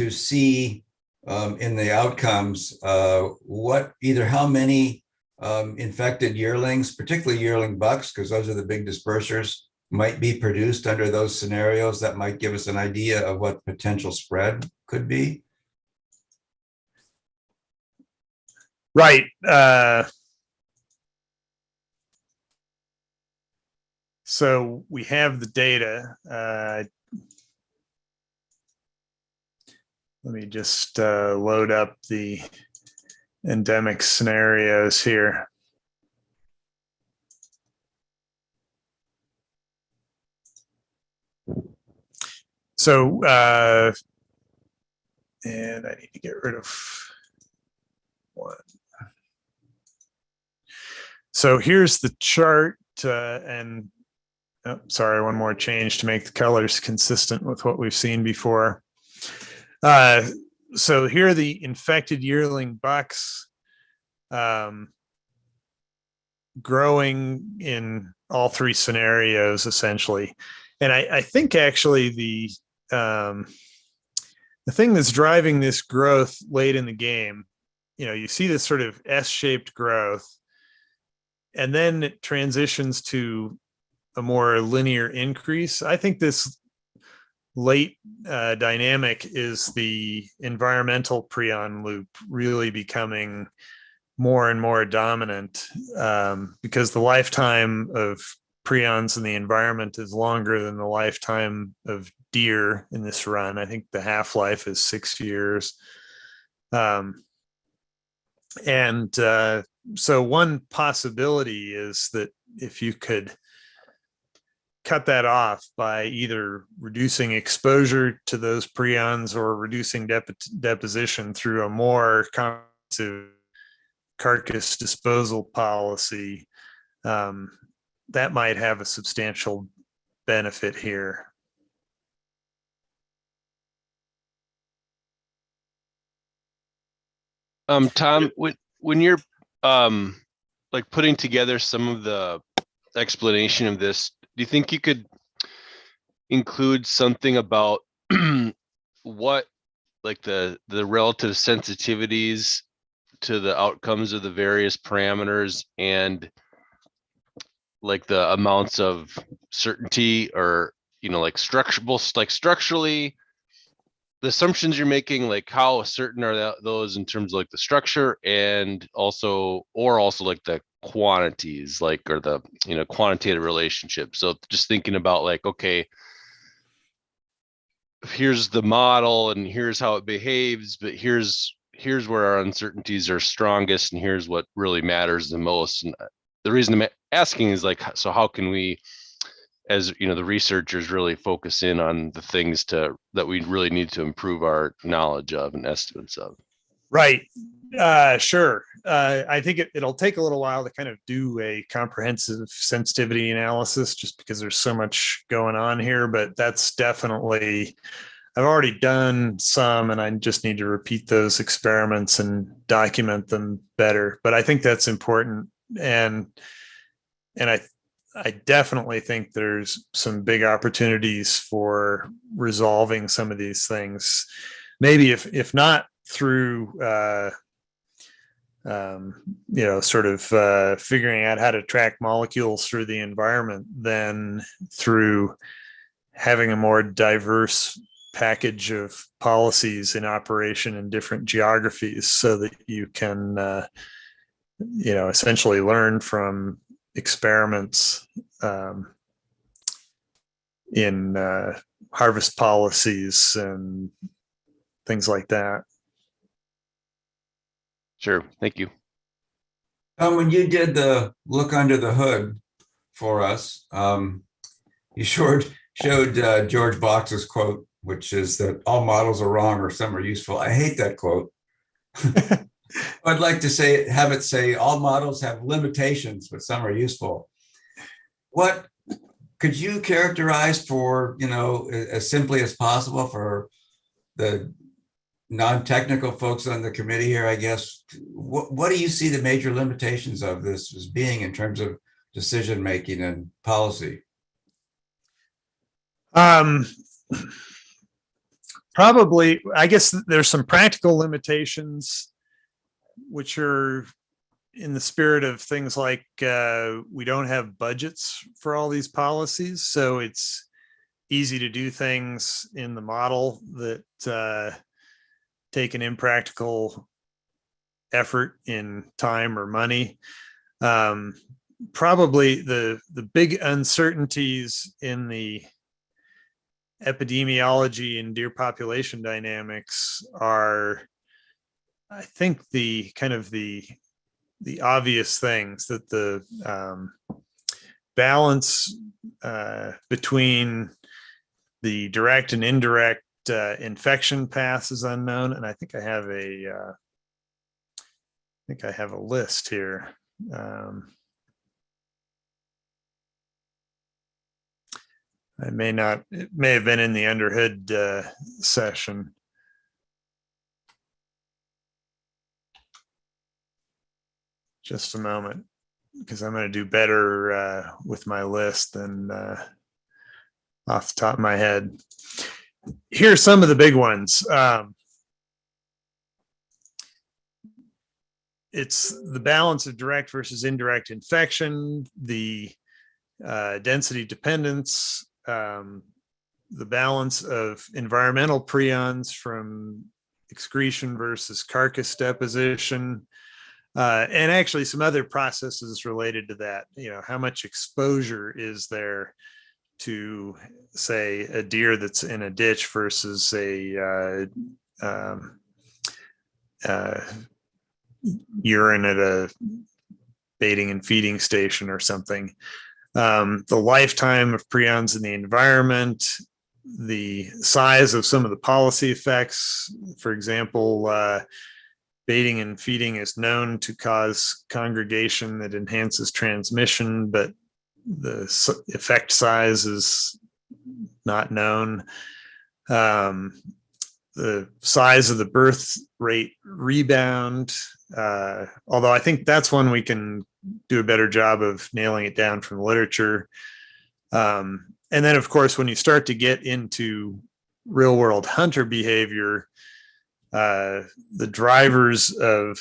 see in the outcomes either how many infected yearlings, particularly yearling bucks, because those are the big dispersers, might be produced under those scenarios. That might give us an idea of what potential spread could be. Right. So we have the data. Let me just load up the endemic scenarios here. So, and I need to get rid of one. So here's the chart, and oh, sorry, one more change to make the colors consistent with what we've seen before. so here are the infected yearling bucks growing in all three scenarios, essentially. And I think actually the thing that's driving this growth late in the game, you see this sort of S-shaped growth, and then it transitions to a more linear increase. I think this late dynamic is the environmental prion loop really becoming more and more dominant, because the lifetime of prions in the environment is longer than the lifetime of deer in this run. I think the half-life is 6 years. So one possibility is that if you could cut that off by either reducing exposure to those prions or reducing deposition through a more comprehensive carcass disposal policy, that might have a substantial benefit here. Tom, when you're like putting together some of the explanation of this, do you think you could include something about what, like the relative sensitivities to the outcomes of the various parameters, and like the amounts of certainty, or like structurally the assumptions you're making, like how certain are those in terms of like the structure, and also like the quantities, like, or the quantitative relationship. So just thinking about like, okay, here's the model and here's how it behaves, but here's where our uncertainties are strongest, and here's what really matters the most. And the reason I'm asking is like, so how can we, as the researchers, really focus in on the things that we really need to improve our knowledge of and estimates of? Right. Sure. I think it'll take a little while to kind of do a comprehensive sensitivity analysis, just because there's so much going on here, but that's definitely, I've already done some, and I just need to repeat those experiments and document them better. But I think that's important. And I definitely think there's some big opportunities for resolving some of these things. Maybe if not through, sort of figuring out how to track molecules through the environment, then through having a more diverse package of policies in operation in different geographies, so that you can, essentially learn from experiments in harvest policies and things like that. Sure. Thank you. When you did the look under the hood for us, you showed George Box's quote, which is that all models are wrong or some are useful. I hate that quote. I'd like to have it say all models have limitations, but some are useful. What could you characterize for, as simply as possible for the non-technical folks on the committee here, I guess, what do you see the major limitations of this as being in terms of decision-making and policy? Probably, I guess there's some practical limitations, which are in the spirit of things like we don't have budgets for all these policies. So it's easy to do things in the model that take an impractical effort in time or money. Probably the big uncertainties in the epidemiology and deer population dynamics are, I think, the kind of the obvious things, that the balance between the direct and indirect infection paths is unknown. And I think I have a list here. It may have been in the underhood session. just a moment, because I'm going to do better with my list than off the top of my head. Here are some of the big ones. It's the balance of direct versus indirect infection, the density dependence, the balance of environmental prions from excretion versus carcass deposition, and actually some other processes related to that. You know, how much exposure is there to, say, a deer that's in a ditch versus a urine at a baiting and feeding station or something. The lifetime of prions in the environment, the size of some of the policy effects. For example, baiting and feeding is known to cause congregation that enhances transmission, but the effect size is not known. The size of the birth rate rebound, although I think that's one we can do a better job of nailing it down from the literature. And then, of course, when you start to get into real world hunter behavior, the drivers of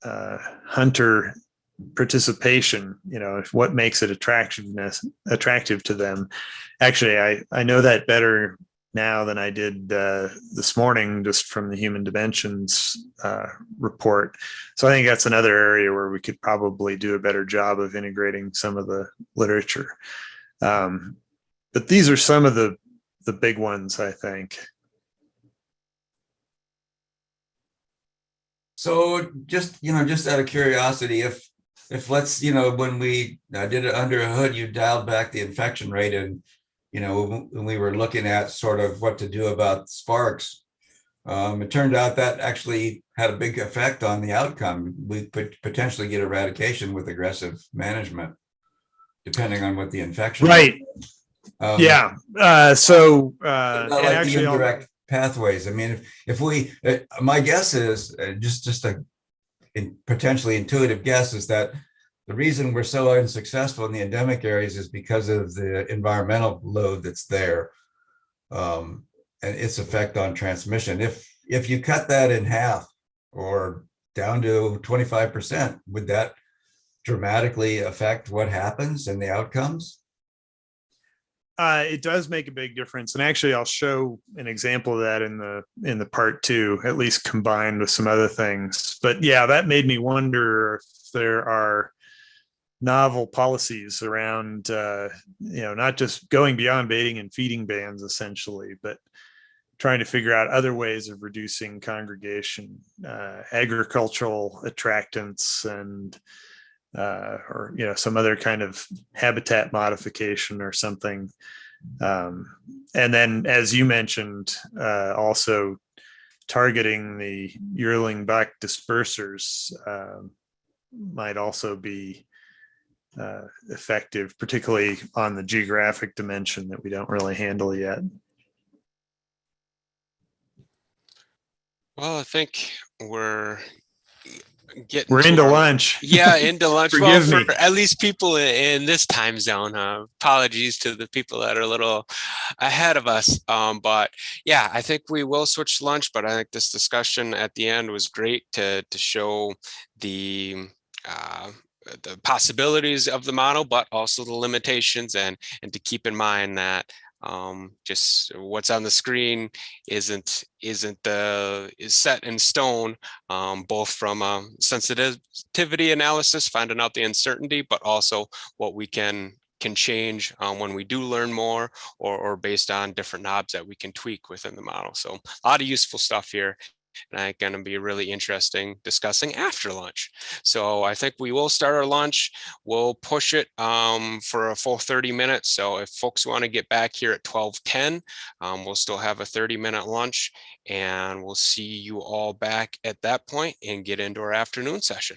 hunter participation, you know, what makes it attractive to them. Actually, I know that better now than I did this morning, just from the human dimensions report. So I think that's another area where we could probably do a better job of integrating some of the literature. But these are some of the big ones, I think. So just out of curiosity, if let's, when we did it under a hood, you dialed back the infection rate, and, when we were looking at sort of what to do about sparks, it turned out that actually had a big effect on the outcome. We could potentially get eradication with aggressive management, depending on what the infection Right. Yeah. So not and like actually the indirect pathways. I mean, if we, my guess is just a potentially intuitive guess is that the reason we're so unsuccessful in the endemic areas is because of the environmental load that's there, and its effect on transmission. If you cut that in half or down to 25%, would that dramatically affect what happens and the outcomes? It does make a big difference, and actually, I'll show an example of that in the part 2, at least combined with some other things. But yeah, that made me wonder if there are novel policies around, not just going beyond baiting and feeding bans, essentially, but trying to figure out other ways of reducing congregation, agricultural attractants, and or some other kind of habitat modification or something. And then, as you mentioned, also targeting the yearling buck dispersers might also be effective, particularly on the geographic dimension that we don't really handle yet. Well, I think we're We're into lunch. Yeah, into lunch. Forgive well, me. for at least people in this time zone. Apologies to the people that are a little ahead of us. But yeah, I think we will switch to lunch. But I think this discussion at the end was great to show the possibilities of the model, but also the limitations, and to keep in mind that just what's on the screen isn't set in stone, both from a sensitivity analysis, finding out the uncertainty, but also what we can change when we do learn more, or based on different knobs that we can tweak within the model. So a lot of useful stuff here. And I'm going to be really interesting discussing after lunch. So I think we will start our lunch. We'll push it for a full 30 minutes. So if folks want to get back here at 12:10, we'll still have a 30-minute lunch, and we'll see you all back at that point and get into our afternoon session.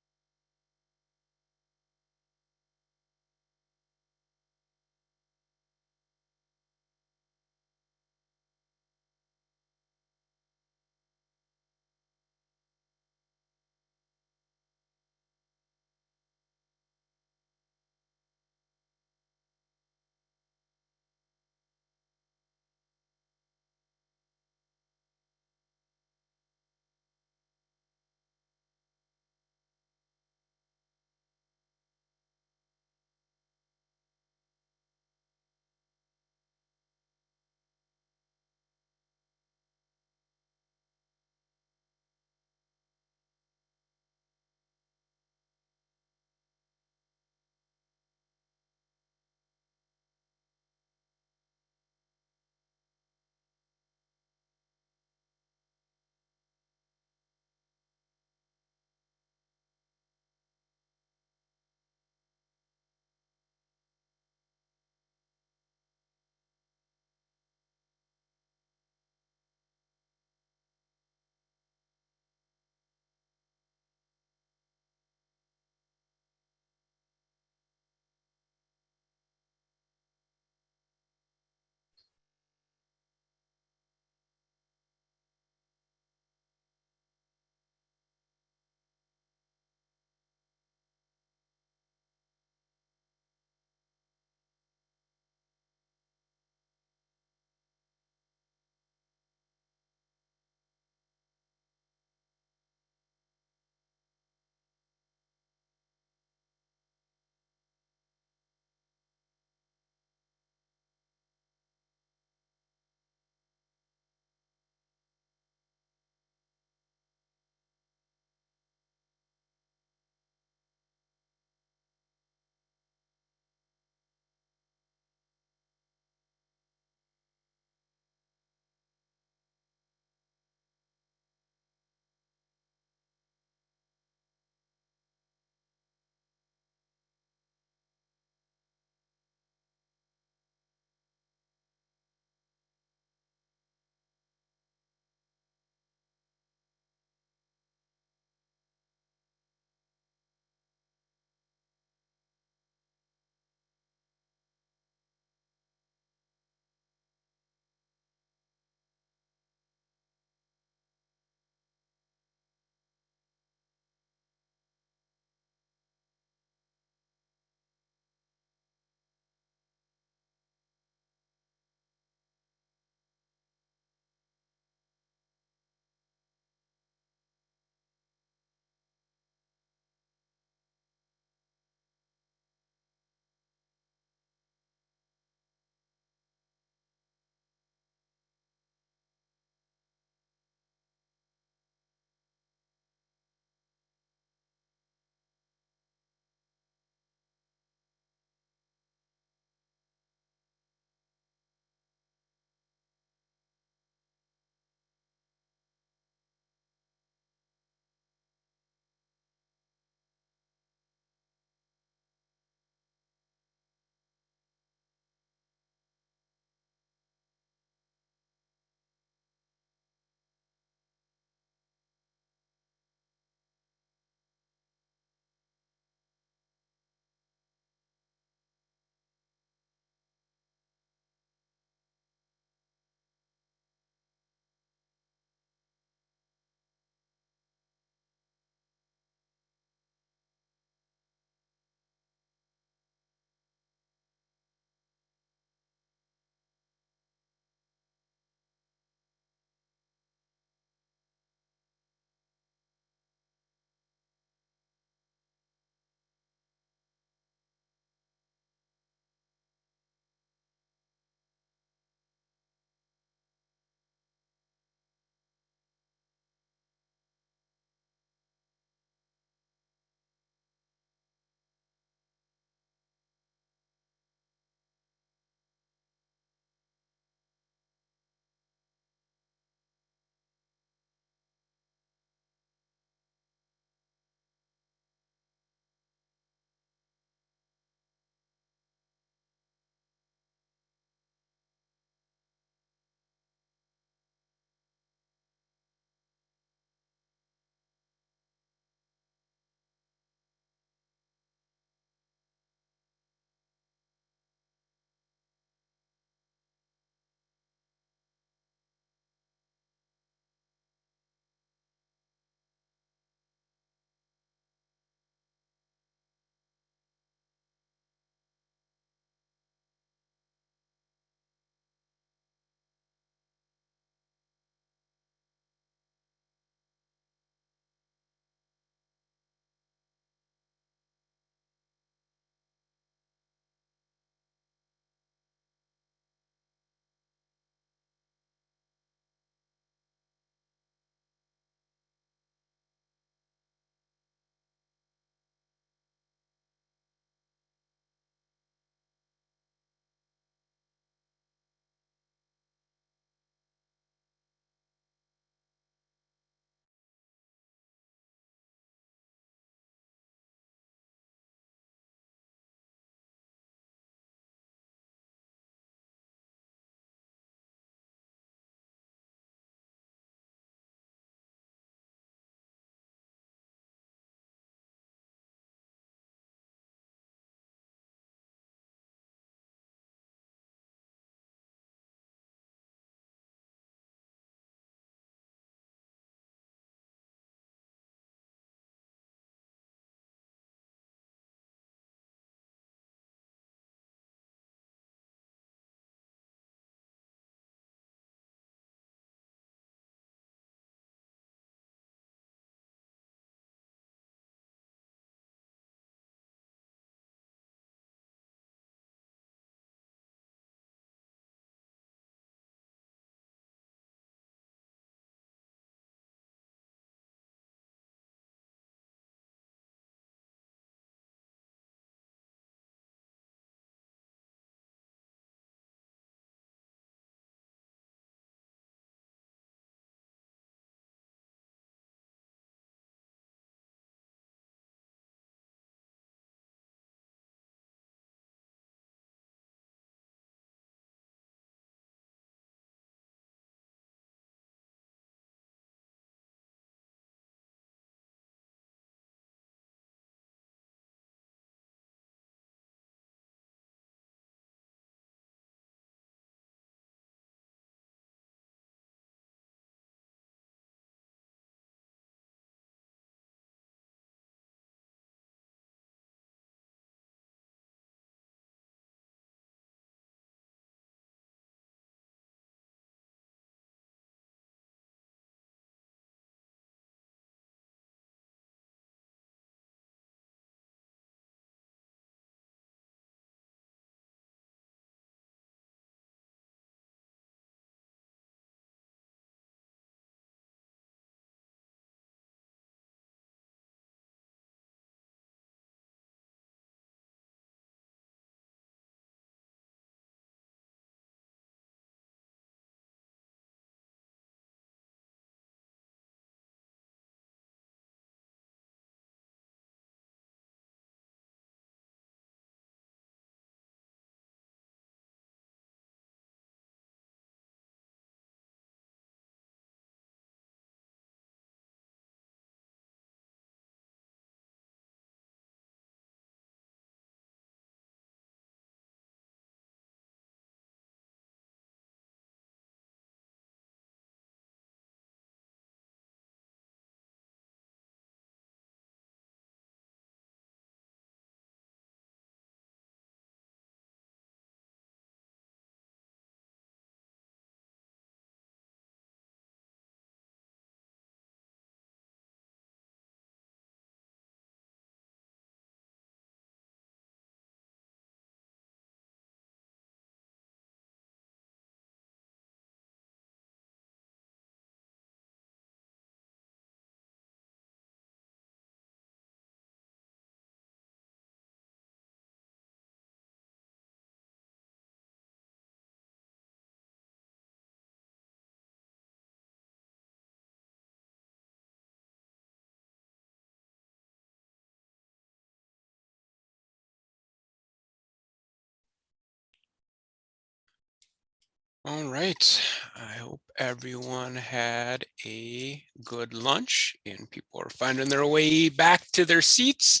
All right. I hope everyone had a good lunch and people are finding their way back to their seats.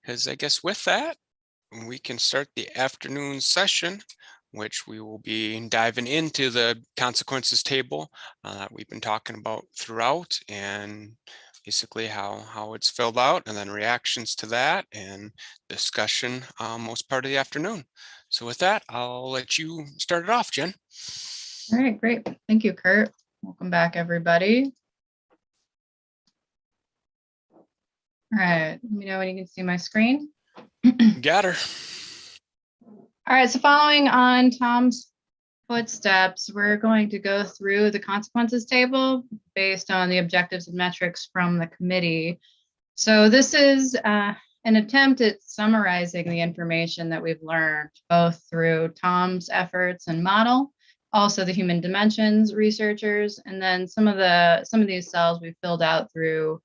Because I guess with that, we can start the afternoon session, which we will be diving into the consequences table that we've been talking about throughout, and basically how it's filled out, and then reactions to that and discussion most part of the afternoon. So with that, I'll let you start it off, Jen. All right, great. Thank you, Kurt. Welcome back, everybody. All right, let me know when you can see my screen. Got her. All right, so following on Tom's footsteps, we're going to go through the consequences table based on the objectives and metrics from the committee. So this is an attempt at summarizing the information that we've learned, both through Tom's efforts and model, also the human dimensions researchers, and then some of these cells we filled out through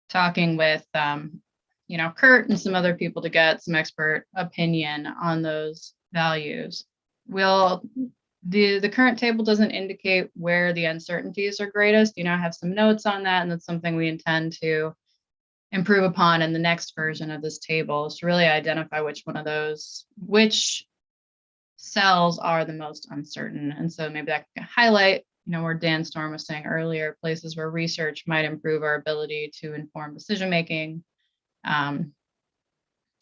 talking with Kurt and some other people to get some expert opinion on those values. The current table doesn't indicate where the uncertainties are greatest. I have some notes on that, and that's something we intend to improve upon in the next version of this table, is to really identify which cells are the most uncertain. And so maybe that can highlight, where Dan Storm was saying earlier, places where research might improve our ability to inform decision-making,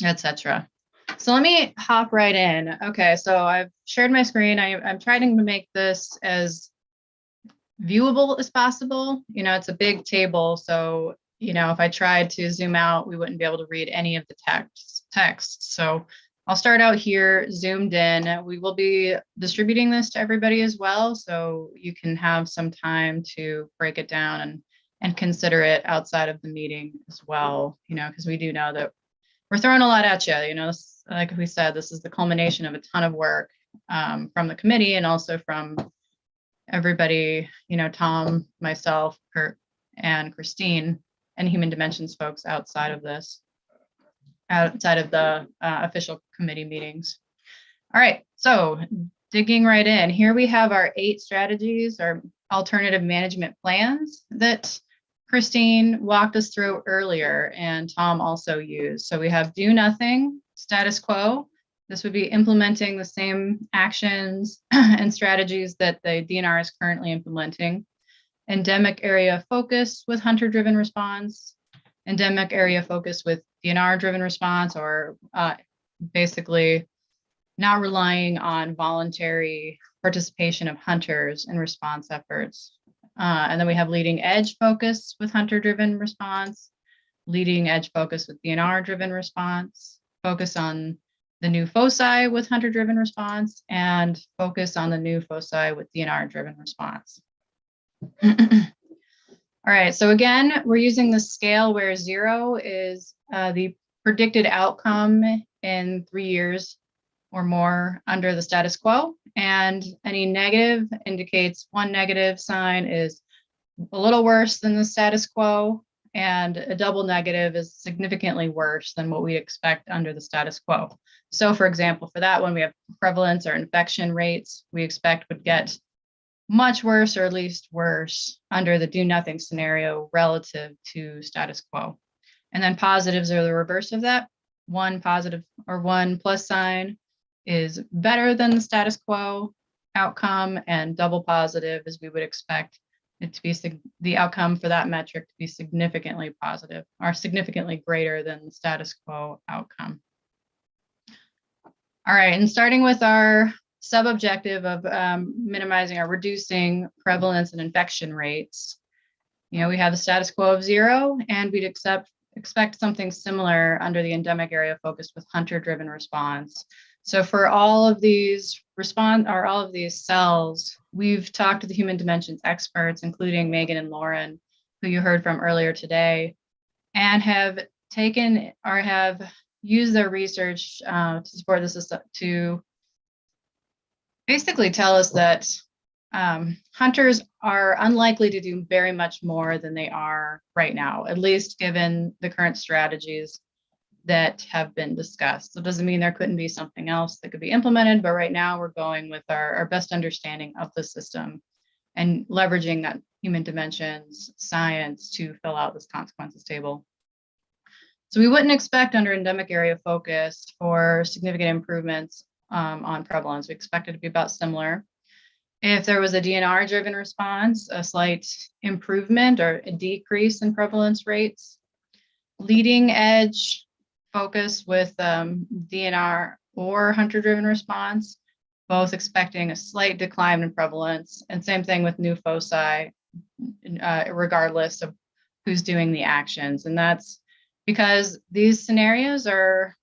etc. So let me hop right in. Okay, so I've shared my screen. I'm trying to make this as viewable as possible. It's a big table, so if I tried to zoom out, we wouldn't be able to read any of the text. So I'll start out here, zoomed in. We will be distributing this to everybody as well, so you can have some time to break it down and consider it outside of the meeting as well, because we do know that we're throwing a lot at you. Like we said, this is the culmination of a ton of work from the committee and also from everybody, Tom, myself, Kurt, and Christine, and human dimensions folks outside of the official committee meetings. All right, so digging right in, here we have our 8 strategies or alternative management plans that Christine walked us through earlier and Tom also used. So we have do nothing, status quo. This would be implementing the same actions and strategies that the DNR is currently implementing. Endemic area focus with hunter-driven response, endemic area focus with DNR-driven response, or basically not relying on voluntary participation of hunters in response efforts. And then we have leading edge focus with hunter-driven response, leading edge focus with DNR-driven response, focus on the new foci with hunter-driven response, and focus on the new foci with DNR-driven response. All right, so again, we're using the scale where 0 is the predicted outcome in 3 years or more under the status quo, and any negative indicates 1 negative sign is a little worse than the status quo, and a double negative is significantly worse than what we expect under the status quo. So for example, for that one, we have prevalence or infection rates we expect would get much worse, or at least worse, under the do nothing scenario relative to status quo. And then positives are the reverse of that. 1 positive or 1 plus sign is better than the status quo outcome, and double positive is we would expect it to be the outcome for that metric to be significantly positive or significantly greater than the status quo outcome. All right, and starting with our sub-objective of minimizing or reducing prevalence and infection rates, we have the status quo of 0, and we'd expect something similar under the endemic area focused with hunter-driven response. So for all of these cells, we've talked to the human dimensions experts, including Megan and Lauren, who you heard from earlier today, and have taken or have used their research to support this to basically tell us that hunters are unlikely to do very much more than they are right now, at least given the current strategies that have been discussed. So it doesn't mean there couldn't be something else that could be implemented, but right now we're going with our best understanding of the system and leveraging that human dimensions science to fill out this consequences table. So we wouldn't expect under endemic area focus for significant improvements on prevalence. We expect it to be about similar. If there was a DNR driven response, a slight improvement or a decrease in prevalence rates. Leading edge focus with DNR or hunter driven response, both expecting a slight decline in prevalence, and same thing with new foci, regardless of who's doing the actions. And that's because these scenarios are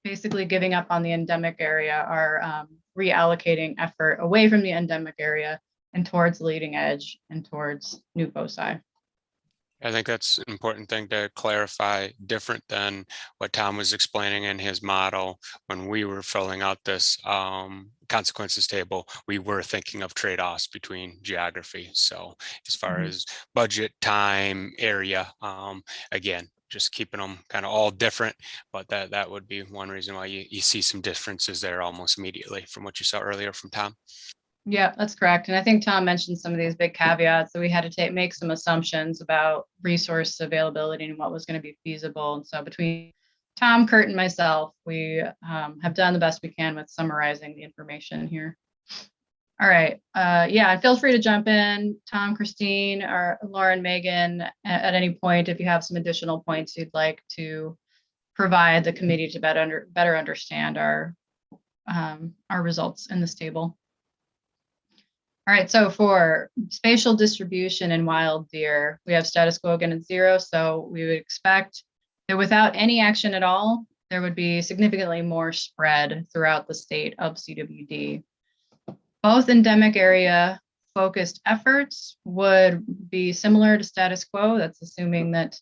basically giving up on the endemic area, are reallocating effort away from the endemic area and towards leading edge and towards new foci. I think that's an important thing to clarify, different than what Tom was explaining in his model. When we were filling out this consequences table, we were thinking of trade-offs between geography. So as far as budget, time, area, again, just keeping them kind of all different, but that would be one reason why you see some differences there almost immediately from what you saw earlier from Tom. Yeah, that's correct. And I think Tom mentioned some of these big caveats that we had to make some assumptions about resource availability and what was going to be feasible. And so between Tom, Kurt, and myself, we have done the best we can with summarizing the information here. All right. Yeah, feel free to jump in, Tom, Christine, or Lauren, Megan, at any point if you have some additional points you'd like to provide the committee to better understand our results in this table. All right, so for spatial distribution in wild deer, we have status quo again at 0. So we would expect that without any action at all, there would be significantly more spread throughout the state of CWD. Both endemic area focused efforts would be similar to status quo. That's assuming that,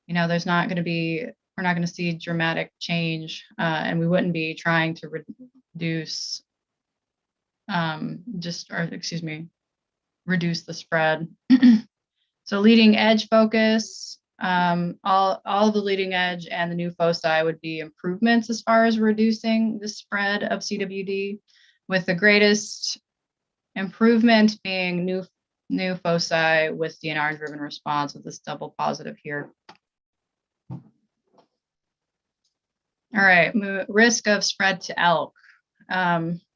there's not going to be, we're not going to see dramatic change, and we wouldn't be trying to reduce reduce the spread. So leading edge focus, all the leading edge and the new foci would be improvements as far as reducing the spread of CWD, with the greatest improvement being new foci with DNR driven response with this double positive here. All right, risk of spread to elk.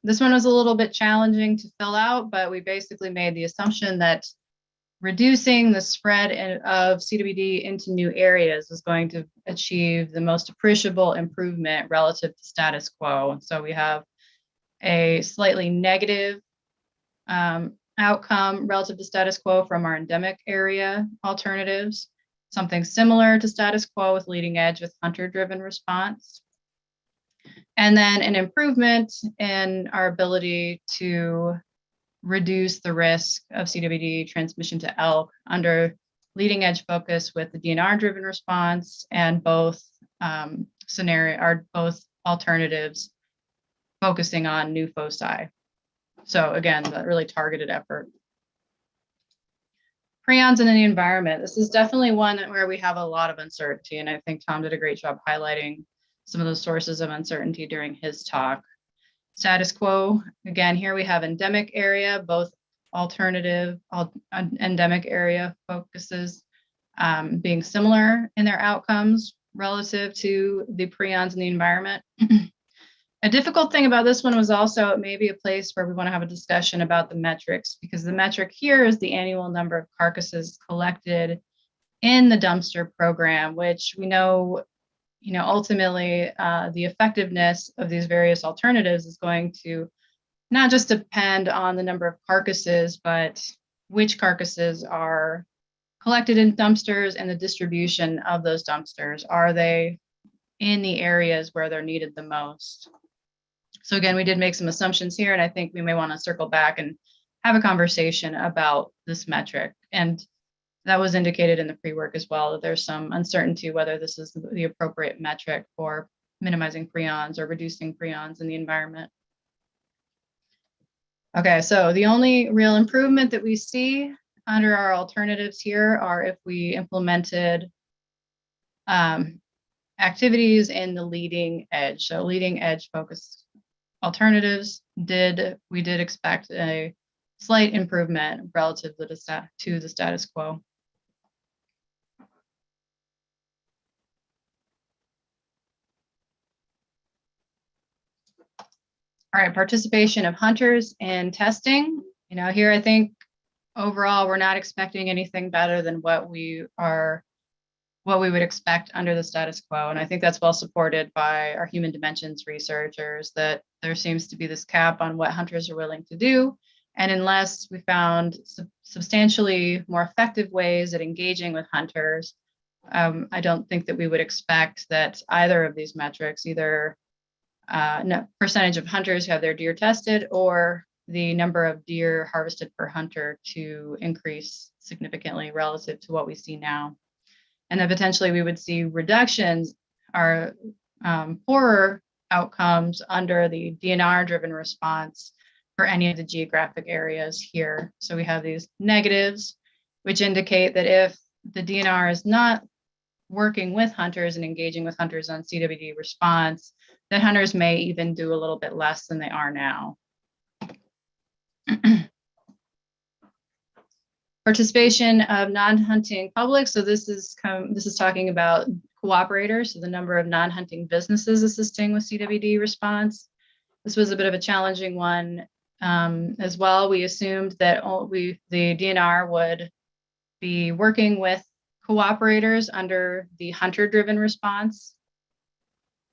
This one was a little bit challenging to fill out, but we basically made the assumption that reducing the spread of CWD into new areas is going to achieve the most appreciable improvement relative to status quo. So we have a slightly negative outcome relative to status quo from our endemic area alternatives, something similar to status quo with leading edge with hunter-driven response. And then an improvement in our ability to reduce the risk of CWD transmission to elk under leading edge focus with the DNR driven response, and both both alternatives focusing on new foci. So again, that really targeted effort. Prions in the environment. This is definitely one where we have a lot of uncertainty, and I think Tom did a great job highlighting some of those sources of uncertainty during his talk. Status quo, again, here we have endemic area, both alternative endemic area focuses being similar in their outcomes relative to the prions in the environment. A difficult thing about this one was also it may be a place where we want to have a discussion about the metrics, because the metric here is the annual number of carcasses collected in the dumpster program, which we know ultimately the effectiveness of these various alternatives is going to not just depend on the number of carcasses, but which carcasses are collected in dumpsters and the distribution of those dumpsters. Are they in the areas where they're needed the most? So again, we did make some assumptions here, and I think we may want to circle back and have a conversation about this metric. And that was indicated in the pre-work as well, that there's some uncertainty whether this is the appropriate metric for minimizing prions or reducing prions in the environment. Okay, so the only real improvement that we see under our alternatives here are if we implemented activities in the leading edge. So leading edge focused alternatives we did expect a slight improvement relative to the status quo. All right, participation of hunters in testing. You know, here I think overall we're not expecting anything better than what we would expect under the status quo. And I think that's well supported by our human dimensions researchers, that there seems to be this cap on what hunters are willing to do. And unless we found substantially more effective ways at engaging with hunters, I don't think that we would expect that either of these metrics, either percentage of hunters who have their deer tested or the number of deer harvested per hunter, to increase significantly relative to what we see now. And then potentially we would see reductions or poorer outcomes under the DNR-driven response for any of the geographic areas here. So we have these negatives, which indicate that if the DNR is not working with hunters and engaging with hunters on CWD response, that hunters may even do a little bit less than they are now. Participation of non-hunting public. So this is talking about cooperators, so the number of non-hunting businesses assisting with CWD response. This was a bit of a challenging one as well. We assumed that the DNR would be working with cooperators under the hunter-driven response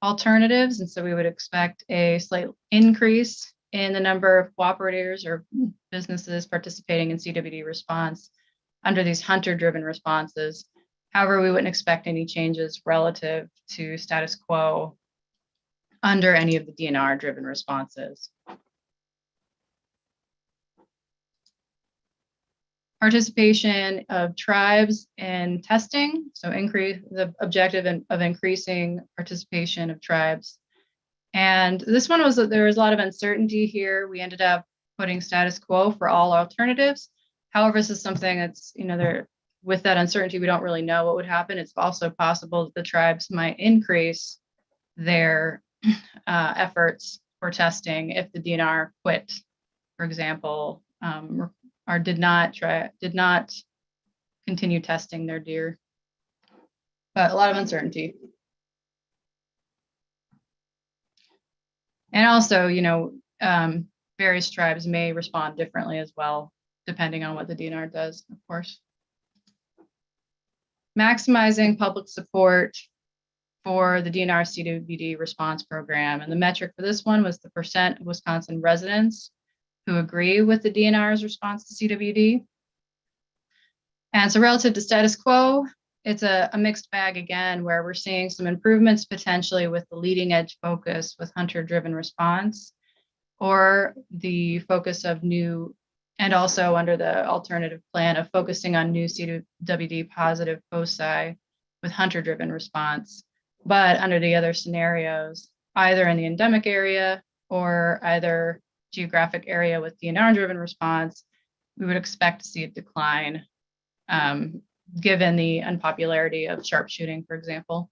alternatives, and so we would expect a slight increase in the number of cooperators or businesses participating in CWD response under these hunter-driven responses. However, we wouldn't expect any changes relative to status quo under any of the DNR-driven responses. Participation of tribes in testing, so the objective of increasing participation of tribes. And this one was that there was a lot of uncertainty here. We ended up putting status quo for all alternatives. However, this is something that's, with that uncertainty, we don't really know what would happen. It's also possible that the tribes might increase their efforts for testing if the DNR quit, for example, or did not continue testing their deer. But a lot of uncertainty. And also, various tribes may respond differently as well, depending on what the DNR does, of course. Maximizing public support for the DNR CWD response program. And the metric for this one was the percent of Wisconsin residents who agree with the DNR's response to CWD. And so relative to status quo, it's a mixed bag again, where we're seeing some improvements potentially with the leading edge focus with hunter-driven response, or the focus of new, and also under the alternative plan of focusing on new CWD positive foci with hunter-driven response. But under the other scenarios, either in the endemic area or either geographic area with DNR-driven response, we would expect to see a decline, given the unpopularity of sharpshooting, for example.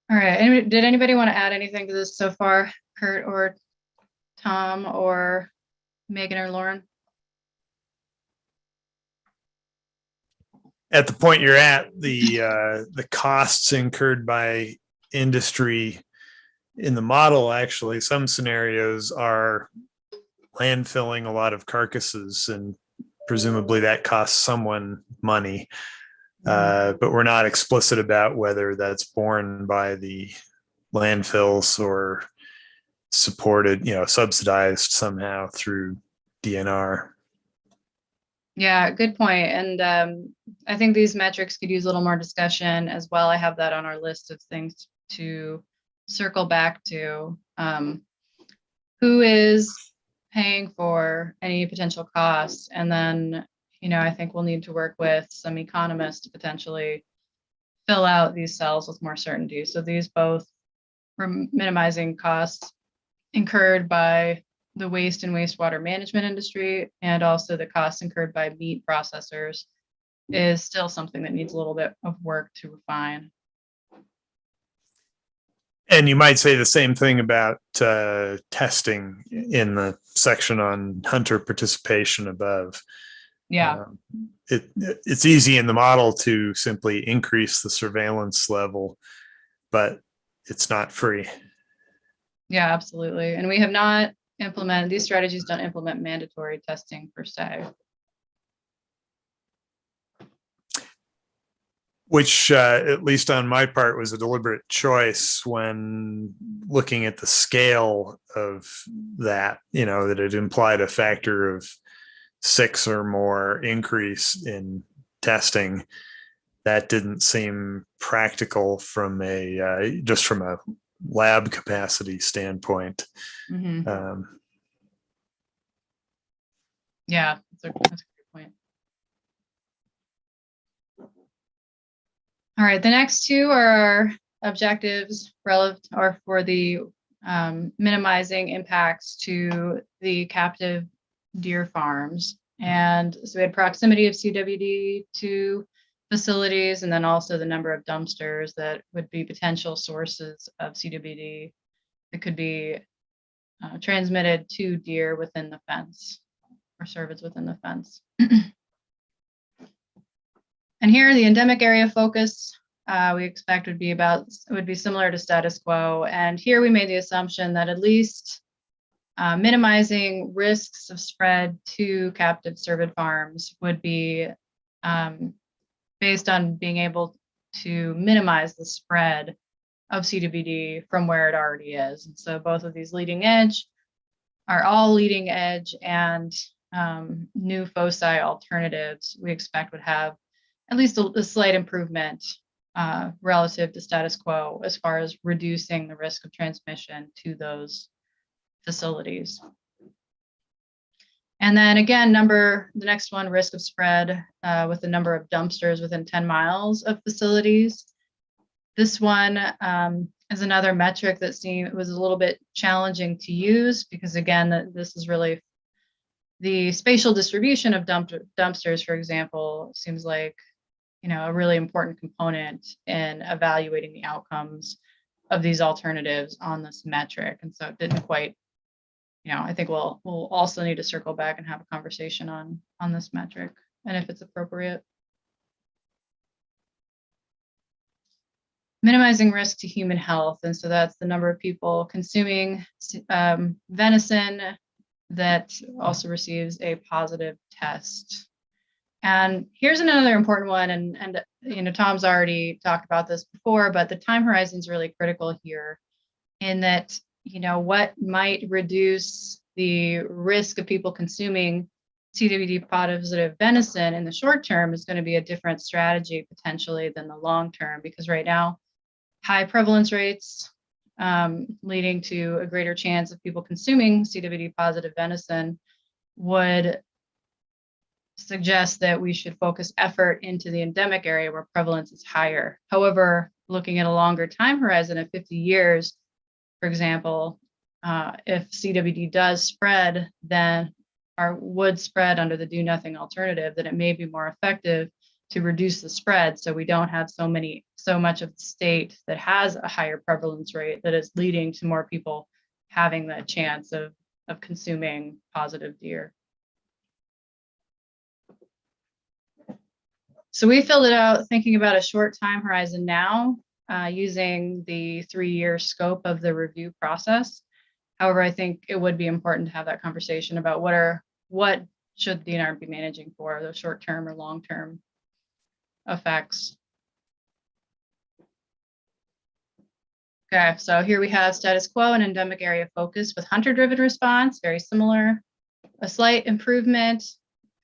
All right, did anybody want to add anything to this so far? Kurt or Tom or Megan or Lauren? At the point you're at, the costs incurred by industry in the model, actually, some scenarios are landfilling a lot of carcasses, and presumably that costs someone money. But we're not explicit about whether that's borne by the landfills or supported, subsidized somehow through DNR. Yeah, good point. And I think these metrics could use a little more discussion as well. I have that on our list of things to circle back to. Who is paying for any potential costs? And then, I think we'll need to work with some economists to potentially fill out these cells with more certainty. So these both were minimizing costs incurred by the waste and wastewater management industry, and also the costs incurred by meat processors is still something that needs a little bit of work to refine. And you might say the same thing about testing in the section on hunter participation above. Yeah. It's easy in the model to simply increase the surveillance level, but it's not free. Yeah, absolutely. And we have not implemented, these strategies don't implement mandatory testing per se. Which, at least on my part, was a deliberate choice when looking at the scale of that, that it implied a factor of 6 or more increase in testing. That didn't seem practical from just from a lab capacity standpoint. Mm-hmm. Yeah, that's a great point. All right, the next two are our objectives relative or for the minimizing impacts to the captive deer farms. And so we had proximity of CWD to facilities, and then also the number of dumpsters that would be potential sources of CWD that could be transmitted to deer within the fence or cervids within the fence. And here, the endemic area focus we expect would be similar to status quo. And here we made the assumption that at least minimizing risks of spread to captive cervid farms would be based on being able to minimize the spread of CWD from where it already is. And so both of these leading edge are all leading edge, and new foci alternatives we expect would have at least a slight improvement relative to status quo as far as reducing the risk of transmission to those facilities. And then again, the next one, risk of spread with the number of dumpsters within 10 miles of facilities. This one is another metric that was a little bit challenging to use because again, this is really the spatial distribution of dumpsters, for example, seems like a really important component in evaluating the outcomes of these alternatives on this metric. And so it didn't quite, I think we'll also need to circle back and have a conversation on this metric and if it's appropriate. Minimizing risk to human health. And so that's the number of people consuming venison that also receives a positive test. And here's another important one, and Tom's already talked about this before, but the time horizon is really critical here in that, what might reduce the risk of people consuming CWD positive venison in the short term is going to be a different strategy potentially than the long term, because right now, high prevalence rates leading to a greater chance of people consuming CWD positive venison would suggest that we should focus effort into the endemic area where prevalence is higher. However, looking at a longer time horizon of 50 years, for example, if CWD does spread, then or would spread under the do nothing alternative, then it may be more effective to reduce the spread so we don't have so much of the state that has a higher prevalence rate that is leading to more people having the chance of consuming positive deer. So we filled it out thinking about a short time horizon now, using the 3-year scope of the review process. However, I think it would be important to have that conversation about what should DNR be managing for, those short-term or long-term effects. Okay, so here we have status quo and endemic area focus with hunter-driven response, very similar. A slight improvement,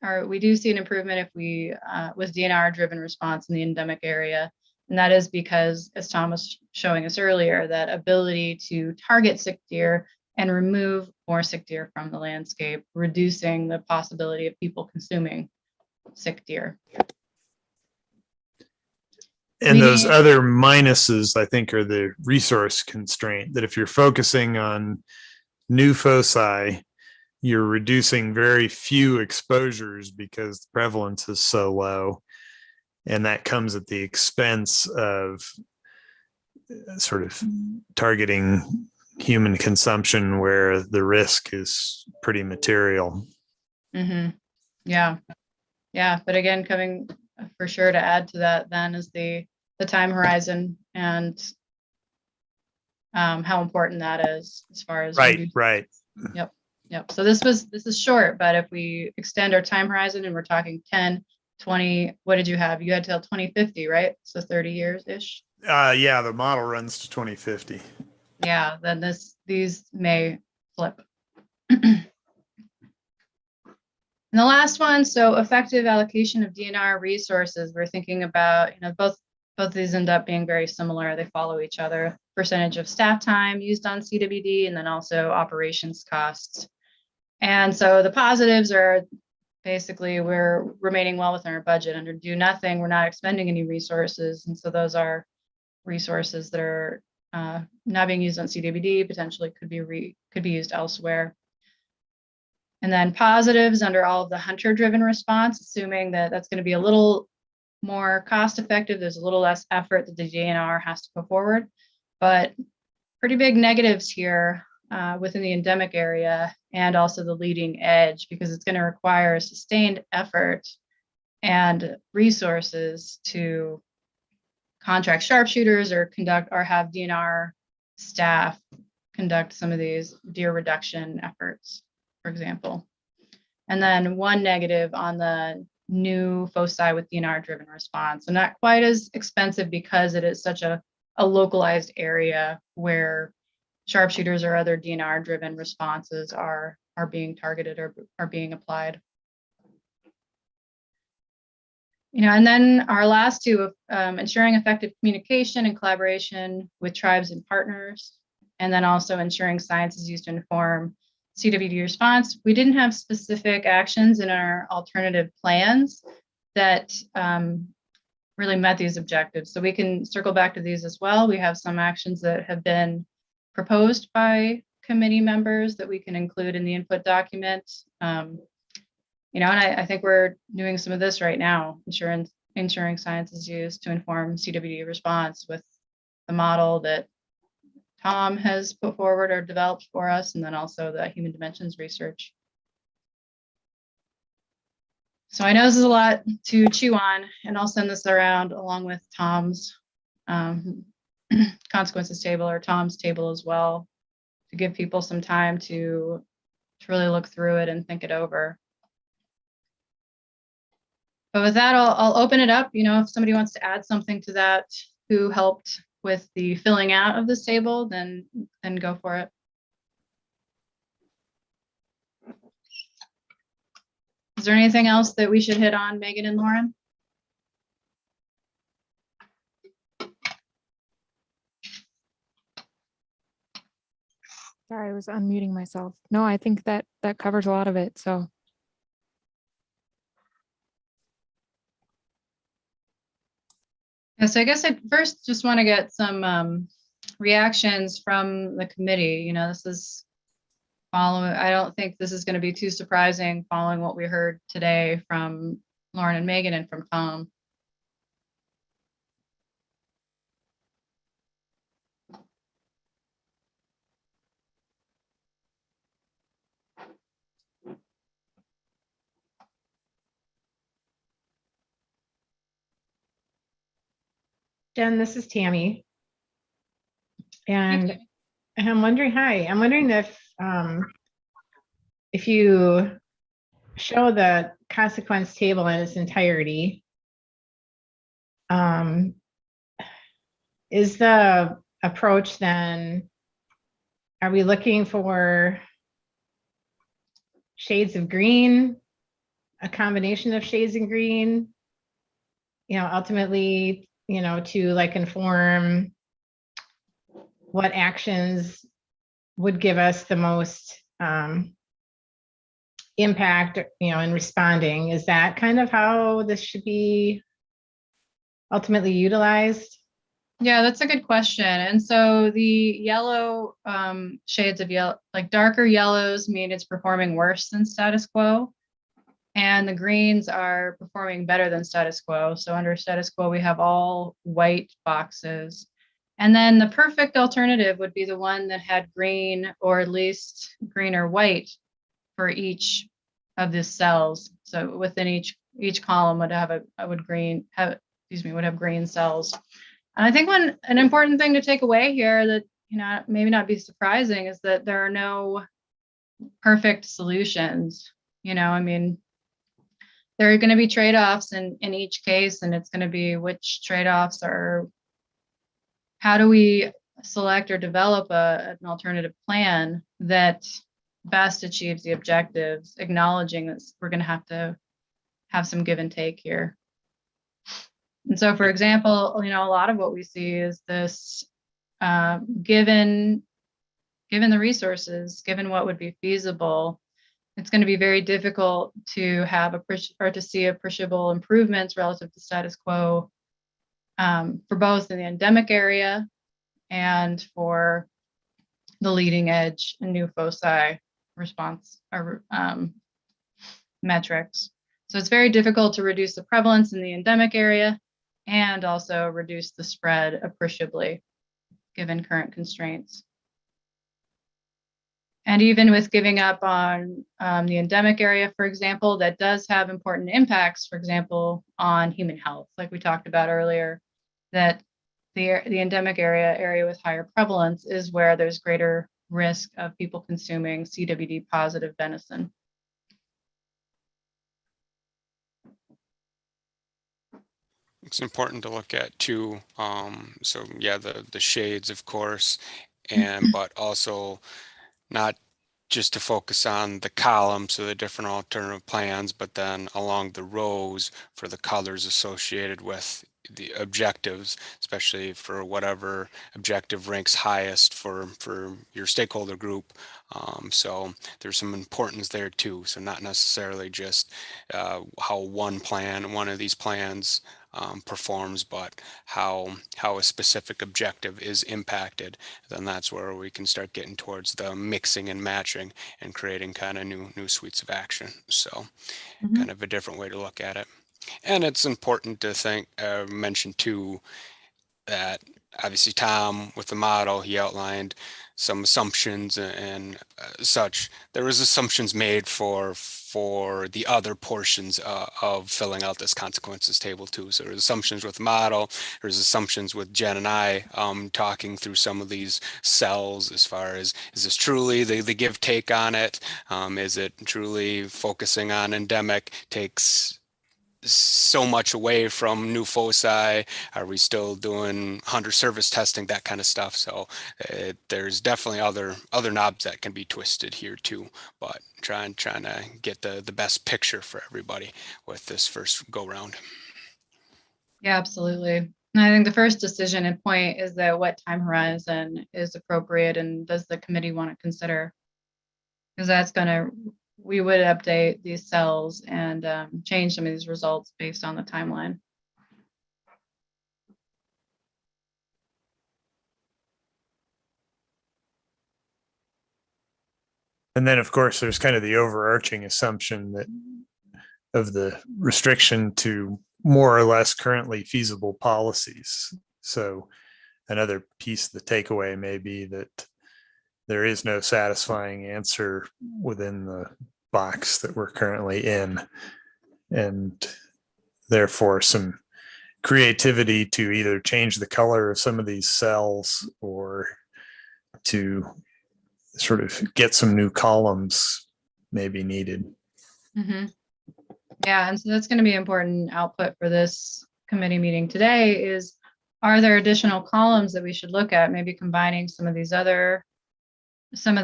or we do see an improvement if we with DNR-driven response in the endemic area. And that is because, as Tom was showing us earlier, that ability to target sick deer and remove more sick deer from the landscape, reducing the possibility of people consuming sick deer. And those other minuses, I think, are the resource constraint, that if you're focusing on new foci, you're reducing very few exposures because the prevalence is so low. And that comes at the expense of sort of targeting human consumption where the risk is pretty material. Yeah. Yeah. But again, coming for sure to add to that then is the time horizon and how important that is as far as Right. Yep. So this is short, but if we extend our time horizon and we're talking 10, 20, what did you have? You had till 2050, right? So 30 years ish. Yeah, the model runs to 2050. Yeah, then these may flip. And the last one, so effective allocation of DNR resources. We're thinking about, both of these end up being very similar. They follow each other. Percentage of staff time used on CWD, and then also operations costs. And so the positives are basically we're remaining well within our budget. Under do nothing, we're not expending any resources. And so those are resources that are not being used on CWD, potentially could be used elsewhere. And then positives under all of the hunter-driven response, assuming that that's going to be a little more cost-effective, there's a little less effort that the DNR has to put forward, but pretty big negatives here within the endemic area and also the leading edge, because it's going to require sustained effort and resources to contract sharpshooters or have DNR staff conduct some of these deer reduction efforts, for example. And then one negative on the new foci with DNR driven response, and not quite as expensive because it is such a localized area where sharpshooters or other DNR driven responses are being targeted or are being applied. And then our last two, ensuring effective communication and collaboration with tribes and partners, and then also ensuring science is used to inform CWD response. We didn't have specific actions in our alternative plans that really met these objectives. So we can circle back to these as well. We have some actions that have been proposed by committee members that we can include in the input document. And I think we're doing some of this right now, ensuring science is used to inform CWD response with the model that Tom has put forward or developed for us, and then also the human dimensions research. So I know this is a lot to chew on, and I'll send this around along with Tom's consequences table or Tom's table as well, to give people some time to really look through it and think it over. But with that, I'll open it up. If somebody wants to add something to that, who helped with the filling out of this table, then go for it. Is there anything else that we should hit on, Megan and Lauren? Sorry, I was unmuting myself. No, I think that covers a lot of it. So. Yeah, so I guess I first just want to get some reactions from the committee. This is following, I don't think this is going to be too surprising following what we heard today from Lauren and Megan and from Tom. Jen, this is Tammy. And I'm wondering if you show the consequence table in its entirety, is the approach then, are we looking for shades of green, a combination of shades of green, ultimately, to inform what actions would give us the most impact, in responding? Is that kind of how this should be ultimately utilized? Yeah, that's a good question. And so the yellow shades of yellow, like darker yellows, mean it's performing worse than status quo. And the greens are performing better than status quo. So under status quo, we have all white boxes. And then the perfect alternative would be the one that had green, or at least green or white for each of the cells. So within each column would have would have green cells. And I think an important thing to take away here that, maybe not be surprising, is that there are no perfect solutions. I mean, there are going to be trade-offs in each case, and it's going to be which trade-offs are, how do we select or develop an alternative plan that best achieves the objectives, acknowledging that we're going to have some give and take here. And so, for example, a lot of what we see is this, given the resources, given what would be feasible, it's going to be very difficult to have to see appreciable improvements relative to status quo, for both in the endemic area and for the leading edge and new foci response or metrics. So it's very difficult to reduce the prevalence in the endemic area and also reduce the spread appreciably given current constraints. And even with giving up on the endemic area, for example, that does have important impacts, for example, on human health, like we talked about earlier, that the endemic area with higher prevalence is where there's greater risk of people consuming CWD positive venison. It's important to look at too. So yeah, the shades, of course, but also not just to focus on the columns, so the different alternative plans, but then along the rows for the colors associated with the objectives, especially for whatever objective ranks highest for your stakeholder group. So there's some importance there too. So not necessarily just how one of these plans performs, but how a specific objective is impacted. Then that's where we can start getting towards the mixing and matching and creating kind of new suites of action. So kind of a different way to look at it. And it's important to mention too that obviously Tom, with the model, he outlined some assumptions and such. There was assumptions made for the other portions of filling out this consequences table too. So there's assumptions with the model, there's assumptions with Jen and I talking through some of these cells as far as, is this truly the give take on it? Is it truly focusing on endemic takes so much away from new foci? Are we still doing hunter service testing, that kind of stuff? So there's definitely other knobs that can be twisted here too, but trying to get the best picture for everybody with this first go round. Yeah, absolutely. And I think the first decision and point is that what time horizon is appropriate and does the committee want to consider? Because we would update these cells and change some of these results based on the timeline. And then, of course, there's kind of the overarching assumption that of the restriction to more or less currently feasible policies. So another piece of the takeaway may be that there is no satisfying answer within the box that we're currently in, and therefore some creativity to either change the color of some of these cells or to sort of get some new columns may be needed. Mm-hmm. Yeah, and so that's going to be important output for this committee meeting today is, are there additional columns that we should look at, maybe combining some of the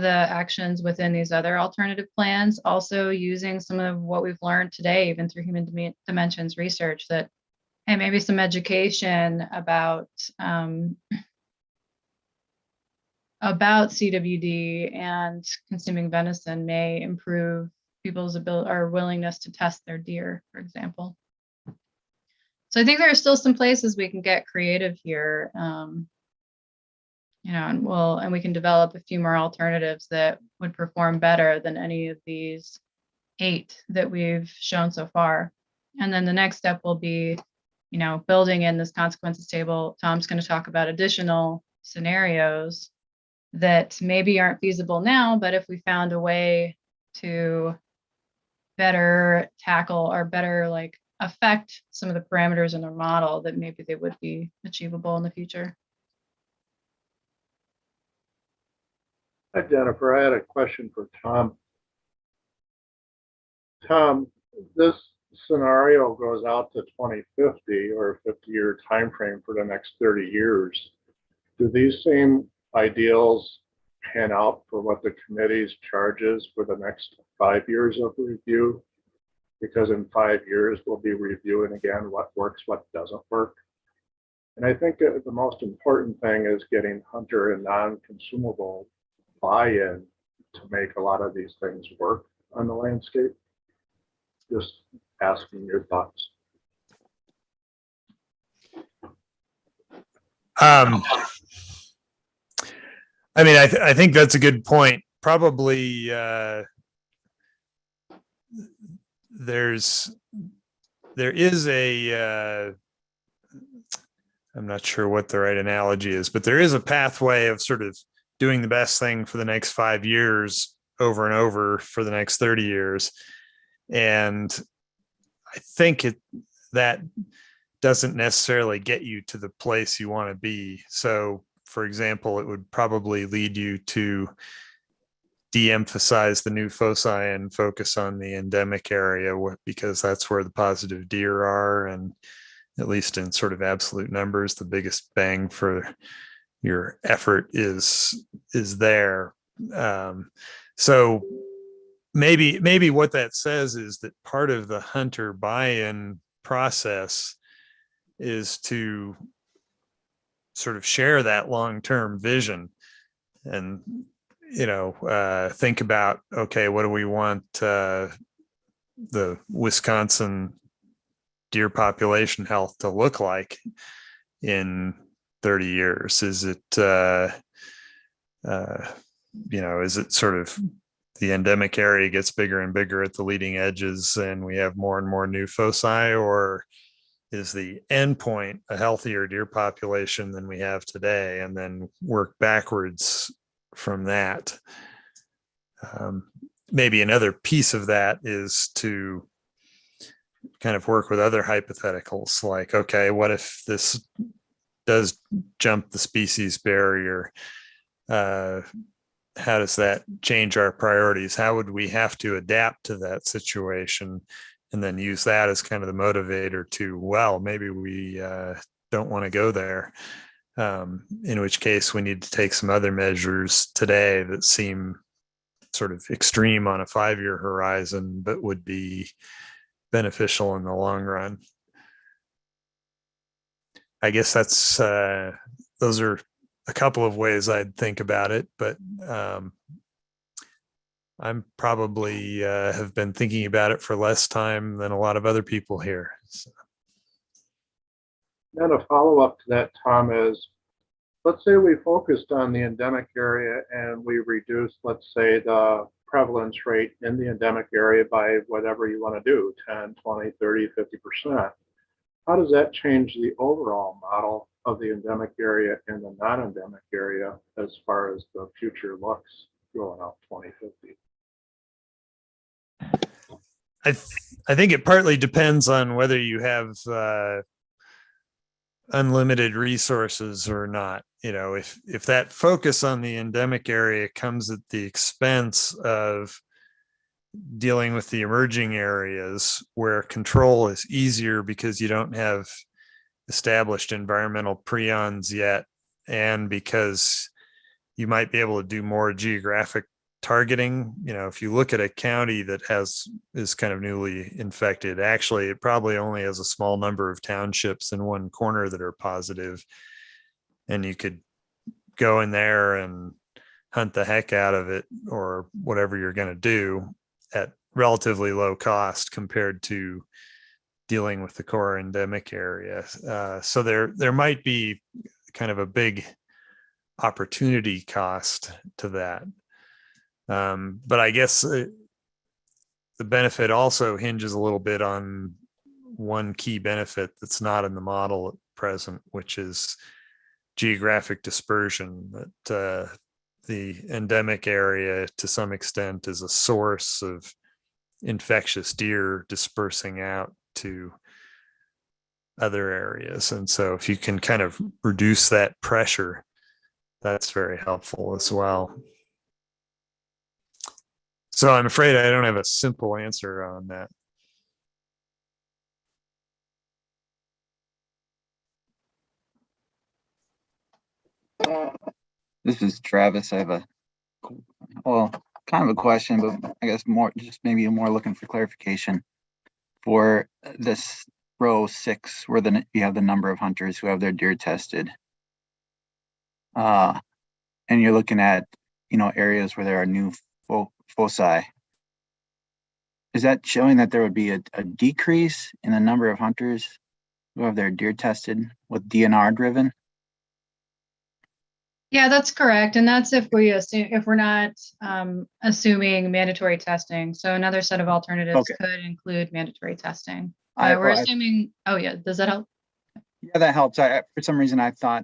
actions within these other alternative plans, also using some of what we've learned today, even through human dimensions research, that, hey, maybe some education about CWD and consuming venison may improve people's ability or willingness to test their deer, for example. So I think there are still some places we can get creative here. And we can develop a few more alternatives that would perform better than any of these 8 that we've shown so far. And then the next step will be, building in this consequences table. Tom's going to talk about additional scenarios that maybe aren't feasible now, but if we found a way to better tackle or better affect some of the parameters in our model, that maybe they would be achievable in the future. Hi, Jennifer. I had a question for Tom. Tom, this scenario goes out to 2050 or a 50-year time frame for the next 30 years. Do these same ideals pan out for what the committee's charges for the next 5 years of review? Because in 5 years, we'll be reviewing again what works, what doesn't work. And I think the most important thing is getting hunter and non-consumable buy-in to make a lot of these things work on the landscape. Just asking your thoughts. I mean, I think that's a good point. Probably there is a I'm not sure what the right analogy is, but there is a pathway of sort of doing the best thing for the next 5 years over and over for the next 30 years. And I think that doesn't necessarily get you to the place you want to be. So, for example, it would probably lead you to de-emphasize the new foci and focus on the endemic area because that's where the positive deer are, and at least in sort of absolute numbers, the biggest bang for your effort is there. So maybe what that says is that part of the hunter buy-in process is to sort of share that long-term vision and think about, okay, what do we want the Wisconsin deer population health to look like in 30 years? Is it is it sort of the endemic area gets bigger and bigger at the leading edges and we have more and more new foci, or is the endpoint a healthier deer population than we have today, and then work backwards from that? Maybe another piece of that is to kind of work with other hypotheticals, like, okay, what if this does jump the species barrier? How does that change our priorities? How would we have to adapt to that situation? And then use that as kind of the motivator to, well, maybe we don't want to go there. In which case we need to take some other measures today that seem sort of extreme on a 5-year horizon, but would be beneficial in the long run. I guess that's those are a couple of ways I'd think about it, but I'm probably have been thinking about it for less time than a lot of other people here. So. Then a follow-up to that, Tom, is let's say we focused on the endemic area and we reduced, let's say, the prevalence rate in the endemic area by whatever you want to do, 10, 20, 30, 50%. How does that change the overall model of the endemic area and the non-endemic area as far as the future looks going out 2050? I think it partly depends on whether you have unlimited resources or not. If that focus on the endemic area comes at the expense of dealing with the emerging areas where control is easier because you don't have established environmental prions yet, and because you might be able to do more geographic targeting. If you look at a county that is kind of newly infected, actually it probably only has a small number of townships in one corner that are positive, and you could go in there and hunt the heck out of it or whatever you're going to do at relatively low cost compared to dealing with the core endemic area. So there might be kind of a big opportunity cost to that. But I guess the benefit also hinges a little bit on one key benefit that's not in the model at present, which is geographic dispersion. That the endemic area to some extent is a source of infectious deer dispersing out to other areas. And so if you can kind of reduce that pressure, that's very helpful as well. So I'm afraid I don't have a simple answer on that. This is Travis. I have a, well, kind of a question, but I guess more, just maybe more looking for clarification. For this row 6, where you have the number of hunters who have their deer tested. And you're looking at, areas where there are new foci. Is that showing that there would be a decrease in the number of hunters who have their deer tested with DNR driven? Yeah, that's correct. And that's if we're not assuming mandatory testing. So another set of alternatives could include mandatory testing. We're assuming, oh yeah, does that help? Yeah, that helps. For some reason, I thought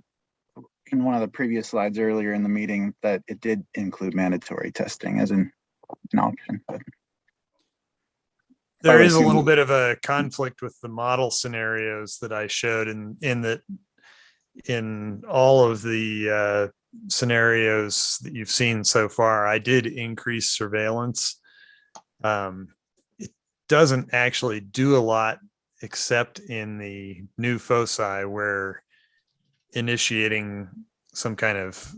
in one of the previous slides earlier in the meeting that it did include mandatory testing as an option. But there is a little bit of a conflict with the model scenarios that I showed in that in all of the scenarios that you've seen so far, I did increase surveillance. It doesn't actually do a lot except in the new foci where initiating some kind of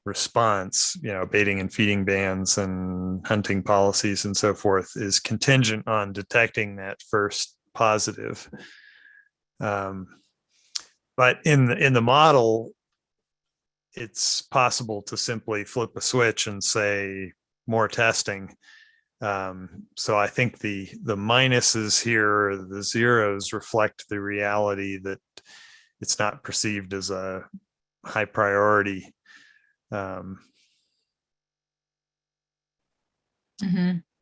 response, baiting and feeding bans and hunting policies and so forth is contingent on detecting that first positive. But in the model, it's possible to simply flip a switch and say more testing. So I think the minuses here, the zeros, reflect the reality that it's not perceived as a high priority.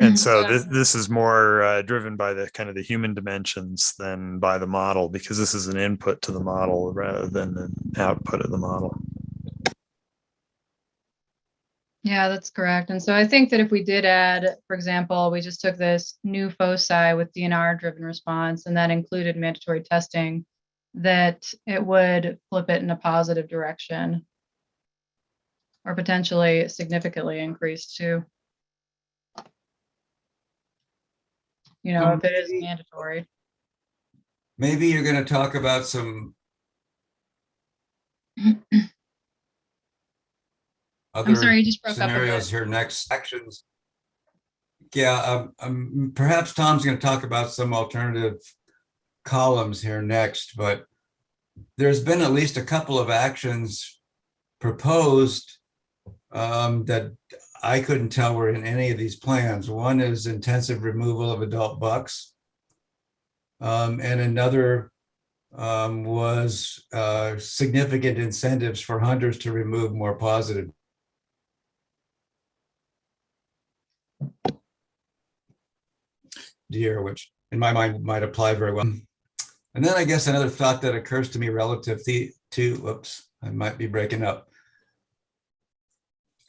And so this is more driven by the kind of the human dimensions than by the model, because this is an input to the model rather than an output of the model. Yeah, that's correct. And so I think that if we did add, for example, we just took this new foci with DNR driven response and that included mandatory testing, that it would flip it in a positive direction or potentially significantly increase too. If it is mandatory. Maybe you're going to talk about some other I'm sorry, you just broke scenarios up here next sections. Yeah, perhaps Tom's going to talk about some alternative columns here next, but there's been at least a couple of actions proposed that I couldn't tell were in any of these plans. One is intensive removal of adult bucks. And another was significant incentives for hunters to remove more positive. Deer, which in my mind might apply very well. And then I guess another thought that occurs to me relative to whoops, I might be breaking up.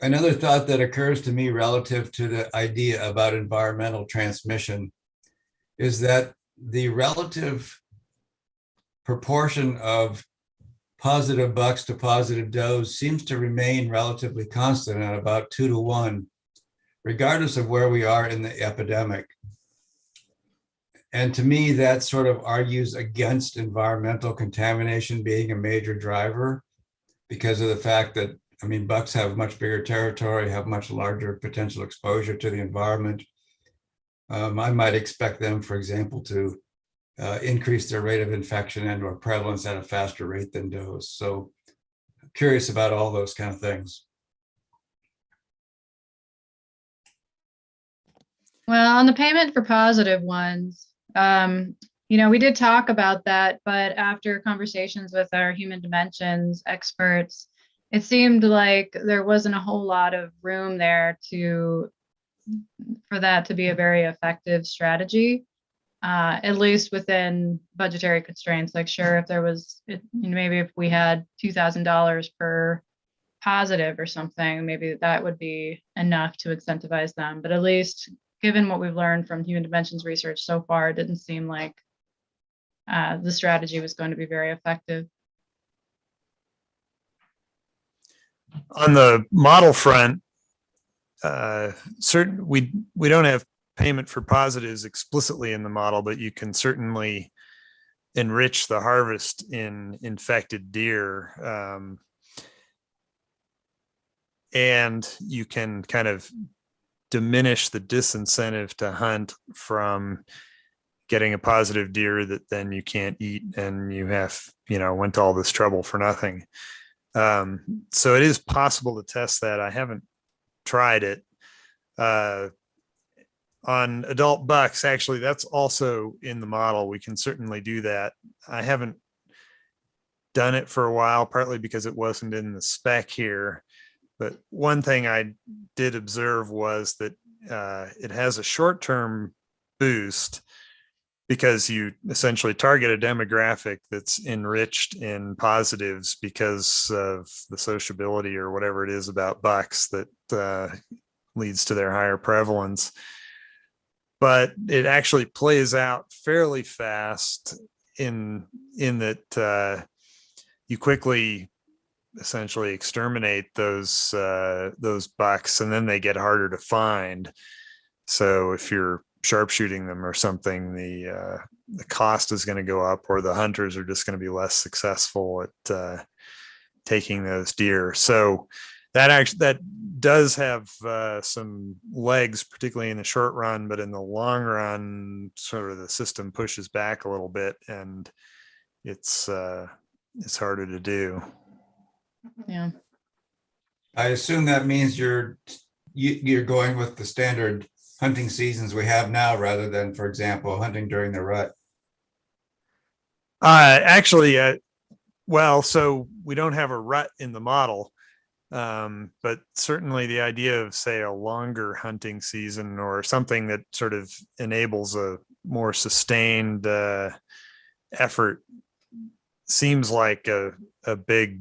Another thought that occurs to me relative to the idea about environmental transmission is that the relative proportion of positive bucks to positive does seems to remain relatively constant at about 2 to 1, regardless of where we are in the epidemic. And to me, that sort of argues against environmental contamination being a major driver because of the fact that, bucks have much bigger territory, have much larger potential exposure to the environment. I might expect them, for example, to increase their rate of infection and or prevalence at a faster rate than does. So I'm curious about all those kind of things. Well, on the payment for positive ones, we did talk about that, but after conversations with our human dimensions experts, it seemed like there wasn't a whole lot of room there for that to be a very effective strategy, at least within budgetary constraints. Like, sure, if there was, maybe if we had $2,000 per positive or something, maybe that would be enough to incentivize them. But at least given what we've learned from human dimensions research so far, it didn't seem like the strategy was going to be very effective. On the model front, we don't have payment for positives explicitly in the model, but you can certainly enrich the harvest in infected deer. And you can kind of diminish the disincentive to hunt from getting a positive deer that then you can't eat, and you have, went to all this trouble for nothing. So it is possible to test that. I haven't tried it. On adult bucks, actually, that's also in the model. We can certainly do that. I haven't done it for a while, partly because it wasn't in the spec here. But one thing I did observe was that it has a short-term boost because you essentially target a demographic that's enriched in positives because of the sociability or whatever it is about bucks that leads to their higher prevalence. But it actually plays out fairly fast in that you quickly essentially exterminate those bucks, and then they get harder to find. So if you're sharpshooting them or something, the cost is going to go up, or the hunters are just going to be less successful at taking those deer. So that does have some legs, particularly in the short run, but in the long run, sort of the system pushes back a little bit, and it's harder to do. Yeah. I assume that means you're going with the standard hunting seasons we have now, rather than, for example, hunting during the rut. Actually, well, so we don't have a rut in the model, but certainly the idea of, say, a longer hunting season or something that sort of enables a more sustained effort seems like a big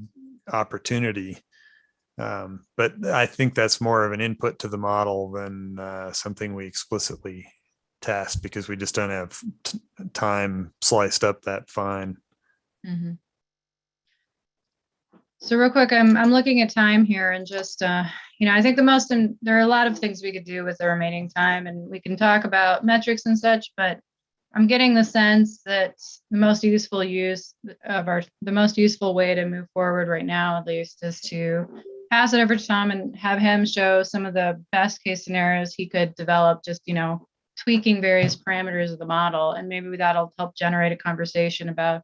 opportunity. But I think that's more of an input to the model than something we explicitly test, because we just don't have time sliced up that fine. Mm-hmm. So real quick, I'm looking at time here, and just I think there are a lot of things we could do with the remaining time, and we can talk about metrics and such, but I'm getting the sense that the most useful way to move forward right now, at least, is to pass it over to Tom and have him show some of the best case scenarios he could develop, just, tweaking various parameters of the model. And maybe that'll help generate a conversation about,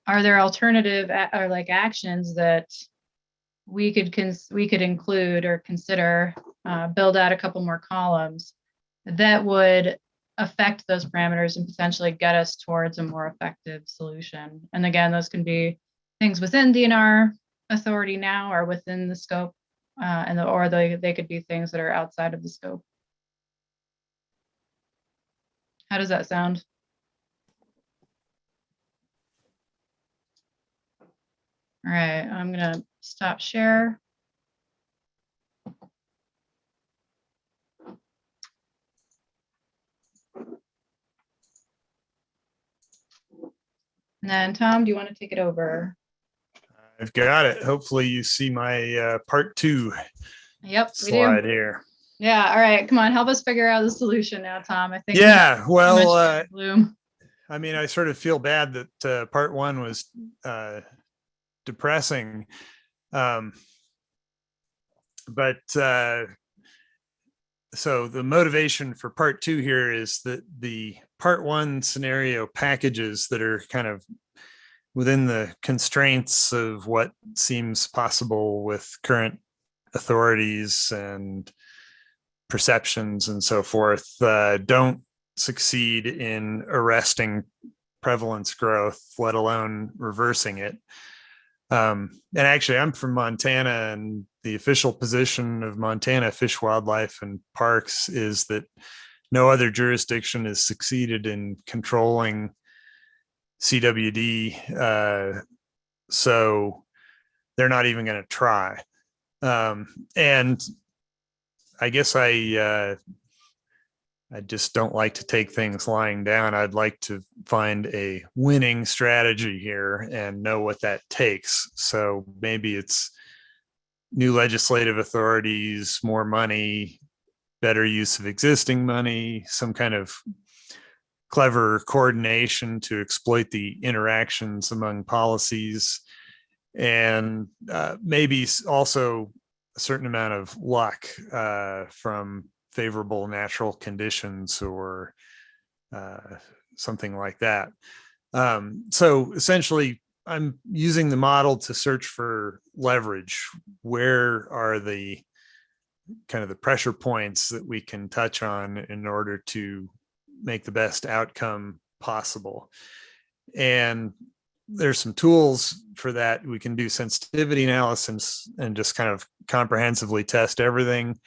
are there alternative or like actions that we could include or consider, build out a couple more columns that would affect those parameters and potentially get us towards a more effective solution. And again, those can be things within DNR authority now or within the scope, or they could be things that are outside of the scope. How does that sound? All right, I'm gonna stop share. And then Tom, do you want to take it over? I've got it. Hopefully you see my part 2 Yep, slide we do. here. Yeah, all right, come on, help us figure out the solution now, Tom. I think. Yeah, well, I mean, I sort of feel bad that part 1 was depressing, but so the motivation for part 2 here is that the part 1 scenario packages that are kind of within the constraints of what seems possible with current authorities and perceptions and so forth, don't succeed in arresting prevalence growth, let alone reversing it. And actually, I'm from Montana, and the official position of Montana Fish, Wildlife, and Parks is that no other jurisdiction has succeeded in controlling CWD. So they're not even going to try. And I guess I just don't like to take things lying down. I'd like to find a winning strategy here and know what that takes. So maybe it's new legislative authorities, more money, better use of existing money, some kind of clever coordination to exploit the interactions among policies, and maybe also a certain amount of luck from favorable natural conditions or something like that. So essentially, I'm using the model to search for leverage. Where are the kind of the pressure points that we can touch on in order to make the best outcome possible? And there's some tools for that. We can do sensitivity analysis and just kind of comprehensively test everything.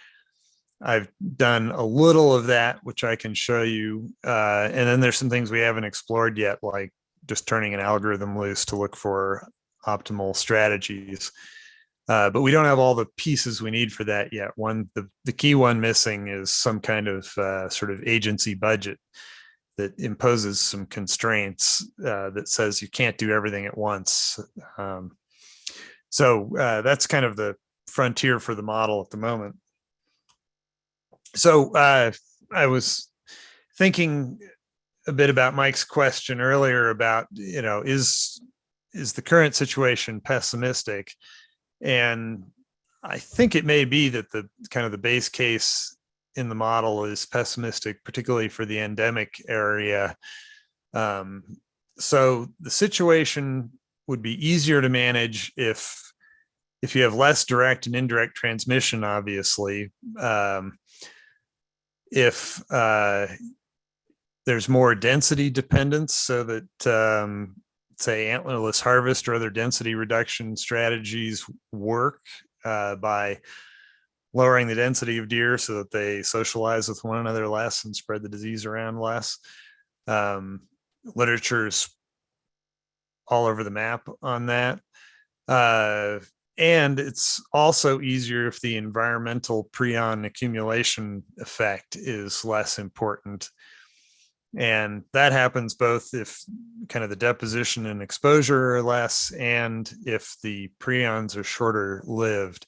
I've done a little of that, which I can show you. And then there's some things we haven't explored yet, like just turning an algorithm loose to look for optimal strategies. But we don't have all the pieces we need for that yet. The key one missing is some kind of sort of agency budget that imposes some constraints that says you can't do everything at once. So that's kind of the frontier for the model at the moment. So I was thinking a bit about Mike's question earlier about, is the current situation pessimistic? And I think it may be that the kind of the base case in the model is pessimistic, particularly for the endemic area. So the situation would be easier to manage if you have less direct and indirect transmission, obviously. If there's more density dependence, so that say antlerless harvest or other density reduction strategies work by lowering the density of deer so that they socialize with one another less and spread the disease around less. Literature's all over the map on that. And it's also easier if the environmental prion accumulation effect is less important. And that happens both if kind of the deposition and exposure are less, and if the prions are shorter lived.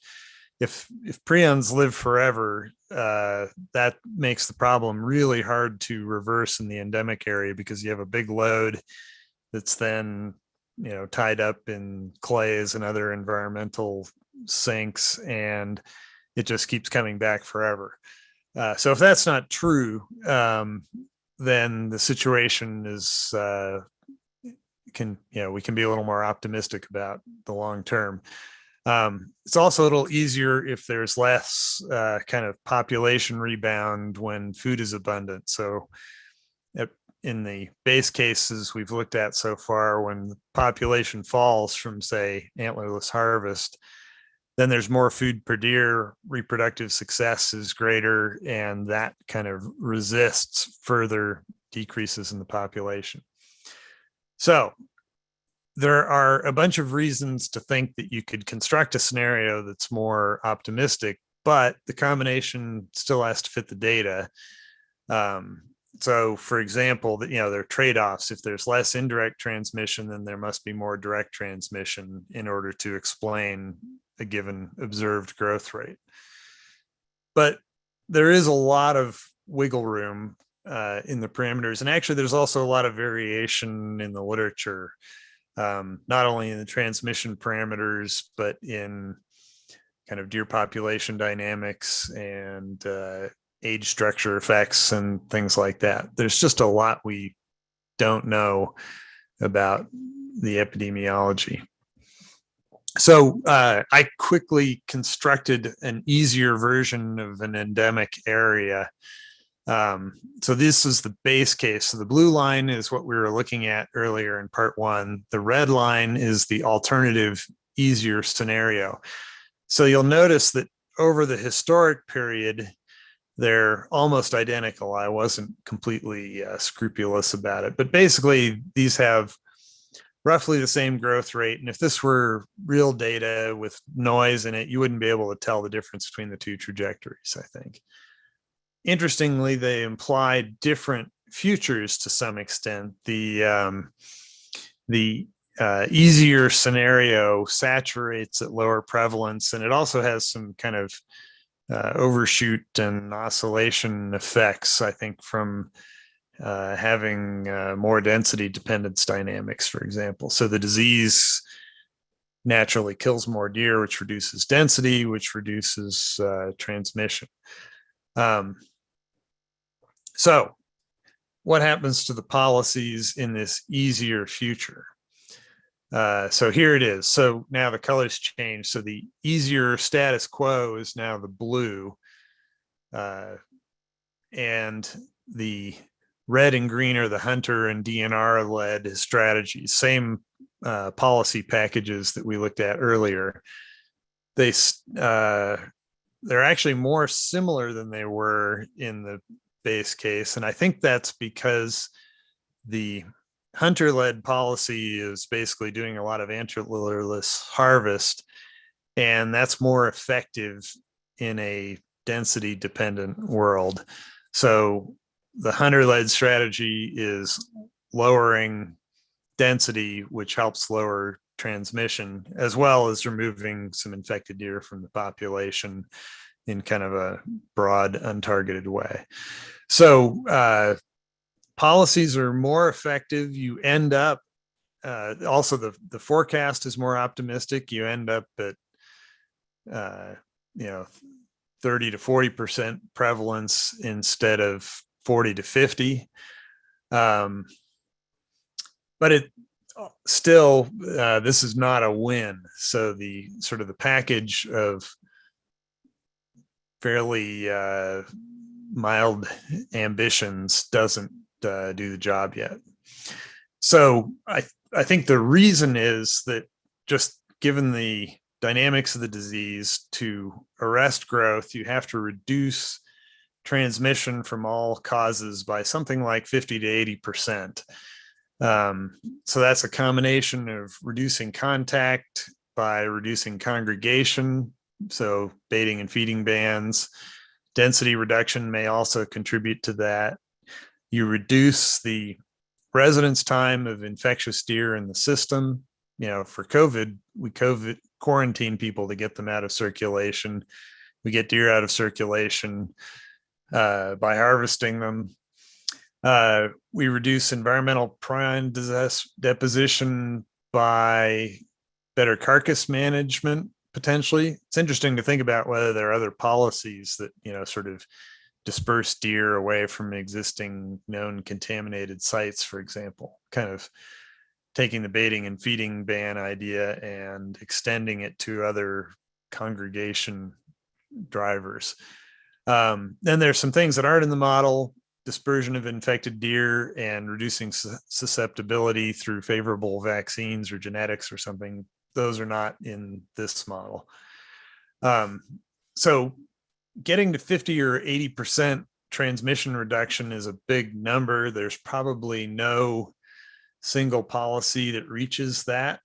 If prions live forever, that makes the problem really hard to reverse in the endemic area, because you have a big load that's then tied up in clays and other environmental sinks, and it just keeps coming back forever. So if that's not true, then the situation is we can be a little more optimistic about the long term. It's also a little easier if there's less kind of population rebound when food is abundant. So in the base cases we've looked at so far, when the population falls from, say, antlerless harvest, then there's more food per deer, reproductive success is greater, and that kind of resists further decreases in the population. So there are a bunch of reasons to think that you could construct a scenario that's more optimistic, but the combination still has to fit the data. So for example, there are trade-offs. If there's less indirect transmission, then there must be more direct transmission in order to explain a given observed growth rate. But there is a lot of wiggle room in the parameters. And actually, there's also a lot of variation in the literature, not only in the transmission parameters, but in kind of deer population dynamics and age structure effects and things like that. There's just a lot we don't know about the epidemiology. So I quickly constructed an easier version of an endemic area So this is the base case. So the blue line is what we were looking at earlier in part one. The red line is the alternative, easier scenario. So you'll notice that over the historic period, they're almost identical. I wasn't completely scrupulous about it, but basically these have roughly the same growth rate. And if this were real data with noise in it, you wouldn't be able to tell the difference between the two trajectories, I think. Interestingly, they imply different futures to some extent. The easier scenario saturates at lower prevalence, and it also has some kind of overshoot and oscillation effects, I think, from having more density dependence dynamics, for example. So the disease naturally kills more deer, which reduces density, which reduces transmission. So what happens to the policies in this easier future? So here it is. So now the colors change. So the easier status quo is now the blue, and the red and green are the hunter and DNR led strategies, same policy packages that we looked at earlier. They're actually more similar than they were in the base case. And I think that's because the hunter-led policy is basically doing a lot of antlerless harvest, and that's more effective in a density-dependent world. So the hunter-led strategy is lowering density, which helps lower transmission, as well as removing some infected deer from the population in kind of a broad, untargeted way. So policies are more effective. You end up, also the forecast is more optimistic. You end up at, 30 to 40% prevalence instead of 40 to 50. But it still, this is not a win. So the sort of the package of fairly mild ambitions doesn't do the job yet. So I think the reason is that, just given the dynamics of the disease, to arrest growth, you have to reduce transmission from all causes by something like 50 to 80%. So that's a combination of reducing contact by reducing congregation, so baiting and feeding bans. Density reduction may also contribute to that. You reduce the residence time of infectious deer in the system. For COVID, we quarantine people to get them out of circulation. We get deer out of circulation by harvesting them. We reduce environmental prion deposition by better carcass management, potentially. It's interesting to think about whether there are other policies that, sort of disperse deer away from existing known contaminated sites, for example, kind of taking the baiting and feeding ban idea and extending it to other congregation drivers. Then there's some things that aren't in the model: dispersion of infected deer and reducing susceptibility through favorable vaccines or genetics or something. Those are not in this model. So getting to 50 or 80% transmission reduction is a big number. There's probably no single policy that reaches that,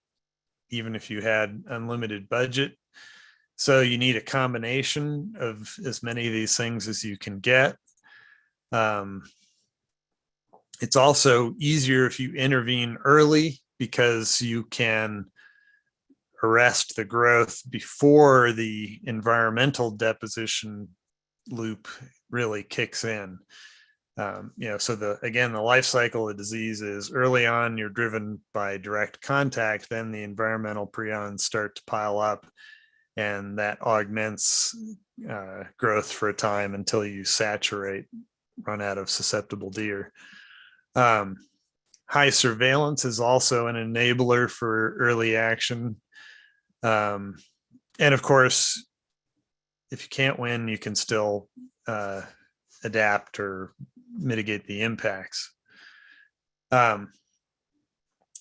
even if you had unlimited budget. So you need a combination of as many of these things as you can get. It's also easier if you intervene early, because you can arrest the growth before the environmental deposition loop really kicks in. So the life cycle of disease is early on, you're driven by direct contact, then the environmental prions start to pile up, and that augments growth for a time until you saturate, run out of susceptible deer. High surveillance is also an enabler for early action. And of course, if you can't win, you can still adapt or mitigate the impacts.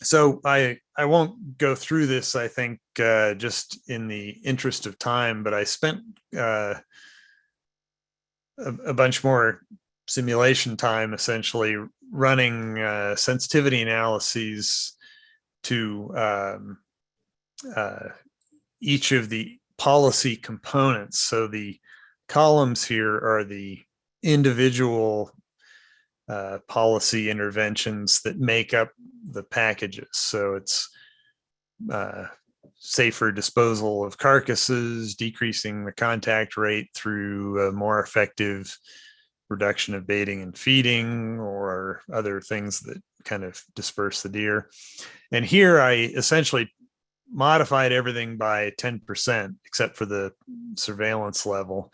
So I won't go through this, I think, just in the interest of time, but I spent a bunch more simulation time essentially running sensitivity analyses to each of the policy components. So the columns here are the individual policy interventions that make up the packages. So it's safer disposal of carcasses, decreasing the contact rate through a more effective reduction of baiting and feeding, or other things that kind of disperse the deer. And here I essentially modified everything by 10%, except for the surveillance level,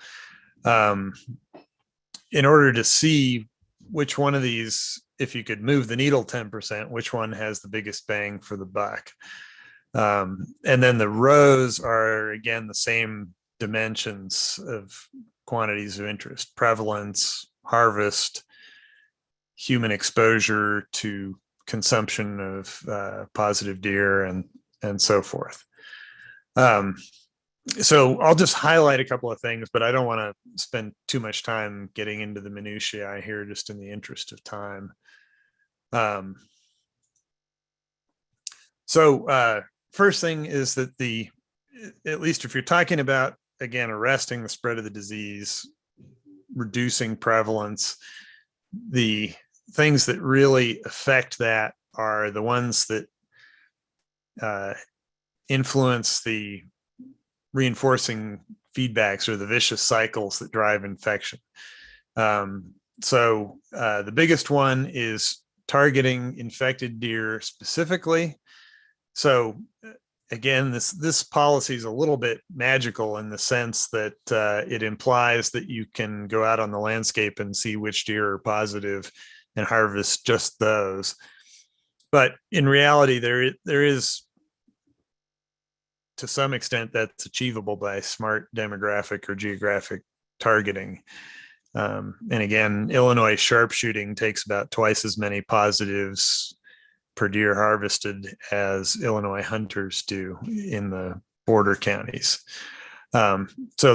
in order to see which one of these, if you could move the needle 10%, which one has the biggest bang for the buck. And then the rows are, again, the same dimensions of quantities of interest: prevalence, harvest, human exposure to consumption of positive deer, and so forth. So I'll just highlight a couple of things, but I don't want to spend too much time getting into the minutiae here, just in the interest of time. First thing is that at least if you're talking about, again, arresting the spread of the disease, reducing prevalence, the things that really affect that are the ones that influence the reinforcing feedbacks, or the vicious cycles that drive infection. The biggest one is targeting infected deer specifically. So again, this policy is a little bit magical in the sense that it implies that you can go out on the landscape and see which deer are positive and harvest just those. But in reality, there is, to some extent, that's achievable by smart demographic or geographic targeting. And again, Illinois sharpshooting takes about twice as many positives per deer harvested as Illinois hunters do in the border counties. So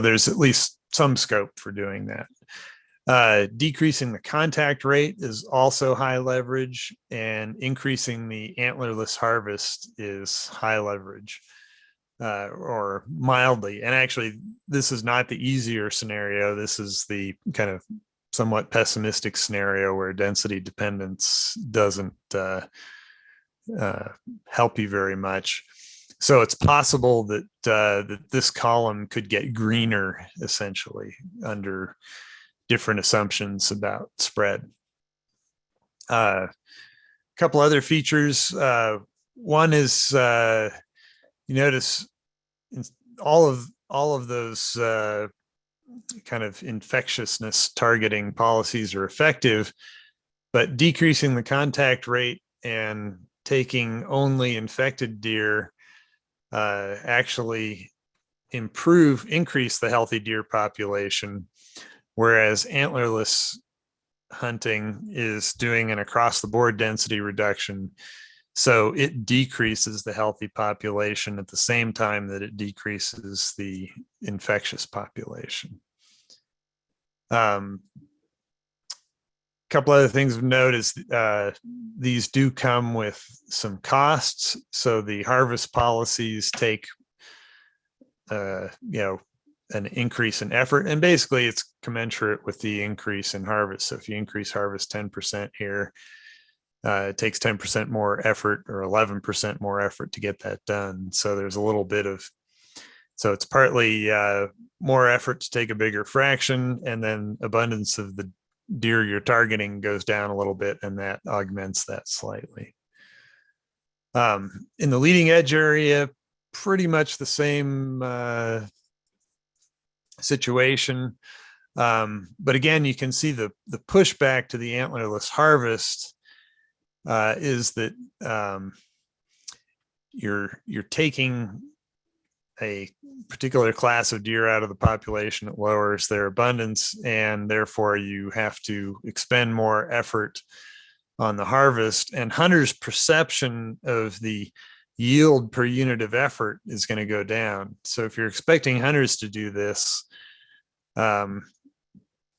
there's at least some scope for doing that. Decreasing the contact rate is also high leverage, and increasing the antlerless harvest is high leverage, or mildly. And actually, this is not the easier scenario. This is the kind of somewhat pessimistic scenario where density dependence doesn't help you very much. So it's possible that that this column could get greener, essentially, under different assumptions about spread. A couple other features. One is you notice all of those kind of infectiousness targeting policies are effective, but decreasing the contact rate and taking only infected deer actually increase the healthy deer population, whereas antlerless hunting is doing an across the board density reduction. So it decreases the healthy population at the same time that it decreases the infectious population. Couple other things of note is these do come with some costs. So the harvest policies take, an increase in effort, and basically it's commensurate with the increase in harvest. So if you increase harvest 10% here, it takes 10% more effort, or 11% more effort to get that done. So there's a little bit of, so it's partly more effort to take a bigger fraction, and then abundance of the deer you're targeting goes down a little bit, and that augments that slightly. In the leading edge area, pretty much the same situation. But again, you can see the pushback to the antlerless harvest is that you're taking a particular class of deer out of the population, it lowers their abundance, and therefore you have to expend more effort on the harvest. And hunters' perception of the yield per unit of effort is going to go down. So if you're expecting hunters to do this,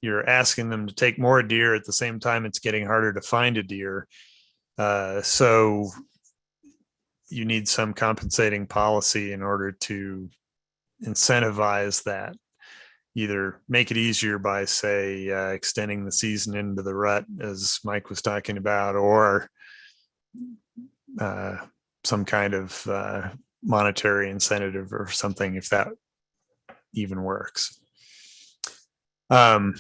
you're asking them to take more deer at the same time it's getting harder to find a deer. So you need some compensating policy in order to incentivize that. Either make it easier by, say, extending the season into the rut, as Mike was talking about, or some kind of monetary incentive or something, if that even works. In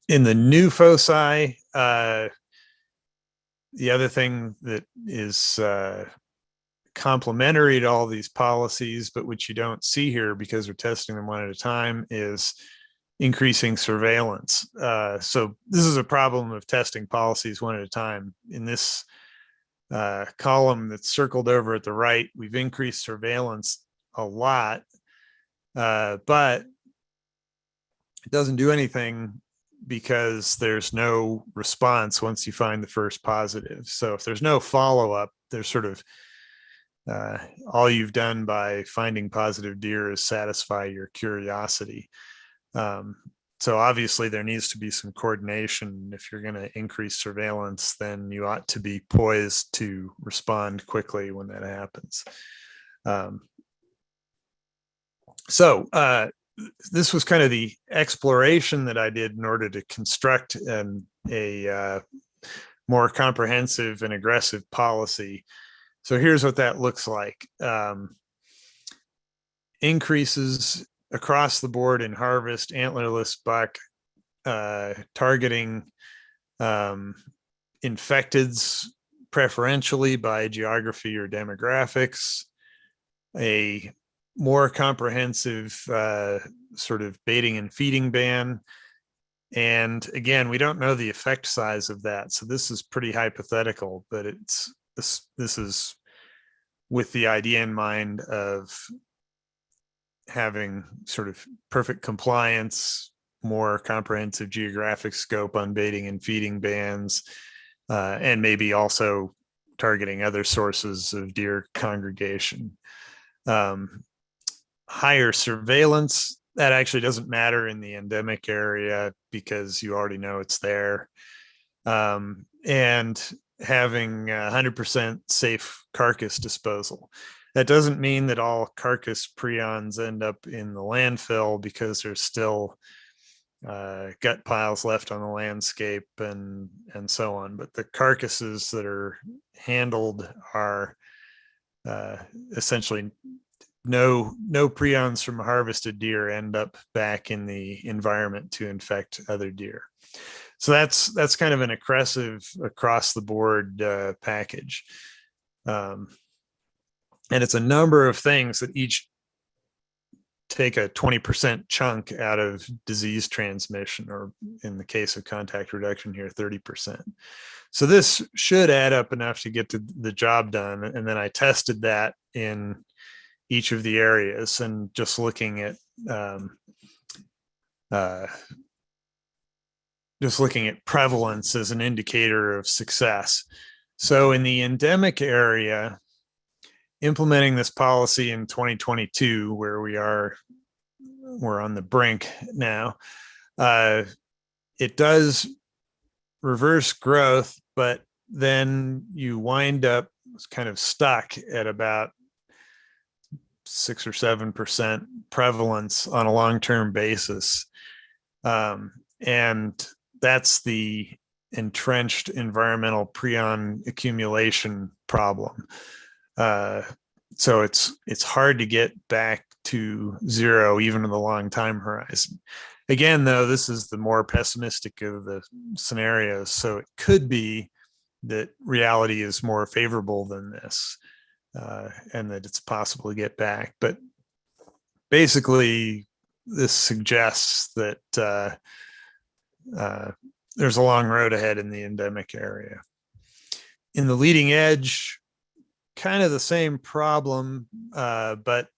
the new foci, the other thing that is complementary to all these policies, but which you don't see here because we're testing them one at a time, is increasing surveillance. So this is a problem of testing policies one at a time. In this column that's circled over at the right, we've increased surveillance a lot, but it doesn't do anything because there's no response once you find the first positive. So if there's no follow-up, there's sort of all you've done by finding positive deer is satisfy your curiosity. So obviously there needs to be some coordination. If you're going to increase surveillance, then you ought to be poised to respond quickly when that happens. This was kind of the exploration that I did in order to construct a more comprehensive and aggressive policy. So here's what that looks like. Increases across the board in harvest, antlerless buck, targeting infecteds preferentially by geography or demographics, a more comprehensive sort of baiting and feeding ban. And again, we don't know the effect size of that. So this is pretty hypothetical, but this is with the idea in mind of having sort of perfect compliance, more comprehensive geographic scope on baiting and feeding bans, and maybe also targeting other sources of deer congregation. Higher surveillance, that actually doesn't matter in the endemic area because you already know it's there. And having 100% safe carcass disposal. That doesn't mean that all carcass prions end up in the landfill, because there's still gut piles left on the landscape and so on. But the carcasses that are handled are essentially no prions from harvested deer end up back in the environment to infect other deer. So that's kind of an aggressive across the board package. And it's a number of things that each take a 20% chunk out of disease transmission, or in the case of contact reduction here, 30%. So this should add up enough to get to the job done. And then I tested that in each of the areas, and just looking at prevalence as an indicator of success. So in the endemic area, implementing this policy in 2022, where we're on the brink now, it does reverse growth, but then you wind up kind of stuck at about 6 or 7% prevalence on a long-term basis. And that's the entrenched environmental prion accumulation problem. So it's hard to get back to zero, even in the long time horizon. Again, though, this is the more pessimistic of the scenarios. So it could be that reality is more favorable than this, and that it's possible to get back. But basically, this suggests that there's a long road ahead in the endemic area. In the leading edge, kind of the same problem, but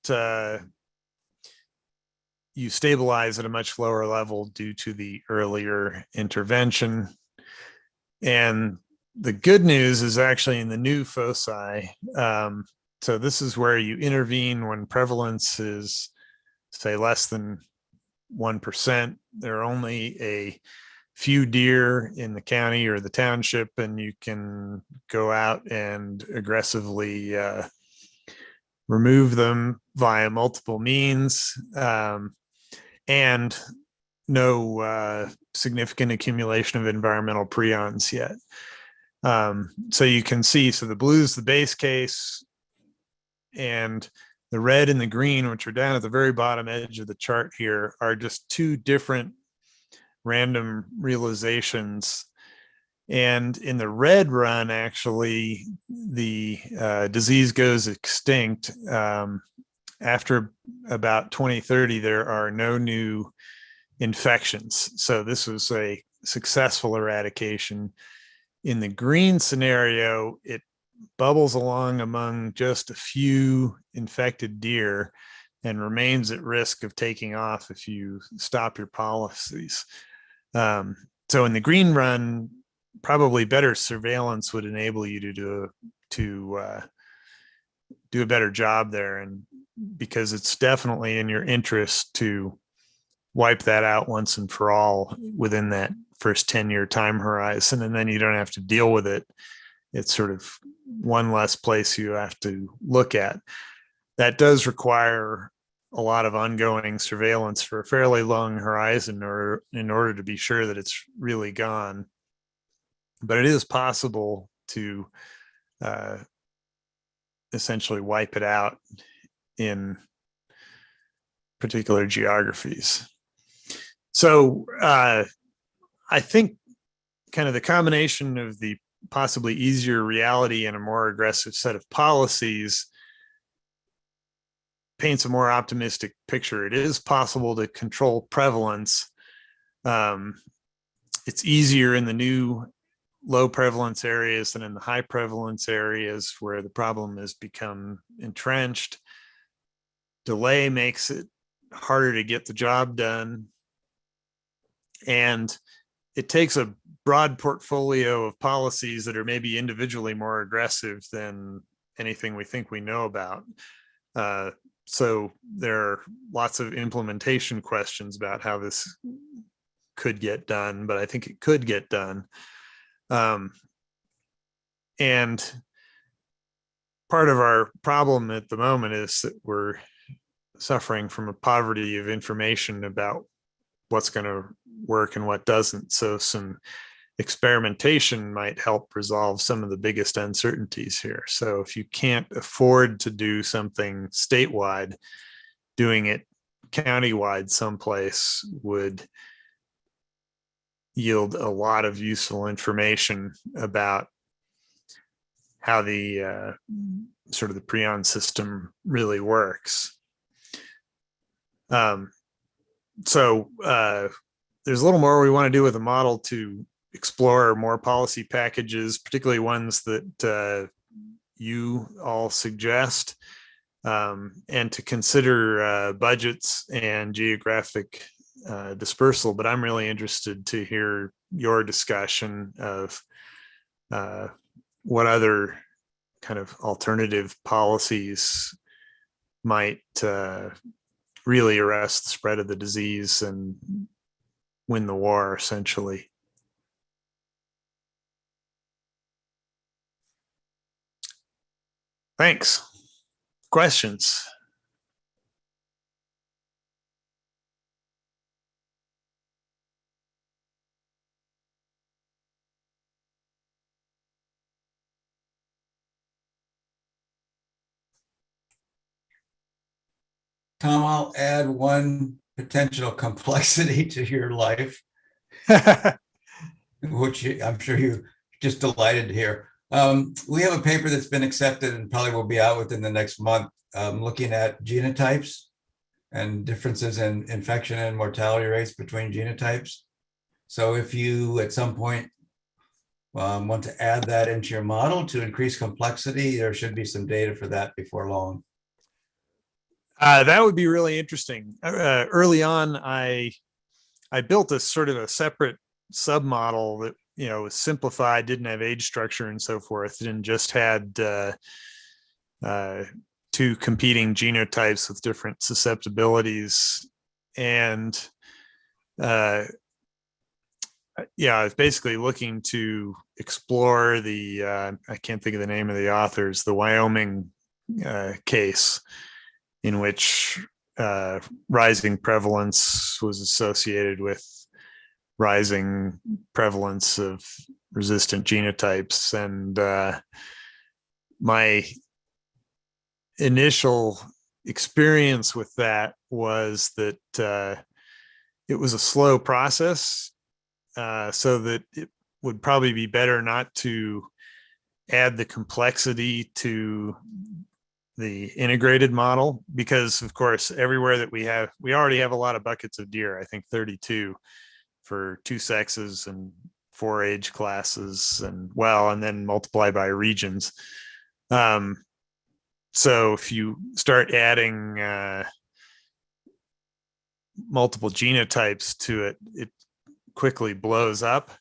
you stabilize at a much lower level due to the earlier intervention. And the good news is actually in the new foci. So this is where you intervene when prevalence is, say, less than 1%. There are only a few deer in the county or the township, and you can go out and aggressively remove them via multiple means, and no significant accumulation of environmental prions yet. So you can see, so the blue is the base case, and the red and the green, which are down at the very bottom edge of the chart here, are just two different random realizations. And in the red run, actually, the disease goes extinct. After about 2030, there are no new infections. So this was a successful eradication. In the green scenario, it bubbles along among just a few infected deer and remains at risk of taking off if you stop your policies. So in the green run, probably better surveillance would enable you to do a better job there, and because it's definitely in your interest to wipe that out once and for all within that first 10-year time horizon, and then you don't have to deal with it. It's sort of one less place you have to look at. That does require a lot of ongoing surveillance for a fairly long horizon, or in order to be sure that it's really gone. But it is possible to essentially wipe it out in particular geographies. So I think kind of the combination of the possibly easier reality and a more aggressive set of policies paints a more optimistic picture. It is possible to control prevalence. It's easier in the new low prevalence areas than in the high prevalence areas where the problem has become entrenched. Delay makes it harder to get the job done. And it takes a broad portfolio of policies that are maybe individually more aggressive than anything we think we know about. So there are lots of implementation questions about how this could get done, but I think it could get done. And part of our problem at the moment is that we're suffering from a poverty of information about what's going to work and what doesn't. So some experimentation might help resolve some of the biggest uncertainties here. So if you can't afford to do something statewide, doing it countywide someplace would yield a lot of useful information about how the sort of the prion system really works. So there's a little more we want to do with the model to explore more policy packages, particularly ones that you all suggest, and to consider budgets and geographic dispersal. But I'm really interested to hear your discussion of what other kind of alternative policies might really arrest the spread of the disease and win the war, essentially. Thanks. Questions? Tom, I'll add one potential complexity to your life, which I'm sure you're just delighted to hear. We have a paper that's been accepted and probably will be out within the next month, looking at genotypes and differences in infection and mortality rates between genotypes. So if you at some point want to add that into your model to increase complexity, there should be some data for that before long. That would be really interesting. Early on, I built a sort of a separate submodel that, you know, was simplified, didn't have age structure and so forth, and just had two competing genotypes with different susceptibilities. And yeah, I was basically looking to explore the, I can't think of the name of the authors, the Wyoming case, in which rising prevalence was associated with rising prevalence of resistant genotypes. And my initial experience with that was that it was a slow process, so that it would probably be better not to add the complexity to the integrated model, because of course, everywhere that we already have a lot of buckets of deer, I think 32 for 2 sexes and 4 age classes, and well, and then multiply by regions. So if you start adding multiple genotypes to it, it quickly blows up.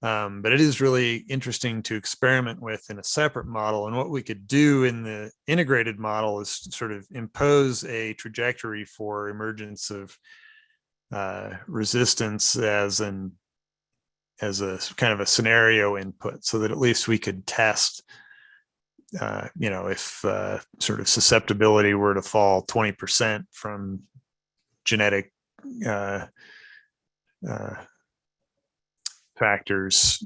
But it is really interesting to experiment with in a separate model. And what we could do in the integrated model is sort of impose a trajectory for emergence of resistance as a kind of a scenario input, so that at least we could test, you know, if sort of susceptibility were to fall 20% from genetic factors,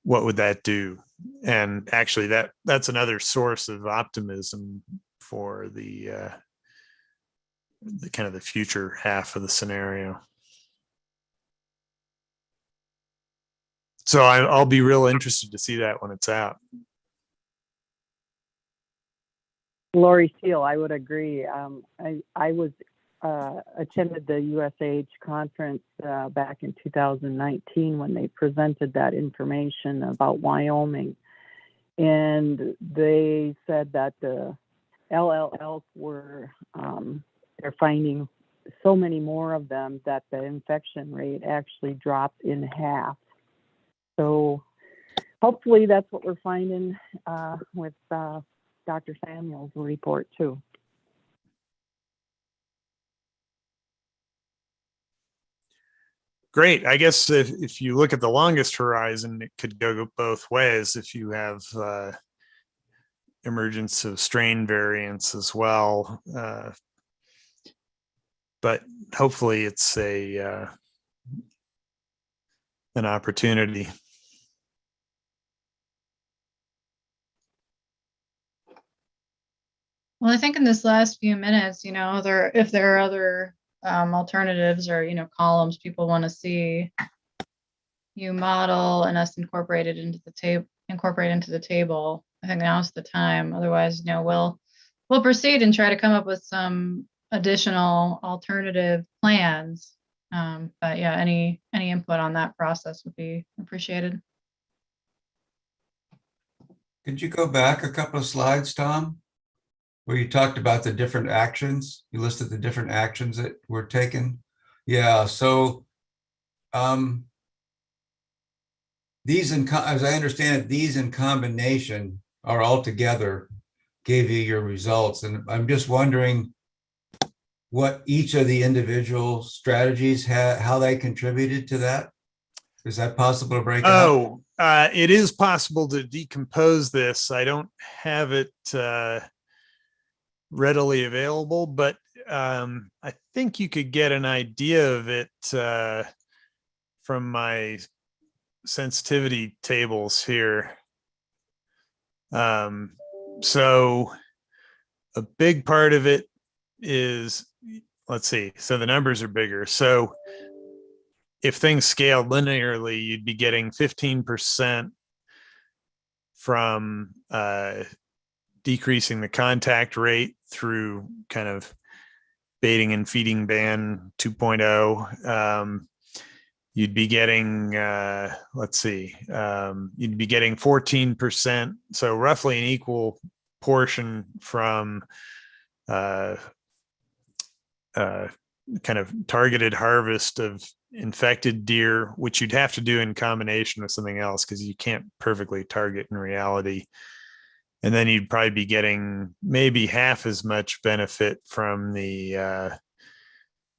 what would that do? And actually that's another source of optimism for the kind of the future half of the scenario. So I'll be real interested to see that when it's out. Lori Seal, I would agree. I was attended the USAH conference back in 2019 when they presented that information about Wyoming, and they said that the LL elk were they're finding so many more of them that the infection rate actually dropped in half. So hopefully that's what we're finding with Dr. Samuel's report too. Great. I guess if you look at the longest horizon, it could go both ways. If you have emergence of strain variants as well, but hopefully it's an opportunity. Well, I think in this last few minutes, you know, if there are other alternatives or, you know, columns people want to see you model and us incorporate into the table, I think now's the time. Otherwise, you know, we'll proceed and try to come up with some additional alternative plans. But yeah, any input on that process would be appreciated. Could you go back a couple of slides, Tom, where you talked about the different actions? You listed the different actions that were taken. Yeah, so these, as I understand it, these in combination are all together gave you your results. And I'm just wondering what each of the individual strategies had, how they contributed to that. Is that possible to break out? It is possible to decompose this. I don't have it readily available, but I think you could get an idea of it from my sensitivity tables here. So a big part of it is, let's see, so the numbers are bigger. So if things scaled linearly, you'd be getting 15% from decreasing the contact rate through kind of baiting and feeding ban 2.0. You'd be getting, let's see, you'd be getting 14%. So roughly an equal portion from kind of targeted harvest of infected deer, which you'd have to do in combination with something else because you can't perfectly target in reality. And then you'd probably be getting maybe half as much benefit from the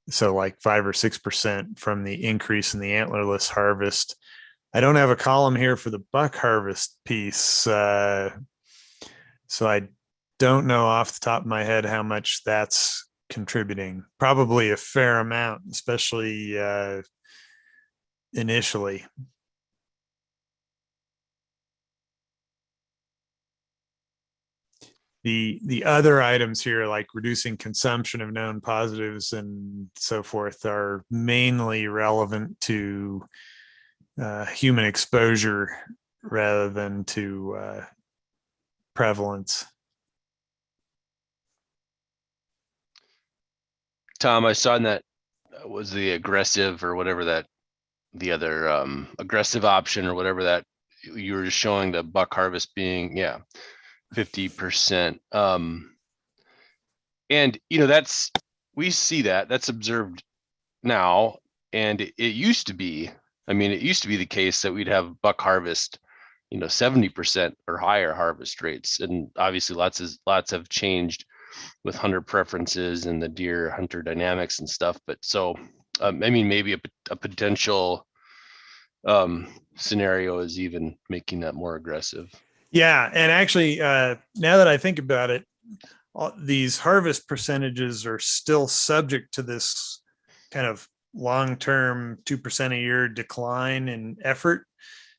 so like 5 or 6% from the increase in the antlerless harvest. I don't have a column here for the buck harvest piece, so I don't know off the top of my head how much that's contributing. Probably a fair amount, especially initially. The other items here, like reducing consumption of known positives and so forth, are mainly relevant to human exposure rather than to prevalence. Tom, I saw in that was the aggressive or whatever that the other aggressive option or whatever that you were just showing the buck harvest being 50%. And that's we see that's observed now, and it used to be. I mean, it used to be the case that we'd have buck harvest, 70% or higher harvest rates, and obviously lots have changed with hunter preferences and the deer hunter dynamics and stuff. But so, I mean, maybe a potential scenario is even making that more aggressive. Yeah, and actually, now that I think about it, these harvest percentages are still subject to this kind of long-term 2% a year decline in effort.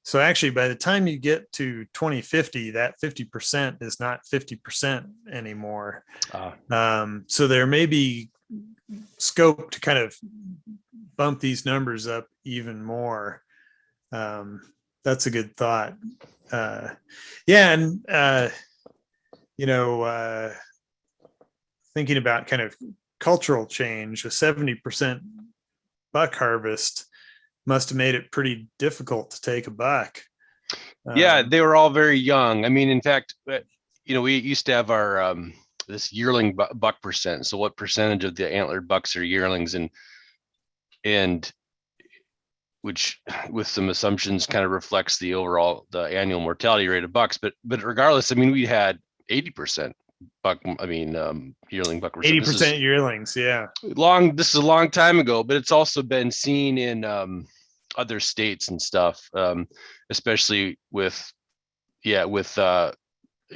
So actually, by the time you get to 2050, that 50% is not 50% anymore. So there may be scope to kind of bump these numbers up even more. That's a good thought. Thinking about kind of cultural change, a 70% buck harvest must have made it pretty difficult to take a buck. Yeah, they were all very young. I mean, in fact, we used to have our this yearling buck percent. So what percentage of the antlered bucks are yearlings, and which with some assumptions kind of reflects the annual mortality rate of bucks. But regardless, I mean, we had 80% yearling buck. 80% yearlings, yeah. This is a long time ago, but it's also been seen in other states and stuff, especially with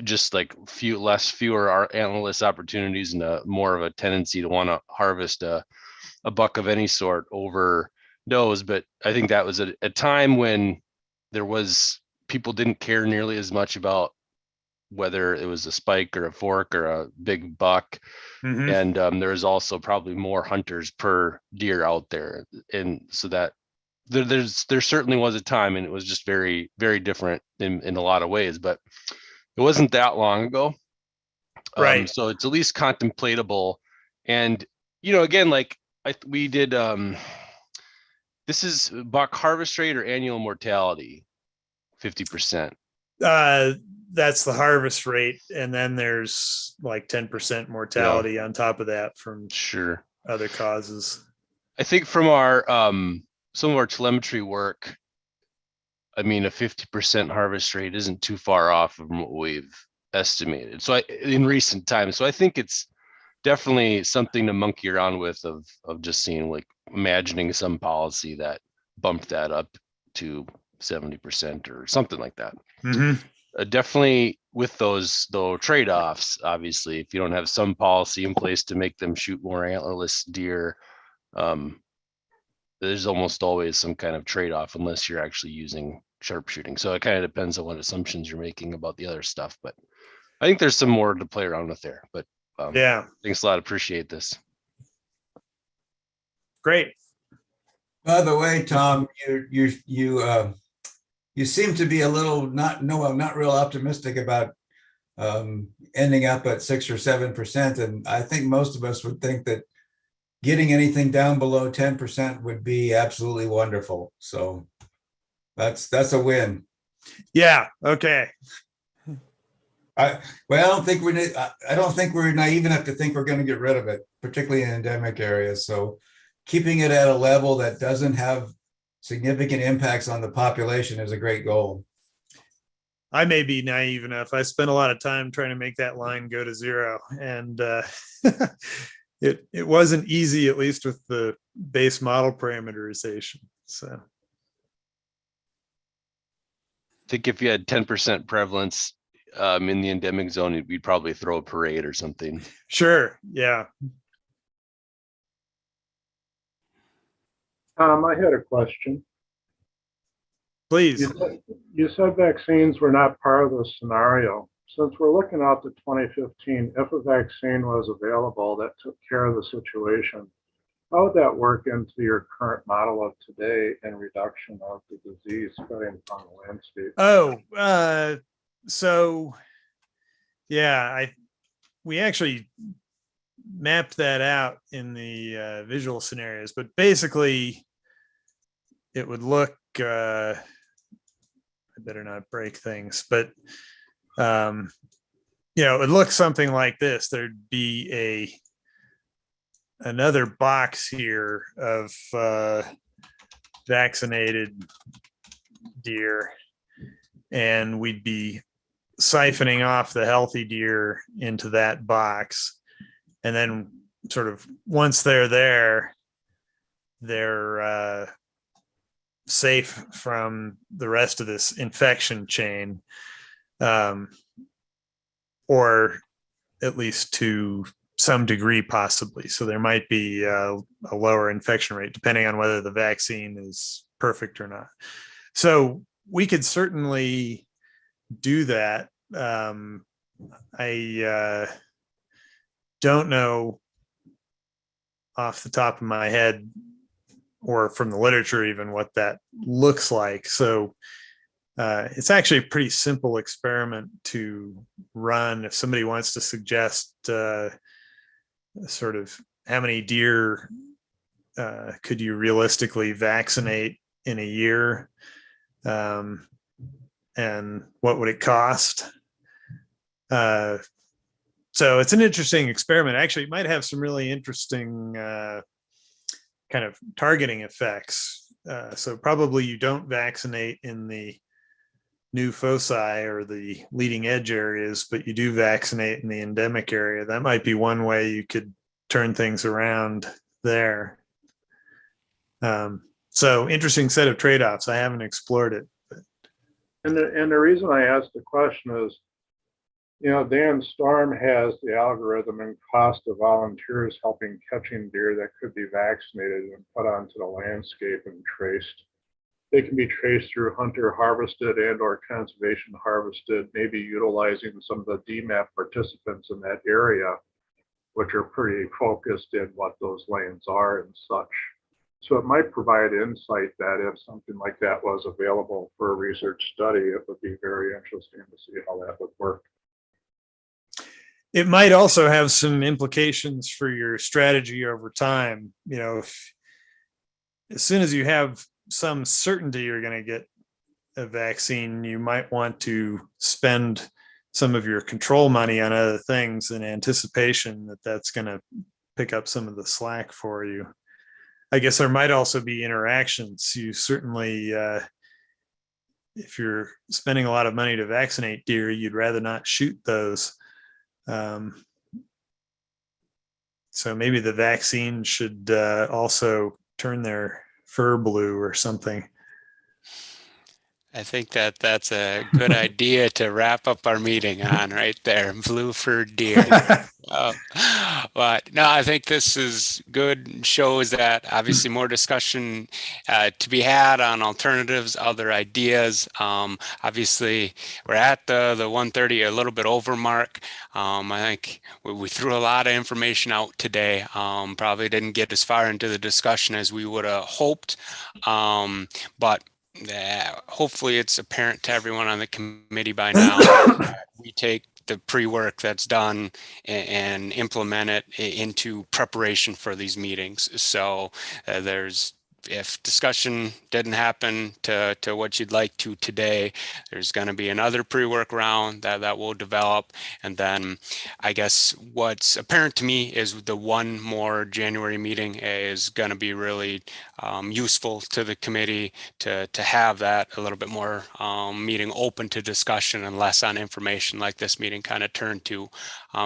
just like fewer antlerless opportunities and more of a tendency to want to harvest a buck of any sort over does. But I think that was a time when people didn't care nearly as much about whether it was a spike or a fork or a big buck. Mm-hmm. And there's also probably more hunters per deer out there. And so that there certainly was a time, and it was just very, very different in a lot of ways, but it wasn't that long ago. Right. So it's at least contemplatable. And, again, like we did, this is buck harvest rate or annual mortality, 50%. That's the harvest rate, and then there's like 10% mortality on top of that from other causes. I think from our some of our telemetry work, I mean, a 50% harvest rate isn't too far off from what we've estimated. So in recent times, so I think it's definitely something to monkey around with of just seeing, like, imagining some policy that bumped that up to 70% or something like that. Mm-hmm. Definitely with those trade-offs, obviously, if you don't have some policy in place to make them shoot more antlerless deer, there's almost always some kind of trade-off unless you're actually using sharpshooting. So it kind of depends on what assumptions you're making about the other stuff. But I think there's some more to play around with there. But thanks a lot. Appreciate this. Great. By the way, Tom, you seem to be a little not real optimistic about ending up at 6 or 7%. And I think most of us would think that getting anything down below 10% would be absolutely wonderful. So that's a win. Yeah. Okay. Well, I don't think we need, I don't think we're naive enough to think we're going to get rid of it, particularly in endemic areas. So keeping it at a level that doesn't have significant impacts on the population is a great goal. I may be naive enough. I spent a lot of time trying to make that line go to zero, and it wasn't easy, at least with the base model parameterization. So I think if you had 10% prevalence in the endemic zone, we'd probably throw a parade or something. sure, yeah. I had a question. Please. You said vaccines were not part of the scenario. Since we're looking out to 2015, if a vaccine was available that took care of the situation, how would that work into your current model of today and reduction of the disease spreading from the landscape? Oh, so yeah, we actually mapped that out in the visual scenarios, but basically it would look, I better not break things, but it would look something like this. There'd be another box here of vaccinated deer, and we'd be siphoning off the healthy deer into that box. And then sort of once they're there, they're safe from the rest of this infection chain, or at least to some degree possibly. So there might be a lower infection rate depending on whether the vaccine is perfect or not. So we could certainly do that. I don't know off the top of my head or from the literature even what that looks like. So it's actually a pretty simple experiment to run if somebody wants to suggest sort of how many deer could you realistically vaccinate in a year, and what would it cost. So it's an interesting experiment. Actually, it might have some really interesting kind of targeting effects. So probably you don't vaccinate in the new foci or the leading edge areas, but you do vaccinate in the endemic area. That might be one way you could turn things around there. So interesting set of trade-offs. I haven't explored it. But. And the reason I asked the question is, Dan Storm has the algorithm and cost of volunteers helping catching deer that could be vaccinated and put onto the landscape and traced. They can be traced through hunter harvested and or conservation harvested, maybe utilizing some of the DMAP participants in that area, which are pretty focused in what those lands are and such. So it might provide insight that if something like that was available for a research study, it would be very interesting to see how that would work. It might also have some implications for your strategy over time. If, as soon as you have some certainty you're going to get a vaccine, you might want to spend some of your control money on other things in anticipation that that's going to pick up some of the slack for you. I guess there might also be interactions. You certainly, if you're spending a lot of money to vaccinate deer, you'd rather not shoot those. So maybe the vaccine should also turn their fur blue or something. I think that's a good idea to wrap up our meeting on right there. Blue fur deer. But no, I think this is good. Shows that obviously more discussion to be had on alternatives, other ideas. Obviously, we're at the 1:30, a little bit over mark. I think we threw a lot of information out today. Probably didn't get as far into the discussion as we would have hoped, but hopefully it's apparent to everyone on the committee by now. We take the pre-work that's done and implement it into preparation for these meetings. So there's if discussion didn't happen to what you'd like to today, there's going to be another pre-work round that will develop. And then I guess what's apparent to me is the one more January meeting is going to be really useful to the committee to have that a little bit more meeting open to discussion and less on information like this meeting kind of turned to.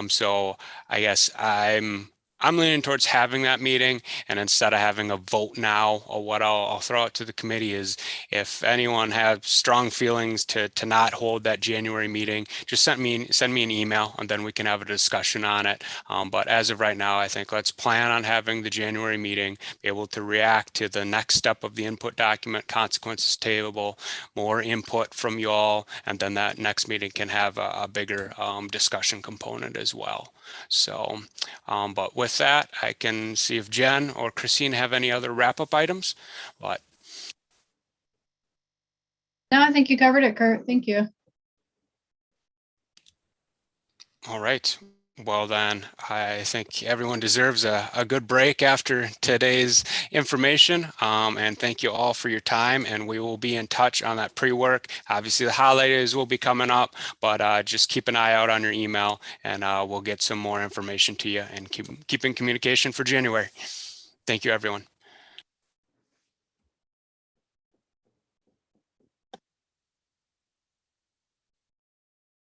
So I guess I'm leaning towards having that meeting, and instead of having a vote now, or what I'll throw out to the committee is if anyone has strong feelings to not hold that January meeting, just send me an email and then we can have a discussion on it. But as of right now, I think let's plan on having the January meeting, be able to react to the next step of the input document, consequences table, more input from you all, and then that next meeting can have a bigger discussion component as well. So, but with that, I can see if Jen or Christine have any other wrap-up items, but. No, I think you covered it, Kurt. Thank you. All right. Well, then I think everyone deserves a good break after today's information. And thank you all for your time. And we will be in touch on that pre-work. Obviously, the holidays will be coming up, but just keep an eye out on your email and we'll get some more information to you and keep in communication for January. Thank you, everyone.